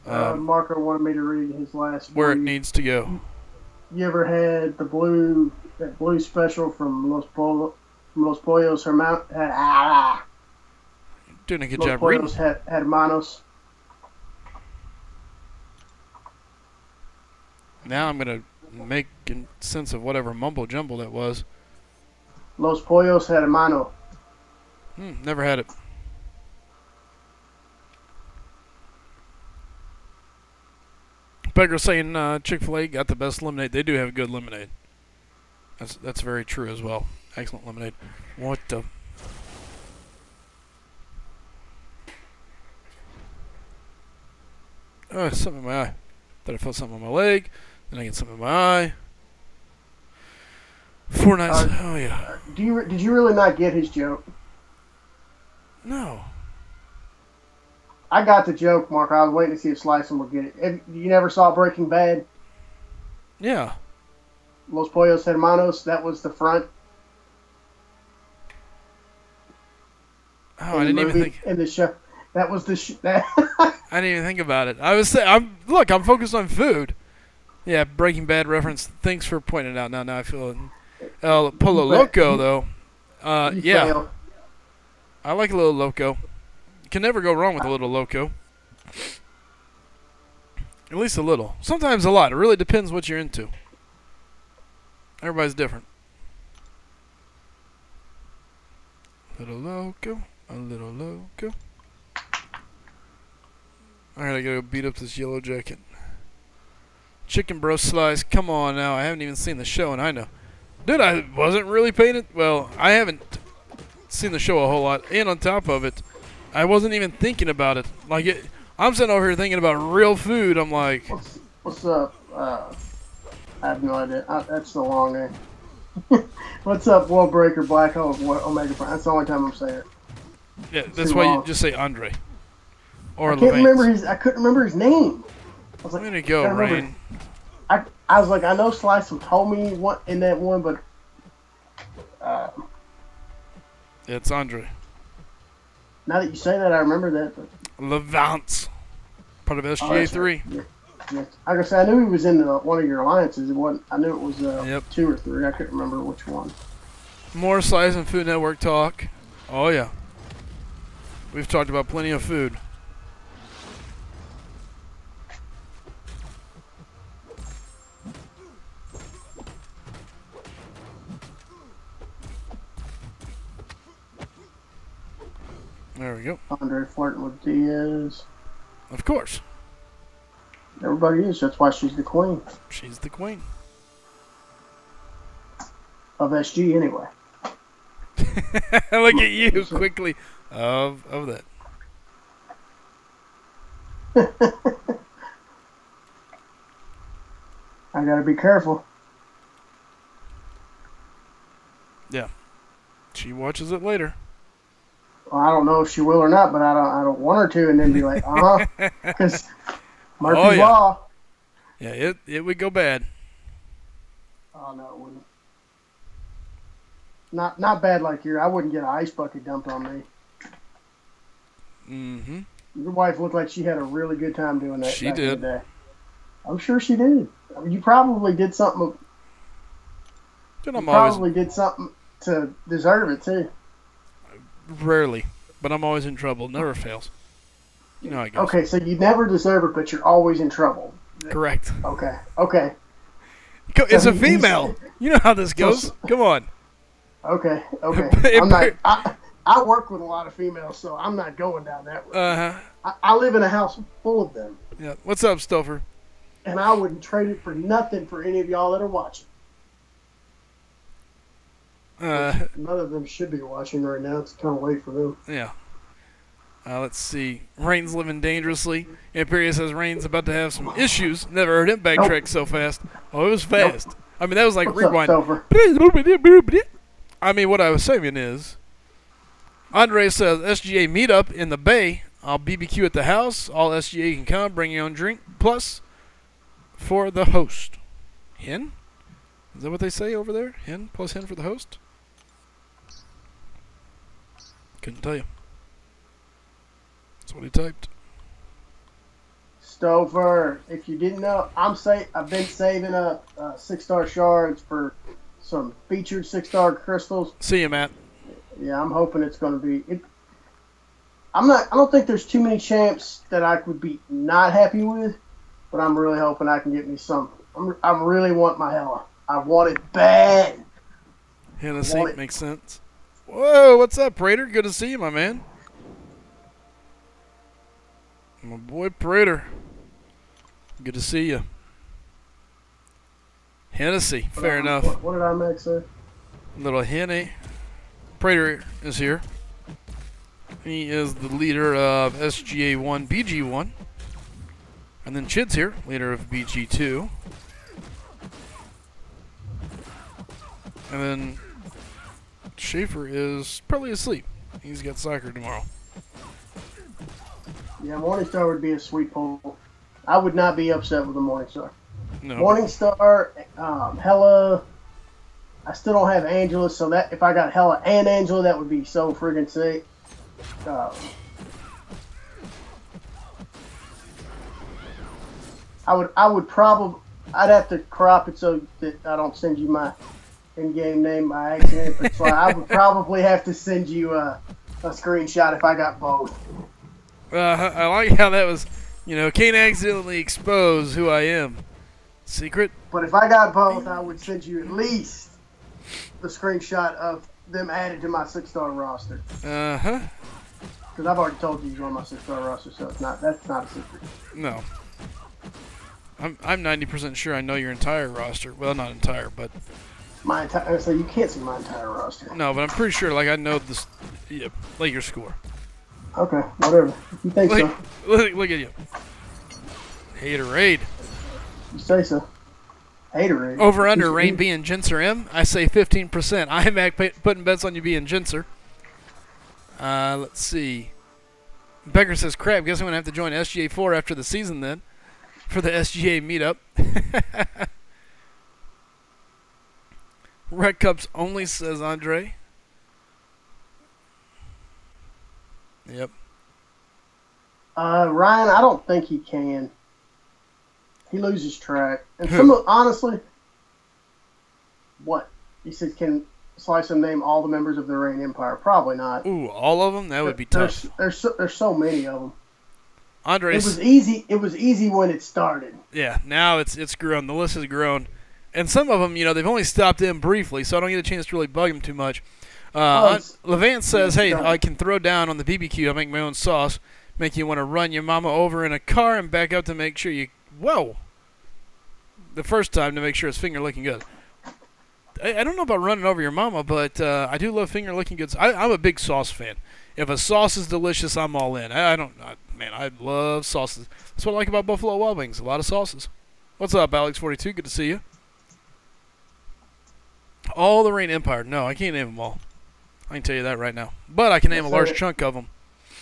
B: Marco wanted me to read his last
A: where it needs to go.
B: You ever had that blue special from Los Pollos Hermanos?
A: Doing a good
B: Los
A: job reading.
B: Pollos Hermanos.
A: Now I'm gonna make sense of whatever mumbo jumbo that was.
B: Los Pollos Hermanos.
A: Never had it. Beggar saying Chick-fil-A got the best lemonade. They do have good lemonade. That's very true as well. Excellent lemonade. What the? Oh, something in my eye. Thought I felt something on my leg. Then I get something in my eye. Fortnite. Oh yeah.
B: Did you really not get his joke?
A: No.
B: I got the joke, Mark. I was waiting to see if Slycem would get it. You never saw Breaking Bad?
A: Yeah.
B: Los Pollos Hermanos. That was the front.
A: Oh, I didn't even think.
B: In the show. That was the
A: I didn't even think about it. I was saying, I'm focused on food. Yeah, Breaking Bad reference. Thanks for pointing it out. Now I feel it. Polo Loco though. Yeah.
B: Fail.
A: I like a little loco. You can never go wrong with a little loco. At least a little. Sometimes a lot. It really depends what you're into. Everybody's different. Little loco. A little loco. Alright, I gotta go beat up this yellow jacket. Chicken Bro Slice. Come on now. I haven't even seen the show and I know. Dude, I wasn't really paying it. Well, I haven't seen the show a whole lot. And on top of it, I wasn't even thinking about it. I'm sitting over here thinking about real food. I'm like,
B: what's up? I have no idea. That's the long name. What's up, World Breaker Black Hole Omega Prime? That's the only time I'm saying it.
A: Yeah, that's why you just say Andre. Or
B: I couldn't remember his name. I was like,
A: way to go, Rain.
B: I was like, I know Slycem told me what in that one, but
A: it's Andre.
B: Now that you say that, I remember that. But
A: Levance, part of SGA3.
B: Yeah. Like I said, I knew he was in one of your alliances. It wasn't. I knew it was 2 or 3. I couldn't remember which one.
A: More Slycem Food Network talk. Oh yeah, we've talked about plenty of food. There we go.
B: Andre flirting with Diaz.
A: Of course.
B: Everybody is. That's why she's the queen.
A: She's the queen.
B: Of SG, anyway.
A: Look at you, quickly. Of that.
B: I gotta be careful.
A: Yeah. She watches it later.
B: Well, I don't know if she will or not, but I don't want her to, and then be like, because Murphy's Law.
A: Yeah, it would go bad.
B: Oh no, it wouldn't. Not bad like you. I wouldn't get an ice bucket dumped on me.
A: Mm-hmm.
B: Your wife looked like she had a really good time doing that.
A: She did.
B: I'm sure she did. I mean, you probably did something. Probably did something to deserve it too.
A: Rarely, but I'm always in trouble. Never fails. You know how it goes.
B: Okay, so you never deserve it, but you're always in trouble.
A: Correct.
B: Okay.
A: It's a female. You know how this goes. Come on.
B: Okay. I'm not. I work with a lot of females, so I'm not going down that road. I live in a house full of them.
A: Yeah. What's up, Stouffer?
B: And I wouldn't trade it for nothing for any of y'all that are watching. None of them should be watching right now. It's kind of late for them.
A: Yeah. Let's see. Rain's living dangerously. Imperius says Rain's about to have some issues. Never heard him backtrack so fast. Oh, it was fast. Nope. I mean, that was like
B: What's
A: rewind.
B: Up,
A: I mean, what I was saying is, Andre says SGA meetup in the Bay I'll BBQ at the house. All SGA can come. Bring your own drink. Plus, for the host. Hen? Is that what they say over there? Hen plus hen for the host? Couldn't tell you. That's what he typed.
B: Stover, if you didn't know, I've been saving up 6-star shards for some featured 6-star crystals.
A: See you, Matt.
B: Yeah, I'm hoping it's going to be. I don't think there's too many champs that I would be not happy with, but I'm really hoping I can get me some. I really want my Hella. I want it bad.
A: Hennessy makes sense. Whoa, what's up, Prater? Good to see you, my man. My boy Prater. Good to see you. Hennessy, fair enough.
B: What did I make, sir?
A: Little Henny. Prater is here. He is the leader of SGA1, BG1. And then Chid's here, leader of BG2. And then Schaefer is probably asleep. He's got soccer tomorrow.
B: Yeah, Morningstar would be a sweet pull. I would not be upset with a Morningstar.
A: No.
B: Morningstar, Hella. I still don't have Angela, so that if I got Hella and Angela, that would be so friggin' sick. I'd have to crop it so that I don't send you my in-game name by accident. So I would probably have to send you a screenshot if I got both.
A: I like how that was, can't accidentally expose who I am. Secret?
B: But if I got both, I would send you at least the screenshot of them added to my 6-star roster.
A: Uh-huh.
B: Because I've already told you he's on my 6-star roster, so that's not a secret.
A: No. I'm 90% sure I know your entire roster. Well, not entire, but
B: my entire. So you can't see my entire roster.
A: No, but I'm pretty sure. Like I know this. Yeah, like your score.
B: Okay, whatever. If you think so.
A: Look at you. Haterade.
B: You say so. Haterade.
A: Over under Rain being Jinser M. I say 15%. I'm putting bets on you being Jinser. Let's see. Becker says, crap, guess I'm going to have to join SGA 4 after the season then. For the SGA meetup. Red Cups only, says Andre. Yep.
B: Ryan, I don't think he can. He loses track. And honestly, what? He says, can Slycem name all the members of the Reign Empire? Probably not.
A: Ooh, all of them? That would be tough.
B: There's so many of them.
A: Andres.
B: It was easy when it started.
A: Yeah, now it's grown. The list has grown. And some of them, they've only stopped in briefly, so I don't get a chance to really bug them too much. Levant says, hey, I can throw down on the BBQ. I make my own sauce. Make you want to run your mama over in a car and back up to make sure you... Whoa! The first time to make sure it's finger looking good. I don't know about running over your mama, but I do love finger looking good. I'm a big sauce fan. If a sauce is delicious, I'm all in. Man, I love sauces. That's what I like about Buffalo Wild Wings. A lot of sauces. What's up, Alex42? Good to see you. All the Reign Empire. No, I can't name them all. I can tell you that right now. But I can name a large chunk of them.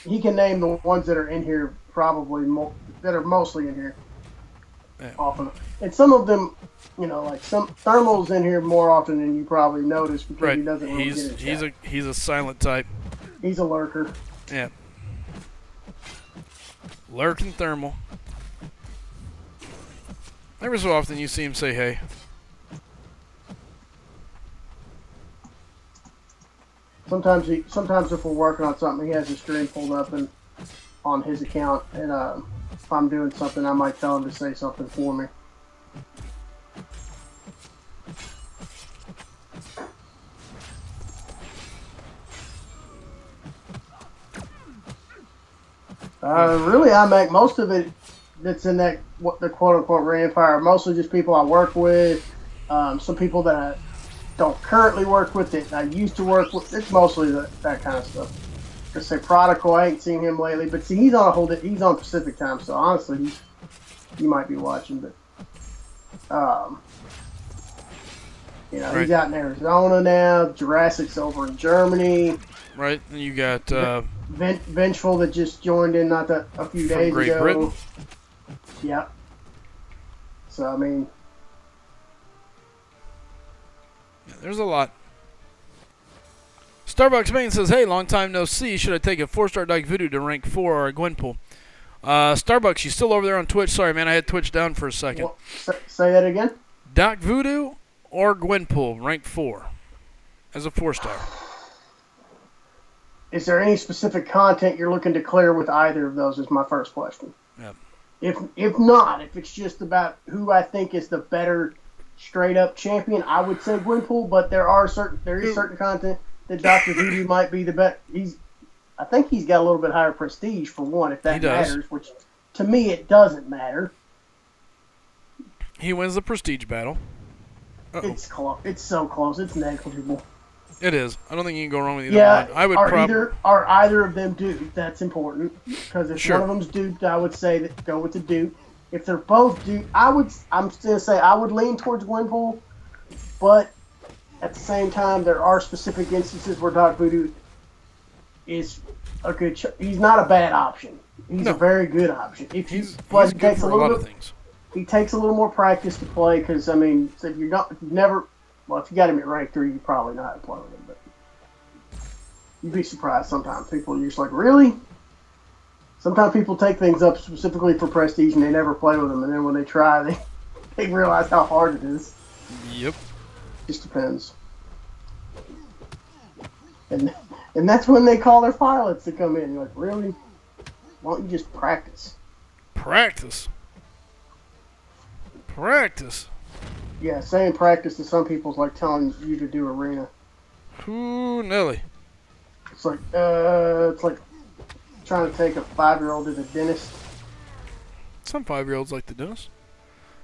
B: He can name the ones that are in here, probably that are mostly in here.
A: Yeah.
B: Often. And some of them, like some Thermal's in here more often than you probably notice because he doesn't really get it.
A: He's a silent type.
B: He's a lurker.
A: Yeah. Lurking Thermal. Every so often you see him say hey.
B: Sometimes if we're working on something, he has his screen pulled up and on his account, and if I'm doing something, I might tell him to say something for me. Really, I make most of it that's in the quote-unquote Reign Empire. Mostly just people I work with, some people that I don't currently work with that I used to work with. It's mostly that kind of stuff. Just say Prodigal, I ain't seen him lately, but see, he's on Pacific time, so honestly, you might be watching, but he's out in Arizona now. Jurassic's over in Germany.
A: right? And you got
B: Vengeful that just joined in not that a few
A: from
B: days
A: Great
B: ago.
A: Britain.
B: Yeah. So I mean,
A: Yeah, there's a lot. Starbucks Main says, "Hey, long time no see. Should I take a 4-star Doc Voodoo to rank 4 or a Gwenpool?" Starbucks, you still over there on Twitch? Sorry, man, I had Twitch down for a second.
B: well, say that again.
A: Doc Voodoo or Gwenpool, rank 4 as a 4-star.
B: Is there any specific content you're looking to clear with either of those? Is my first question.
A: Yeah.
B: If not, if it's just about who I think is the better straight up champion, I would say Gwenpool. But there is certain content that Dr. Voodoo might be the best. I think he's got a little bit higher prestige for one, if that matters. Which to me it doesn't matter.
A: He wins the prestige battle.
B: It's close. It's so close. It's negligible.
A: It is. I don't think you can go wrong with either
B: Yeah,
A: one. I would
B: are either of them duped? That's important because if
A: Sure.
B: one of them's duped, I would say that go with the dupe. If they're both duped, I'm still say I would lean towards Gwenpool, but at the same time, there are specific instances where Doc Voodoo is a good. He's not a bad option. He's a very good option.
A: He's
B: but
A: good for a lot of things.
B: He takes a little more practice to play because I mean, so if you got him at rank 3, you probably know how to play with him. But you'd be surprised sometimes. People are just like, really? Sometimes people take things up specifically for prestige and they never play with them, and then when they try, they realize how hard it is.
A: Yep.
B: Just depends. And that's when they call their pilots to come in. You're like, really? Why don't you just practice?
A: Practice.
B: Yeah, saying practice to some people is like telling you to do arena.
A: Ooh, Nelly.
B: It's like trying to take a 5-year-old to the dentist.
A: Some 5-year-olds like the dentist.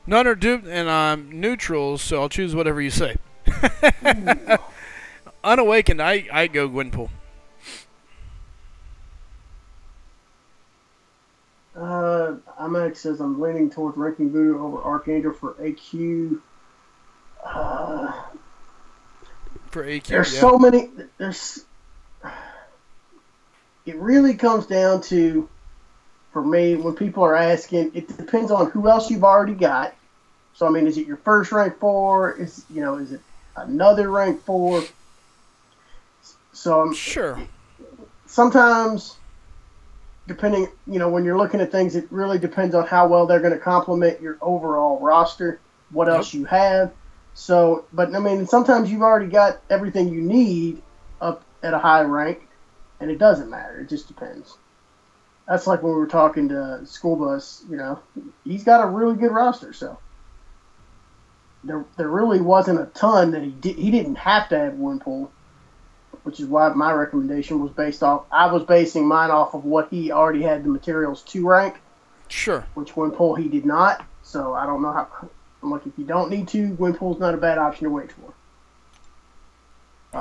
A: None are duped, and I'm neutral, so I'll choose whatever you say. Unawakened, I go Gwenpool.
B: IMAX says I'm leaning towards ranking Voodoo over Archangel for AQ.
A: For AQ,
B: There's so many. It really comes down to, for me, when people are asking, it depends on who else you've already got. So I mean, is it your first rank 4? Is it another rank 4? So
A: sure.
B: Sometimes, depending, when you're looking at things, it really depends on how well they're going to complement your overall roster, what else you have. So, but I mean, sometimes you've already got everything you need up at a high rank, and it doesn't matter. It just depends. That's like when we were talking to School Bus, he's got a really good roster, so there really wasn't a ton that he didn't have to have Gwenpool, which is why my recommendation was I was basing mine off of what he already had the materials to rank.
A: Sure.
B: Which Gwenpool he did not, so I don't know how. I'm like, if you don't need to, Gwenpool's not a bad option to wait for.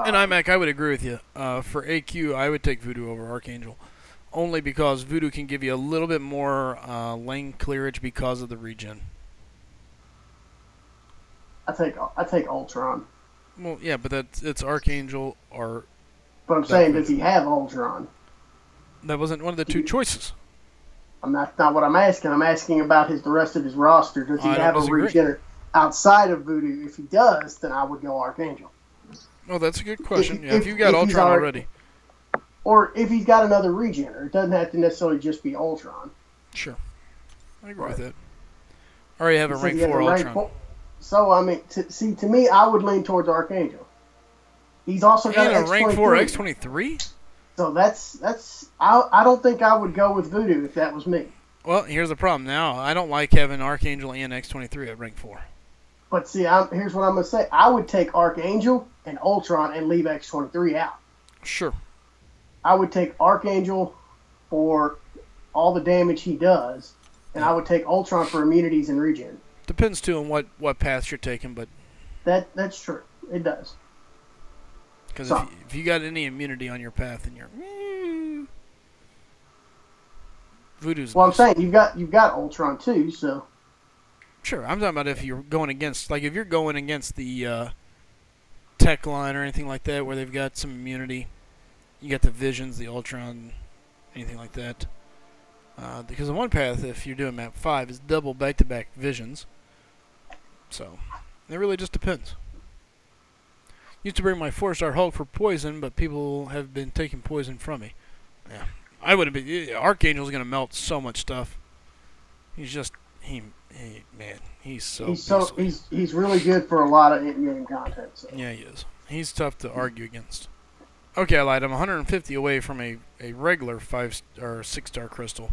A: And IMAC, I would agree with you. For AQ, I would take Voodoo over Archangel. Only because Voodoo can give you a little bit more lane clearage because of the regen.
B: I take Ultron.
A: Well, yeah, but it's Archangel or...
B: But I'm saying, does he have Ultron?
A: That wasn't one of the two choices.
B: That's not what I'm asking. I'm asking about the rest of his roster. Does he have a regener outside of Voodoo? If he does, then I would go Archangel.
A: Oh, that's a good question. If you've got Ultron already.
B: Or if he's got another regener. It doesn't have to necessarily just be Ultron.
A: Sure. I agree with that. I already have a rank 4 Ultron.
B: So, I mean, to me, I would lean towards Archangel. He's also got
A: a rank 4 X23?
B: So I don't think I would go with Voodoo if that was me.
A: Well, here's the problem now. I don't like having Archangel and X23 at rank 4.
B: But see, here's what I'm going to say. I would take Archangel and Ultron and leave X23 out.
A: Sure.
B: I would take Archangel for all the damage he does, and I would take Ultron for immunities and regen.
A: Depends, too, on what path you're taking, but...
B: That's true. It does.
A: Because if you got any immunity on your path, then you're... Voodoo's
B: well, nice. I'm saying you've got Ultron, too, so...
A: Sure, I'm talking about if you're going against... Like, if you're going against the tech line or anything like that, where they've got some immunity... you got the visions, the Ultron, anything like that. Because on one path, if you're doing map 5, is double back-to-back visions. So, it really just depends. Used to bring my 4-star Hulk for poison, but people have been taking poison from me. Yeah, I would have been. Archangel's gonna melt so much stuff. He's just man, he's so.
B: He's really good for a lot of in-game content. So.
A: Yeah, he is. He's tough to argue against. Okay, I lied. I'm 150 away from a regular 5 or 6-star crystal.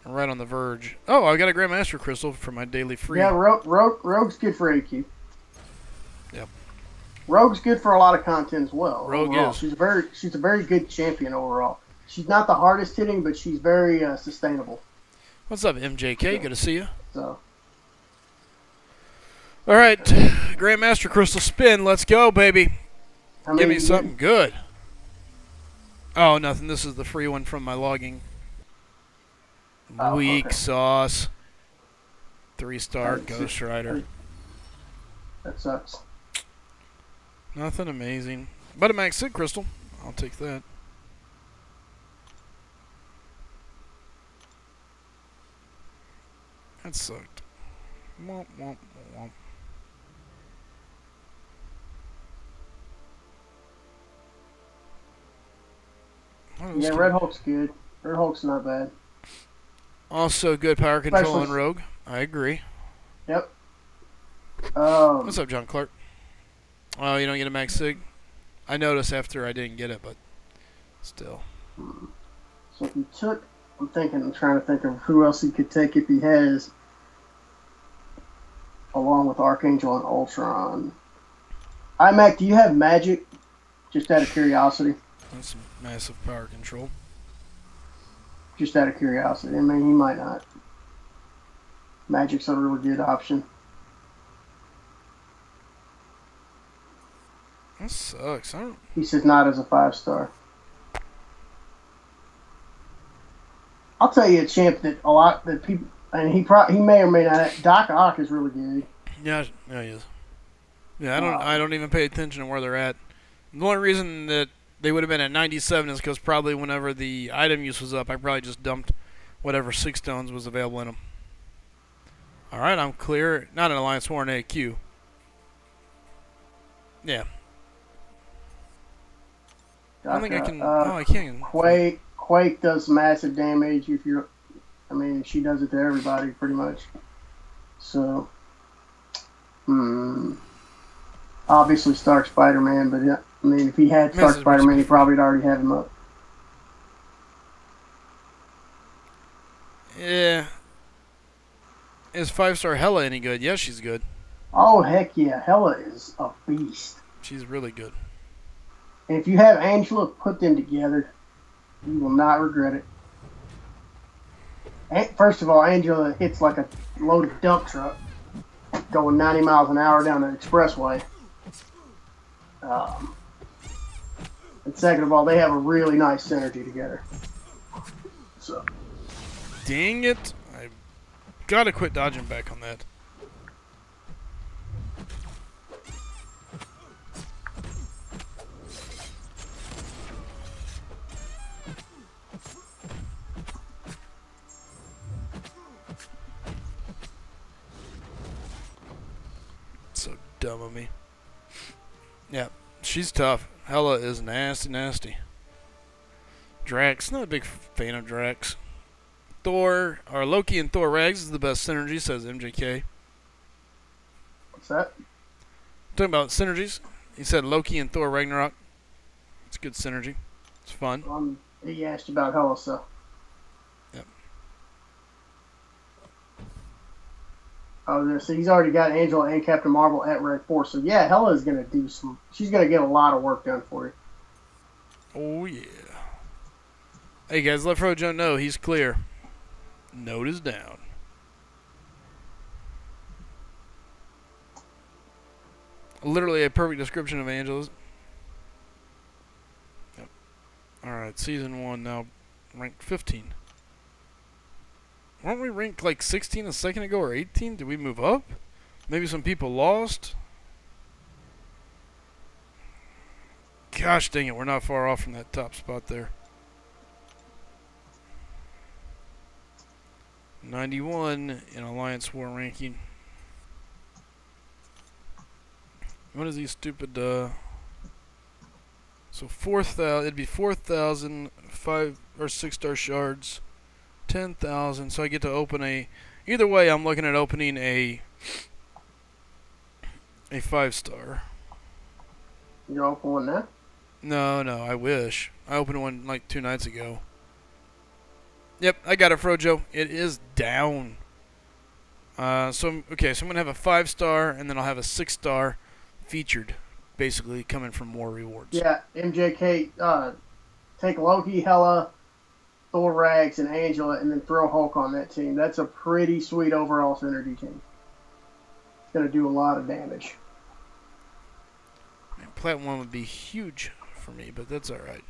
A: I'm right on the verge. Oh, I got a Grandmaster crystal for my daily free.
B: Yeah, Rogue's good for AQ.
A: Yep.
B: Rogue's good for a lot of content as well.
A: Rogue
B: overall.
A: is.
B: She's a very good champion overall. She's not the hardest hitting, but she's very sustainable.
A: What's up, MJK? Good to see you.
B: So.
A: All right, Grandmaster crystal spin. Let's go, baby. Give me something good. Oh, nothing. This is the free one from my logging. Weak sauce. 3-star Ghost Rider.
B: That sucks.
A: Nothing amazing. But a Max Sig crystal. I'll take that. That sucked. Womp, womp, womp.
B: Yeah, Red Hulk's good. Red Hulk's not bad.
A: Also good power control on Rogue. I agree.
B: Yep.
A: What's up, John Clark? Oh, you don't get a Max Sig? I noticed after I didn't get it, but still.
B: So if you took... I'm trying to think of who else he could take if he has... along with Archangel and Ultron. iMac, do you have magic? Just out of curiosity.
A: That's some massive power control.
B: Just out of curiosity. I mean, he might not. Magic's a really good option.
A: That sucks.
B: He says not as a 5-star. I'll tell you a champ that a lot that people, and he may or may not. Doc Ock is really good.
A: Yeah, he is. Yeah, I don't even pay attention to where they're at. The only reason that they would have been at 97 is because probably whenever the item use was up, I probably just dumped whatever 6 stones was available in them. All right, I'm clear. Not an Alliance War, an AQ. Yeah. I don't think I can. Oh, I can.
B: Quake does massive damage if you're. I mean, she does it to everybody pretty much. So. Obviously, Stark Spider-Man, but yeah, I mean, if he had Stark Spider-Man, he probably would already have him up.
A: Yeah. Is 5-star Hela any good? Yeah, she's good.
B: Oh, heck yeah. Hela is a beast.
A: She's really good.
B: And if you have Angela, put them together. You will not regret it. And first of all, Angela hits like a loaded dump truck going 90 miles an hour down the expressway. And second of all, they have a really nice synergy together. So.
A: Dang it. I gotta quit dodging back on that. So dumb of me. Yeah, she's tough. Hela is nasty, nasty. Drax, not a big fan of Drax. Thor, or Loki and Thor Rags is the best synergy, says MJK.
B: What's that?
A: Talking about synergies. He said Loki and Thor Ragnarok. It's good synergy. It's fun.
B: He asked about Hela, so.
A: Yep.
B: Oh, so he's already got Angela and Captain Marvel at Red 4. So, yeah, Hela is going to do some... She's going to get a lot of work done for you.
A: Oh, yeah. Hey, guys, let Fro Joe know he's clear. Note is down. Literally a perfect description of Angela's. Yep. Alright, Season 1 now ranked 15. Weren't we ranked like 16 a second ago or 18? Did we move up? Maybe some people lost? Gosh dang it, we're not far off from that top spot there. 91 in Alliance War ranking. What is these stupid, so 4,000, it'd be 4,000, 5 or 6-star shards, 10,000, so I get to open either way I'm looking at opening a 5-star.
B: You open one now?
A: No, I wish. I opened one like 2 nights ago. Yep, I got it, Frojo. It is down. So I'm going to have a 5-star, and then I'll have a 6-star featured, basically, coming from more rewards.
B: Yeah, MJK, take Loki, Hela, Thor, Rags, and Angela, and then throw Hulk on that team. That's a pretty sweet overall synergy team. It's going to do a lot of damage.
A: Man, Plat 1 would be huge for me, but that's alright.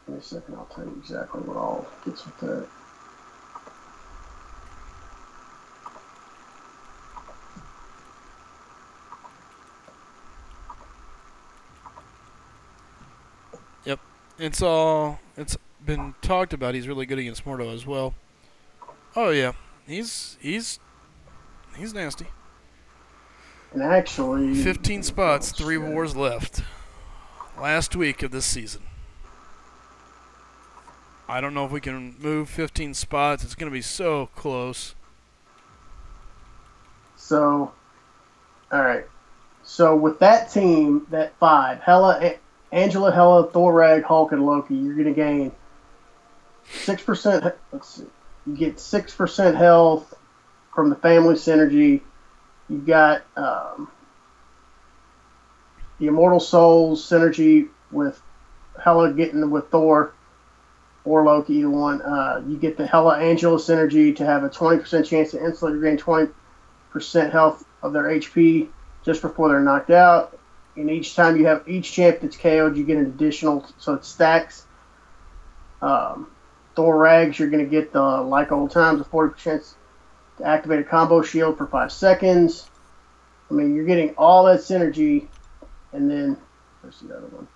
B: In a second, I'll tell you exactly what all gets with that.
A: Yep. It's been talked about. He's really good against Mordo as well. Oh yeah. He's nasty.
B: And actually
A: 15 spots, 3 wars left. Last week of this season. I don't know if we can move 15 spots. It's going to be so close.
B: So, alright. So with that team, that 5, Angela, Hela, Thor, Rag, Hulk, and Loki, you're going to gain 6%. Let's see. You get 6% health from the family synergy. You've got the Immortal Souls synergy with Hela getting with Thor or Loki, either one. You get the Hela Angela synergy to have a 20% chance to instantly regain 20% health of their HP just before they're knocked out. And each time you have each champ that's KO'd, you get an additional, so it stacks. Thor Rags, you're going to get the, like old times, a 40% to activate a combo shield for 5 seconds. I mean, you're getting all that synergy, and then, where's the other one?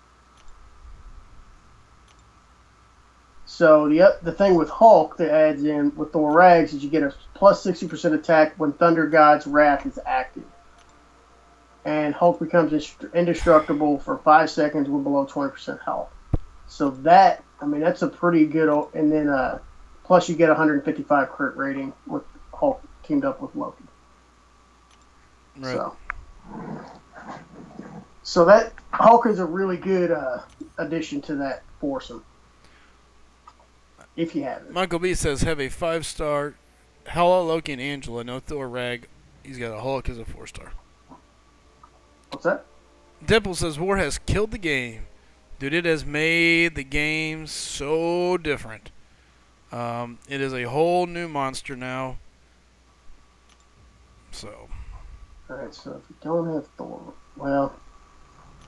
B: So the thing with Hulk that adds in with Thor Rags is you get a plus 60% attack when Thunder God's Wrath is active. And Hulk becomes indestructible for 5 seconds with below 20% health. So that, I mean, that's a pretty good, and then plus you get 155 crit rating with Hulk teamed up with Loki.
A: Right.
B: So that Hulk is a really good addition to that foursome. If you have it.
A: Michael B says have a 5-star Hela, Loki, and Angela. No Thor Rag. He's got a Hulk as a 4-star.
B: What's that?
A: Dimple says War has killed the game. Dude, it has made the game so different. It is a whole new monster now. So.
B: Alright, so if you don't have Thor, well,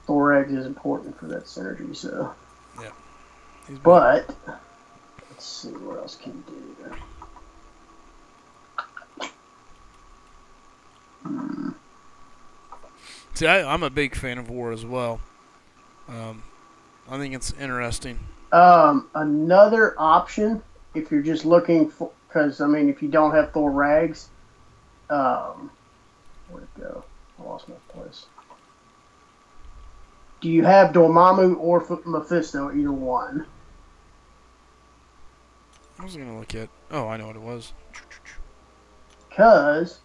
B: Thor Eggs is important for that synergy, so.
A: Yeah.
B: But, let's see, what else can you do there?
A: See, I'm a big fan of War as well. I think it's interesting.
B: Another option, if you're just looking for, because, I mean, if you don't have Thor Rags, where'd it go? I lost my place. Do you have Dormammu or Mephisto, either one?
A: I was going to look at... Oh, I know what it was.
B: Because,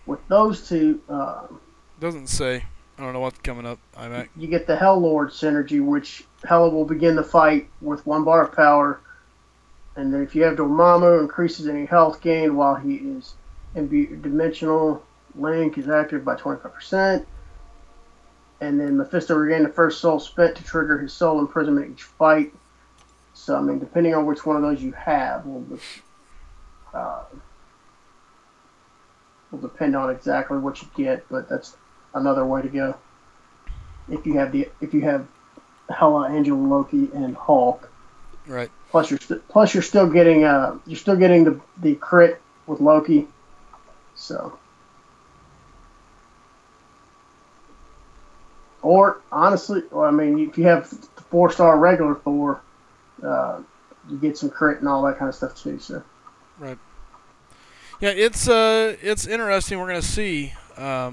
B: with those two...
A: Doesn't say. I don't know what's coming up.
B: You get the Hell Lord synergy, which Hela will begin the fight with 1 bar of power. And then if you have Dormammu, increases any health gain while he is dimensional. Link is active by 25%. And then Mephisto regain the first soul spent to trigger his soul imprisonment each fight. So, I mean, depending on which one of those you have will depend on exactly what you get, but that's another way to go. If you have Hela, Angela, Loki, and Hulk,
A: right?
B: Plus you're still getting the crit with Loki, so Or honestly, well, I mean, if you have the 4-star regular Thor, you get some crit and all that kind of stuff too. So.
A: Right. Yeah, it's interesting. We're gonna see. Let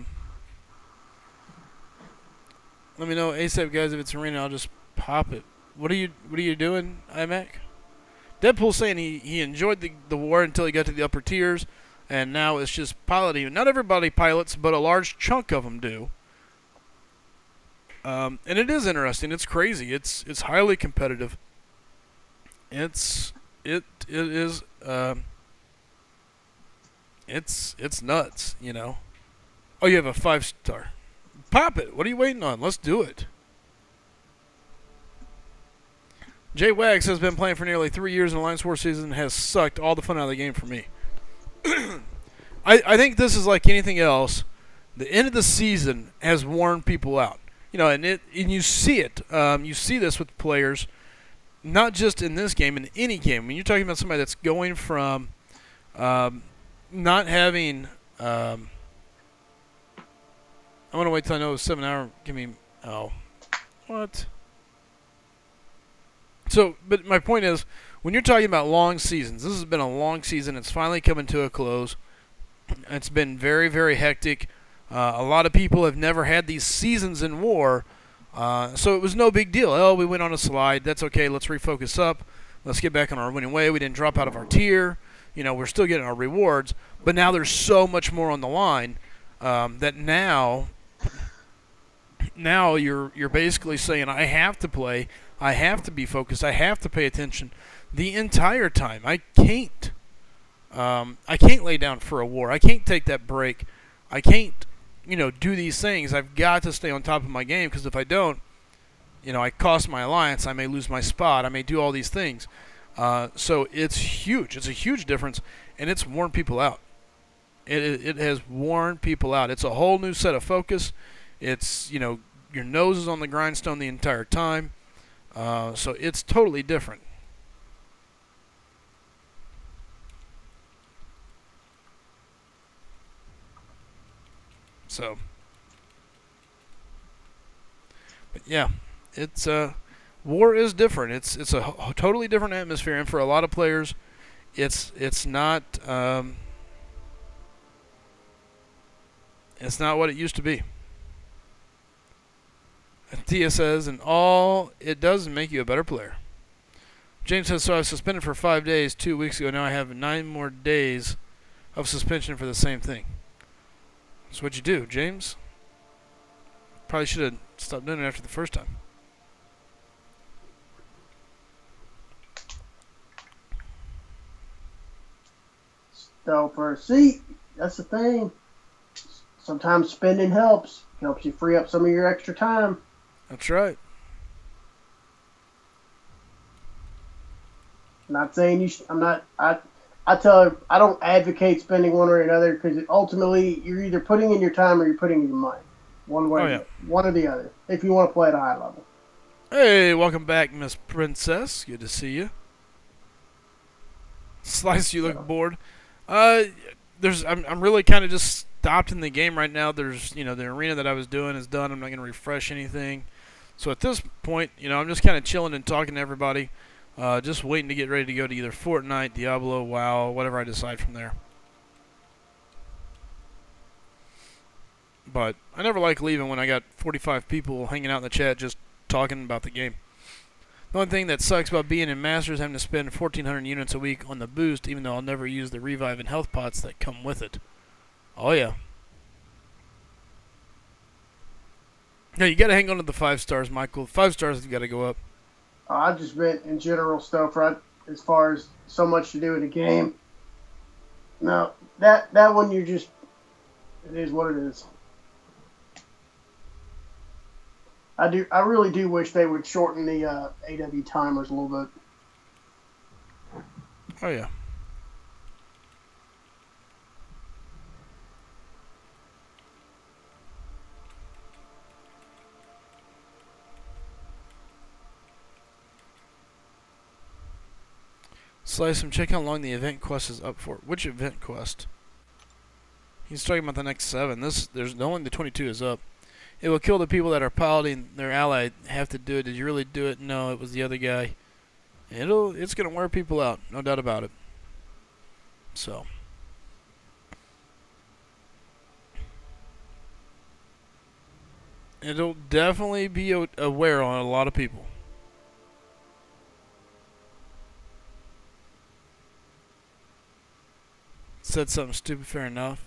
A: me know ASAP, guys. If it's arena, I'll just pop it. What are you doing, iMac? Deadpool's saying he enjoyed the war until he got to the upper tiers, and now it's just piloting. Not everybody pilots, but a large chunk of them do. And it is interesting. It's crazy. It's highly competitive. It is it's nuts, you know. Oh, you have a 5-star. Pop it. What are you waiting on? Let's do it. Jay Wags has been playing for nearly 3 years in the Alliance War season and has sucked all the fun out of the game for me. I think this is like anything else. The end of the season has worn people out. You know, and you see it. You see this with players, not just in this game, in any game. When you're talking about somebody that's going from not having... I'm going to wait till I know it's 7 hour. Give me... Oh. What? So, but my point is, when you're talking about long seasons, this has been a long season. It's finally coming to a close. It's been very, very hectic. A lot of people have never had these seasons in war, so it was no big deal. Oh, we went on a slide. That's okay. Let's refocus up. Let's get back on our winning way. We didn't drop out of our tier. You know, we're still getting our rewards. But now there's so much more on the line that now you're basically saying, I have to play. I have to be focused. I have to pay attention the entire time. I can't lay down for a war. I can't take that break. I can't, you know, do these things. I've got to stay on top of my game, because if I don't, you know, I cost my alliance. I may lose my spot. I may do all these things. So it's huge. It's a huge difference, and it's worn people out. It has worn people out. It's a whole new set of focus. It's, you know, your nose is on the grindstone the entire time. So it's totally different. So, but yeah, it's war is different. It's a totally different atmosphere, and for a lot of players, it's not what it used to be. Tia says, and all it does is make you a better player. James says, so I was suspended for 5 days 2 weeks ago. Now I have 9 more days of suspension for the same thing. That's what you do, James. Probably should have stopped doing it after the first time.
B: So see, that's the thing. Sometimes spending helps you free up some of your extra time.
A: That's right.
B: Not saying you should, I tell her I don't advocate spending one or another, because ultimately you're either putting in your time or you're putting in your money. One way, one or the other, if you want to play at a high level.
A: Hey, welcome back, Miss Princess. Good to see you. Slice, you look bored. I'm really kind of just stopped in the game right now. There's, you know, the arena that I was doing is done. I'm not going to refresh anything. So at this point, you know, I'm just kind of chilling and talking to everybody. Just waiting to get ready to go to either Fortnite, Diablo, WoW, whatever I decide from there. But I never like leaving when I got 45 people hanging out in the chat just talking about the game. The only thing that sucks about being in Masters is having to spend 1,400 units a week on the boost, even though I'll never use the revive and health pots that come with it. Oh, yeah. No, you got to hang on to the 5 stars, Michael. 5 stars have got to go up.
B: I just meant in general stuff, right? As far as so much to do in the game. No, that one it is what it is. I really do wish they would shorten the AW timers a little bit.
A: Oh yeah. Slycem, check how long the event quest is up for. Which event quest? He's talking about the next 7. There's only the 22 is up. It will kill the people that are piloting their ally have to do it. Did you really do it? No, it was the other guy. It's gonna wear people out, no doubt about it. So. It'll definitely be a wear on a lot of people. Said something stupid, fair enough.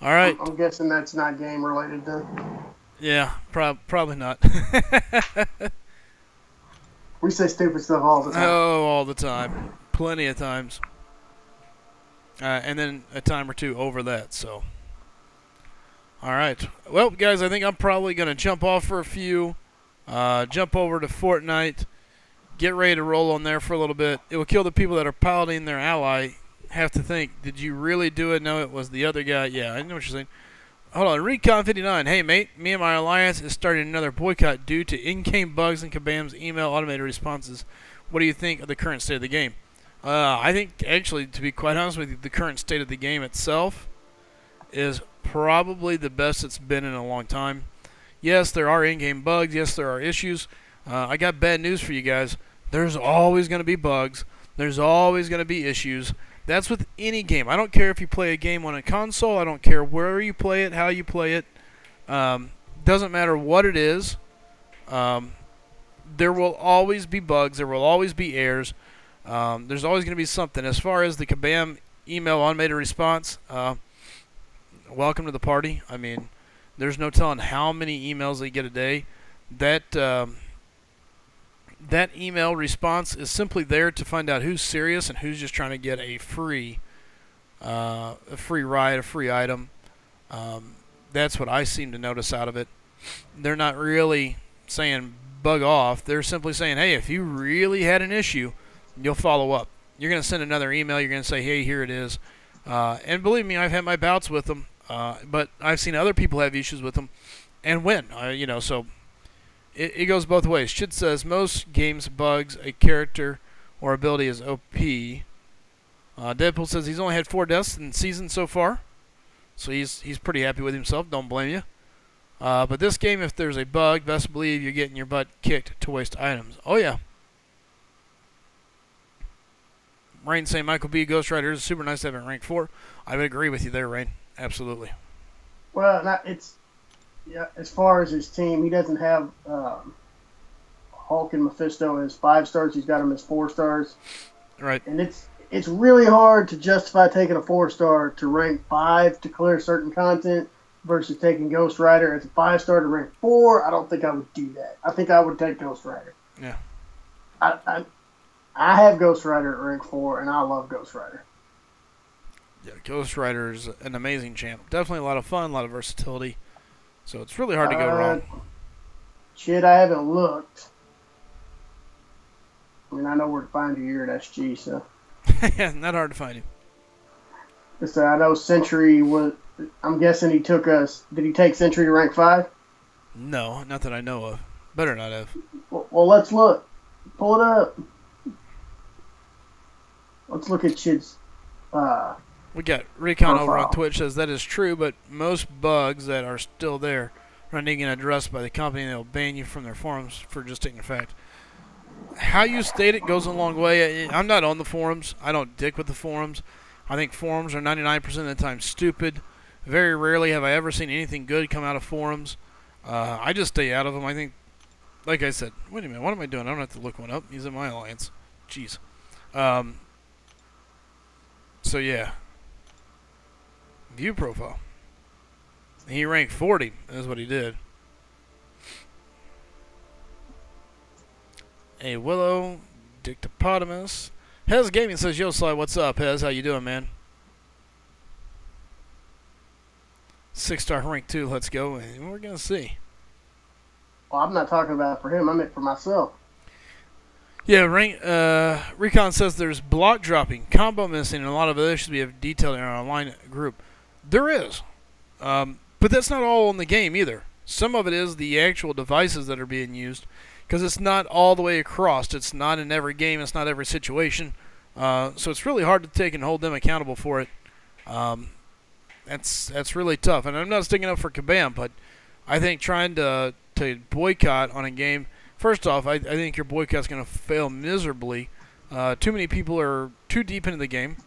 A: All right.
B: I'm guessing that's not game related then.
A: Yeah, probably not.
B: We say stupid stuff all the time.
A: Oh, all the time. Plenty of times. And then a time or two over that, so. All right. Well, guys, I think I'm probably going to jump off for a few. Jump over to Fortnite. Get ready to roll on there for a little bit. It will kill the people that are piloting their ally. Have to think, did you really do it? No, it was the other guy. Yeah, I know what you're saying. Hold on, Recon59. Hey, mate, me and my alliance is starting another boycott due to in-game bugs and Kabam's email automated responses. What do you think of the current state of the game? I think, actually, to be quite honest with you, the current state of the game itself is probably the best it's been in a long time. Yes, there are in-game bugs. Yes, there are issues. I got bad news for you guys. There's always going to be bugs. There's always going to be issues. That's with any game. I don't care if you play a game on a console. I don't care where you play it, how you play it. Doesn't matter what it is. There will always be bugs. There will always be errors. There's always going to be something. As far as the Kabam email automated response, welcome to the party. I mean, there's no telling how many emails they get a day. That email response is simply there to find out who's serious and who's just trying to get a free ride, a free item. That's what I seem to notice out of it. They're not really saying bug off. They're simply saying, hey, if you really had an issue, you'll follow up. You're going to send another email. You're going to say, hey, here it is. And believe me, I've had my bouts with them. But I've seen other people have issues with them and win. So it goes both ways. Shit says most games bugs a character or ability is OP. Deadpool says he's only had 4 deaths in the season so far, so he's pretty happy with himself. Don't blame you. But this game, if there's a bug, best believe you're getting your butt kicked to waste items. Oh yeah. Rain saying Michael B. Ghost Rider is super nice to have it rank 4. I would agree with you there, Rain. Absolutely.
B: Well, yeah, as far as his team, he doesn't have Hulk and Mephisto as 5 stars. He's got them as 4 stars.
A: Right.
B: And it's really hard to justify taking a 4-star to rank 5 to clear certain content versus taking Ghost Rider as a 5-star to rank 4. I don't think I would do that. I think I would take Ghost Rider.
A: Yeah.
B: I have Ghost Rider at rank 4, and I love Ghost Rider.
A: Yeah, Ghost Rider is an amazing champ. Definitely a lot of fun, a lot of versatility. So it's really hard to go wrong.
B: Shit, I haven't looked. I mean, I know where to find you here at SG, so.
A: Yeah, not hard to find him.
B: I know Sentry was. I'm guessing he took us. Did he take Sentry to rank 5?
A: No, not that I know of. Better not have.
B: Well, let's look. Pull it up. Let's look at Chid's.
A: We got Recon over
B: profile.
A: on Twitch says that is true, but most bugs that are still there are not getting addressed by the company, and they'll ban you from their forums for just taking effect. How you state it goes a long way. I'm not on the forums. I don't dick with the forums. I think forums are 99% of the time stupid. Very rarely have I ever seen anything good come out of forums. I just stay out of them. I think, like I said, wait a minute, what am I doing? I don't have to look one up. He's in my alliance. Jeez. So yeah. View profile. He ranked 40. That's what he did. A Willow Dictopotamus. Hez Gaming says, yo, Sly, what's up, Hez? How you doing, man? 6-star rank 2, let's go. And we're going to see.
B: Well, I'm not talking about it for him. I meant for myself.
A: Yeah, Recon says there's block dropping, combo missing, and a lot of other issues we have detailed in our online group. There is. But that's not all in the game either. Some of it is the actual devices that are being used, because it's not all the way across. It's not in every game. It's not every situation. So it's really hard to take and hold them accountable for it. That's really tough. And I'm not sticking up for Kabam, but I think trying to boycott on a game. First off, I think your boycott's going to fail miserably. Too many people are too deep into the game.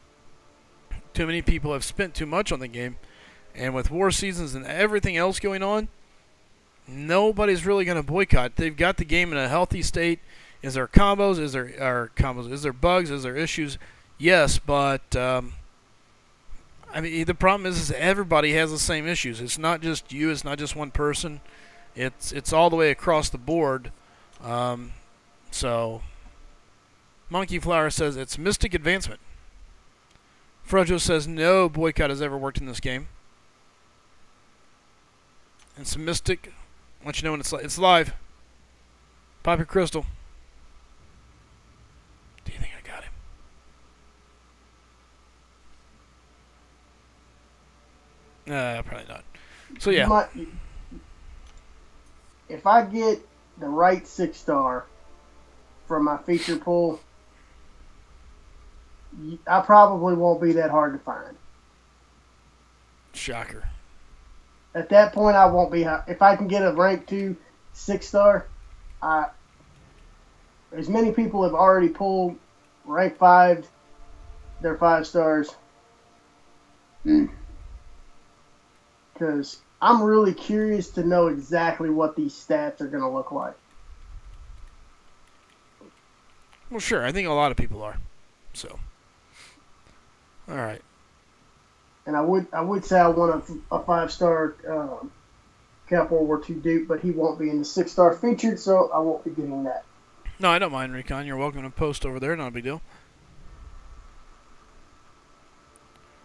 A: Too many people have spent too much on the game. And with war seasons and everything else going on, nobody's really going to boycott. They've got the game in a healthy state. Is there combos? Is there bugs? Is there issues? Yes, but I mean the problem is everybody has the same issues. It's not just you. It's not just one person. It's all the way across the board. So Monkey Flower says it's Mystic Advancement. Frojo says no boycott has ever worked in this game. It's Mystic. I'll let you know when it's live. Pop your crystal. Do you think I got him? Probably not. So yeah.
B: If I get the right 6-star from my feature pool, I probably won't be that hard to find.
A: Shocker.
B: At that point, I won't be. If I can get a rank 2 6-star, as many people have already pulled rank 5, they're 5 stars. Because I'm really curious to know exactly what these stats are going to look like.
A: Well, sure. I think a lot of people are. So, all right.
B: And I would say I want a 5-star Cap World War II dupe, but he won't be in the 6-star featured, so I won't be getting that.
A: No, I don't mind, Recon. You're welcome to post over there. Not a big deal.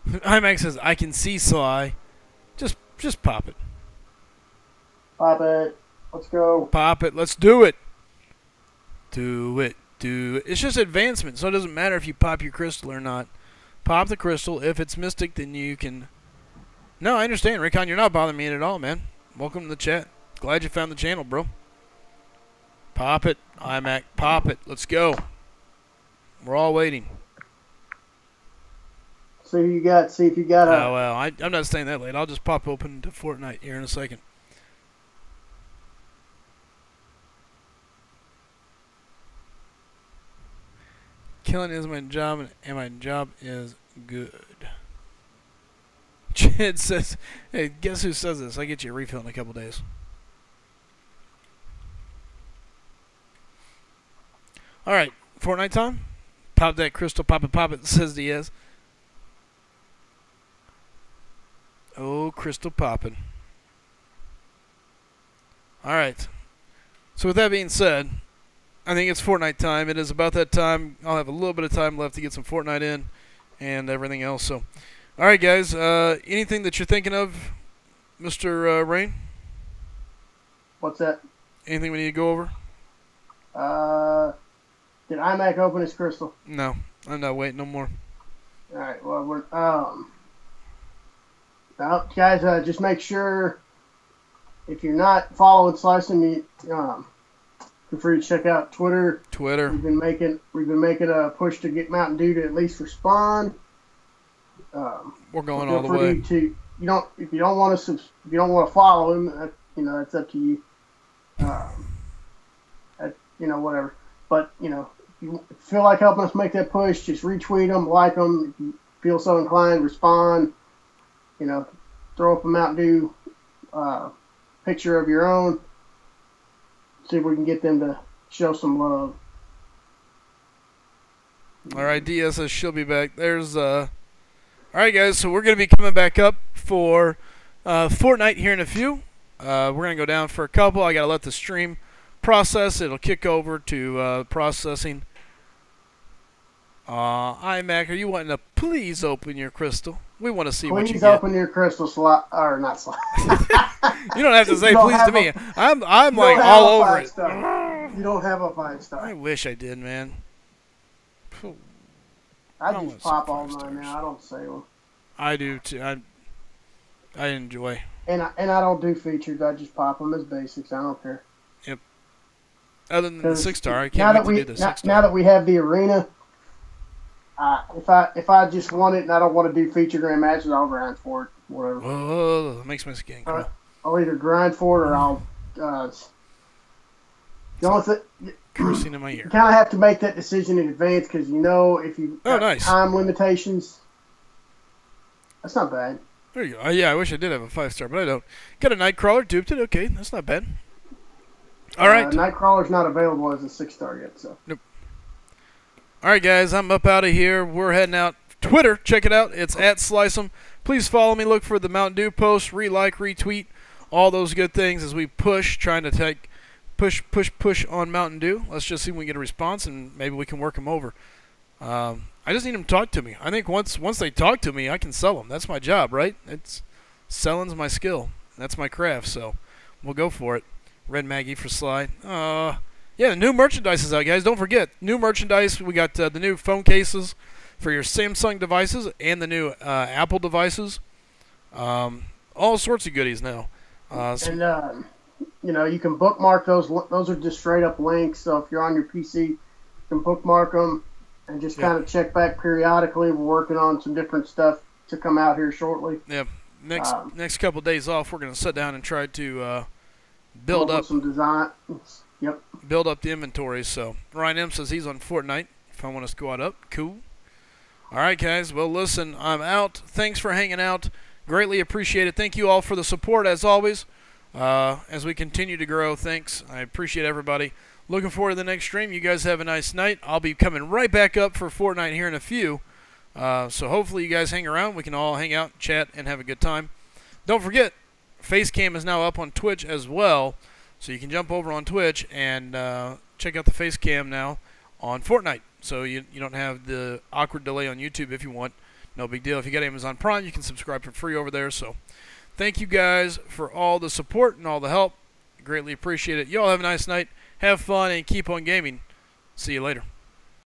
A: IMAX says, I can see Sly. Just pop it.
B: Pop it. Let's go.
A: Pop it. Let's do it. Do it. Do it. It's just advancement, so it doesn't matter if you pop your crystal or not. Pop the crystal. If it's Mystic, then you can... No, I understand, Recon. You're not bothering me at all, man. Welcome to the chat. Glad you found the channel, bro. Pop it, iMac. Pop it. Let's go. We're all waiting.
B: See if you got a...
A: Oh, well, I'm not staying that late. I'll just pop open to Fortnite here in a second. Killing is my job, and my job is good. Chid says, hey, guess who says this? I get you a refill in a couple days. All right, Fortnite time. Pop that crystal, pop it, says Diaz. Oh, crystal popping. All right. So with that being said, I think it's Fortnite time. It is about that time. I'll have a little bit of time left to get some Fortnite in and everything else. So, all right, guys. Anything that you're thinking of, Mr. Rain?
B: What's that?
A: Anything we need to go over?
B: Did iMac open his crystal?
A: No, I'm not waiting no more.
B: All right. Well, we're well, guys, just make sure if you're not following Slycem, feel free to check out Twitter. We've been making a push to get Mountain Dew to at least respond.
A: We're going all the way.
B: If you don't want to follow him, that's up to you. Whatever. But if you feel like helping us make that push, just retweet them, like them. If you feel so inclined, respond. Throw up a Mountain Dew picture of your own. See if we can get them to show some love.
A: All right, DS says she'll be back. There's all right, guys. So we're gonna be coming back up for Fortnite here in a few. We're gonna go down for a couple. I gotta let the stream process. It'll kick over to processing. iMac, are you wanting to please open your crystal? We want to see what you get.
B: Please open your crystal slot, or not slot.
A: You don't have to say please to me. I'm like all over it.
B: You don't have a 5-star.
A: I wish I did, man.
B: I just pop all mine now. I don't say them.
A: I do too. I enjoy.
B: And I don't do features. I just pop them as basics. I don't care.
A: Yep. Other than the 6-star, I can't wait to do the 6-star.
B: Now that we have the arena, if I just want it and I don't want to do feature grand matches, I'll grind for it. Whatever.
A: Whoa, that makes my skin cool.
B: I'll either grind for it or I'll. The only thing,
A: Cursing in my ear.
B: you kind of have to make that decision in advance because if you
A: Oh,
B: have
A: nice.
B: time limitations, that's not bad.
A: There you go. Yeah, I wish I did have a 5-star, but I don't. Got a Nightcrawler, duped it. Okay, that's not bad. All right.
B: Nightcrawler's not available as a 6-star yet, so.
A: Nope. All right, guys, I'm up out of here. We're heading out. Twitter, check it out. It's at Slycem. Please follow me. Look for the Mountain Dew post, re-like, retweet, all those good things as we trying to take push on Mountain Dew. Let's just see if we can get a response, and maybe we can work them over. I just need them to talk to me. I think once they talk to me, I can sell them. That's my job, right? Selling's my skill. That's my craft, so we'll go for it. Red Maggie for Sly. Yeah, the new merchandise is out, guys. Don't forget, new merchandise. We got the new phone cases for your Samsung devices and the new Apple devices. All sorts of goodies now.
B: You can bookmark those. Those are just straight up links. So if you're on your PC, you can bookmark them and just kind of check back periodically. We're working on some different stuff to come out here shortly.
A: Yeah, next couple of days off, we're going to sit down and try to build up
B: some design. Yep.
A: Build up the inventory. So Ryan M says he's on Fortnite. If I want to squad up, cool. All right, guys. Well, listen, I'm out. Thanks for hanging out. Greatly appreciate it. Thank you all for the support as always. As we continue to grow, thanks. I appreciate everybody. Looking forward to the next stream. You guys have a nice night. I'll be coming right back up for Fortnite here in a few. So hopefully you guys hang around. We can all hang out, chat, and have a good time. Don't forget, Facecam is now up on Twitch as well. So you can jump over on Twitch and check out the Facecam now on Fortnite. So you don't have the awkward delay on YouTube if you want. No big deal. If you got Amazon Prime, you can subscribe for free over there. So thank you guys for all the support and all the help. Greatly appreciate it. You all have a nice night. Have fun and keep on gaming. See you later.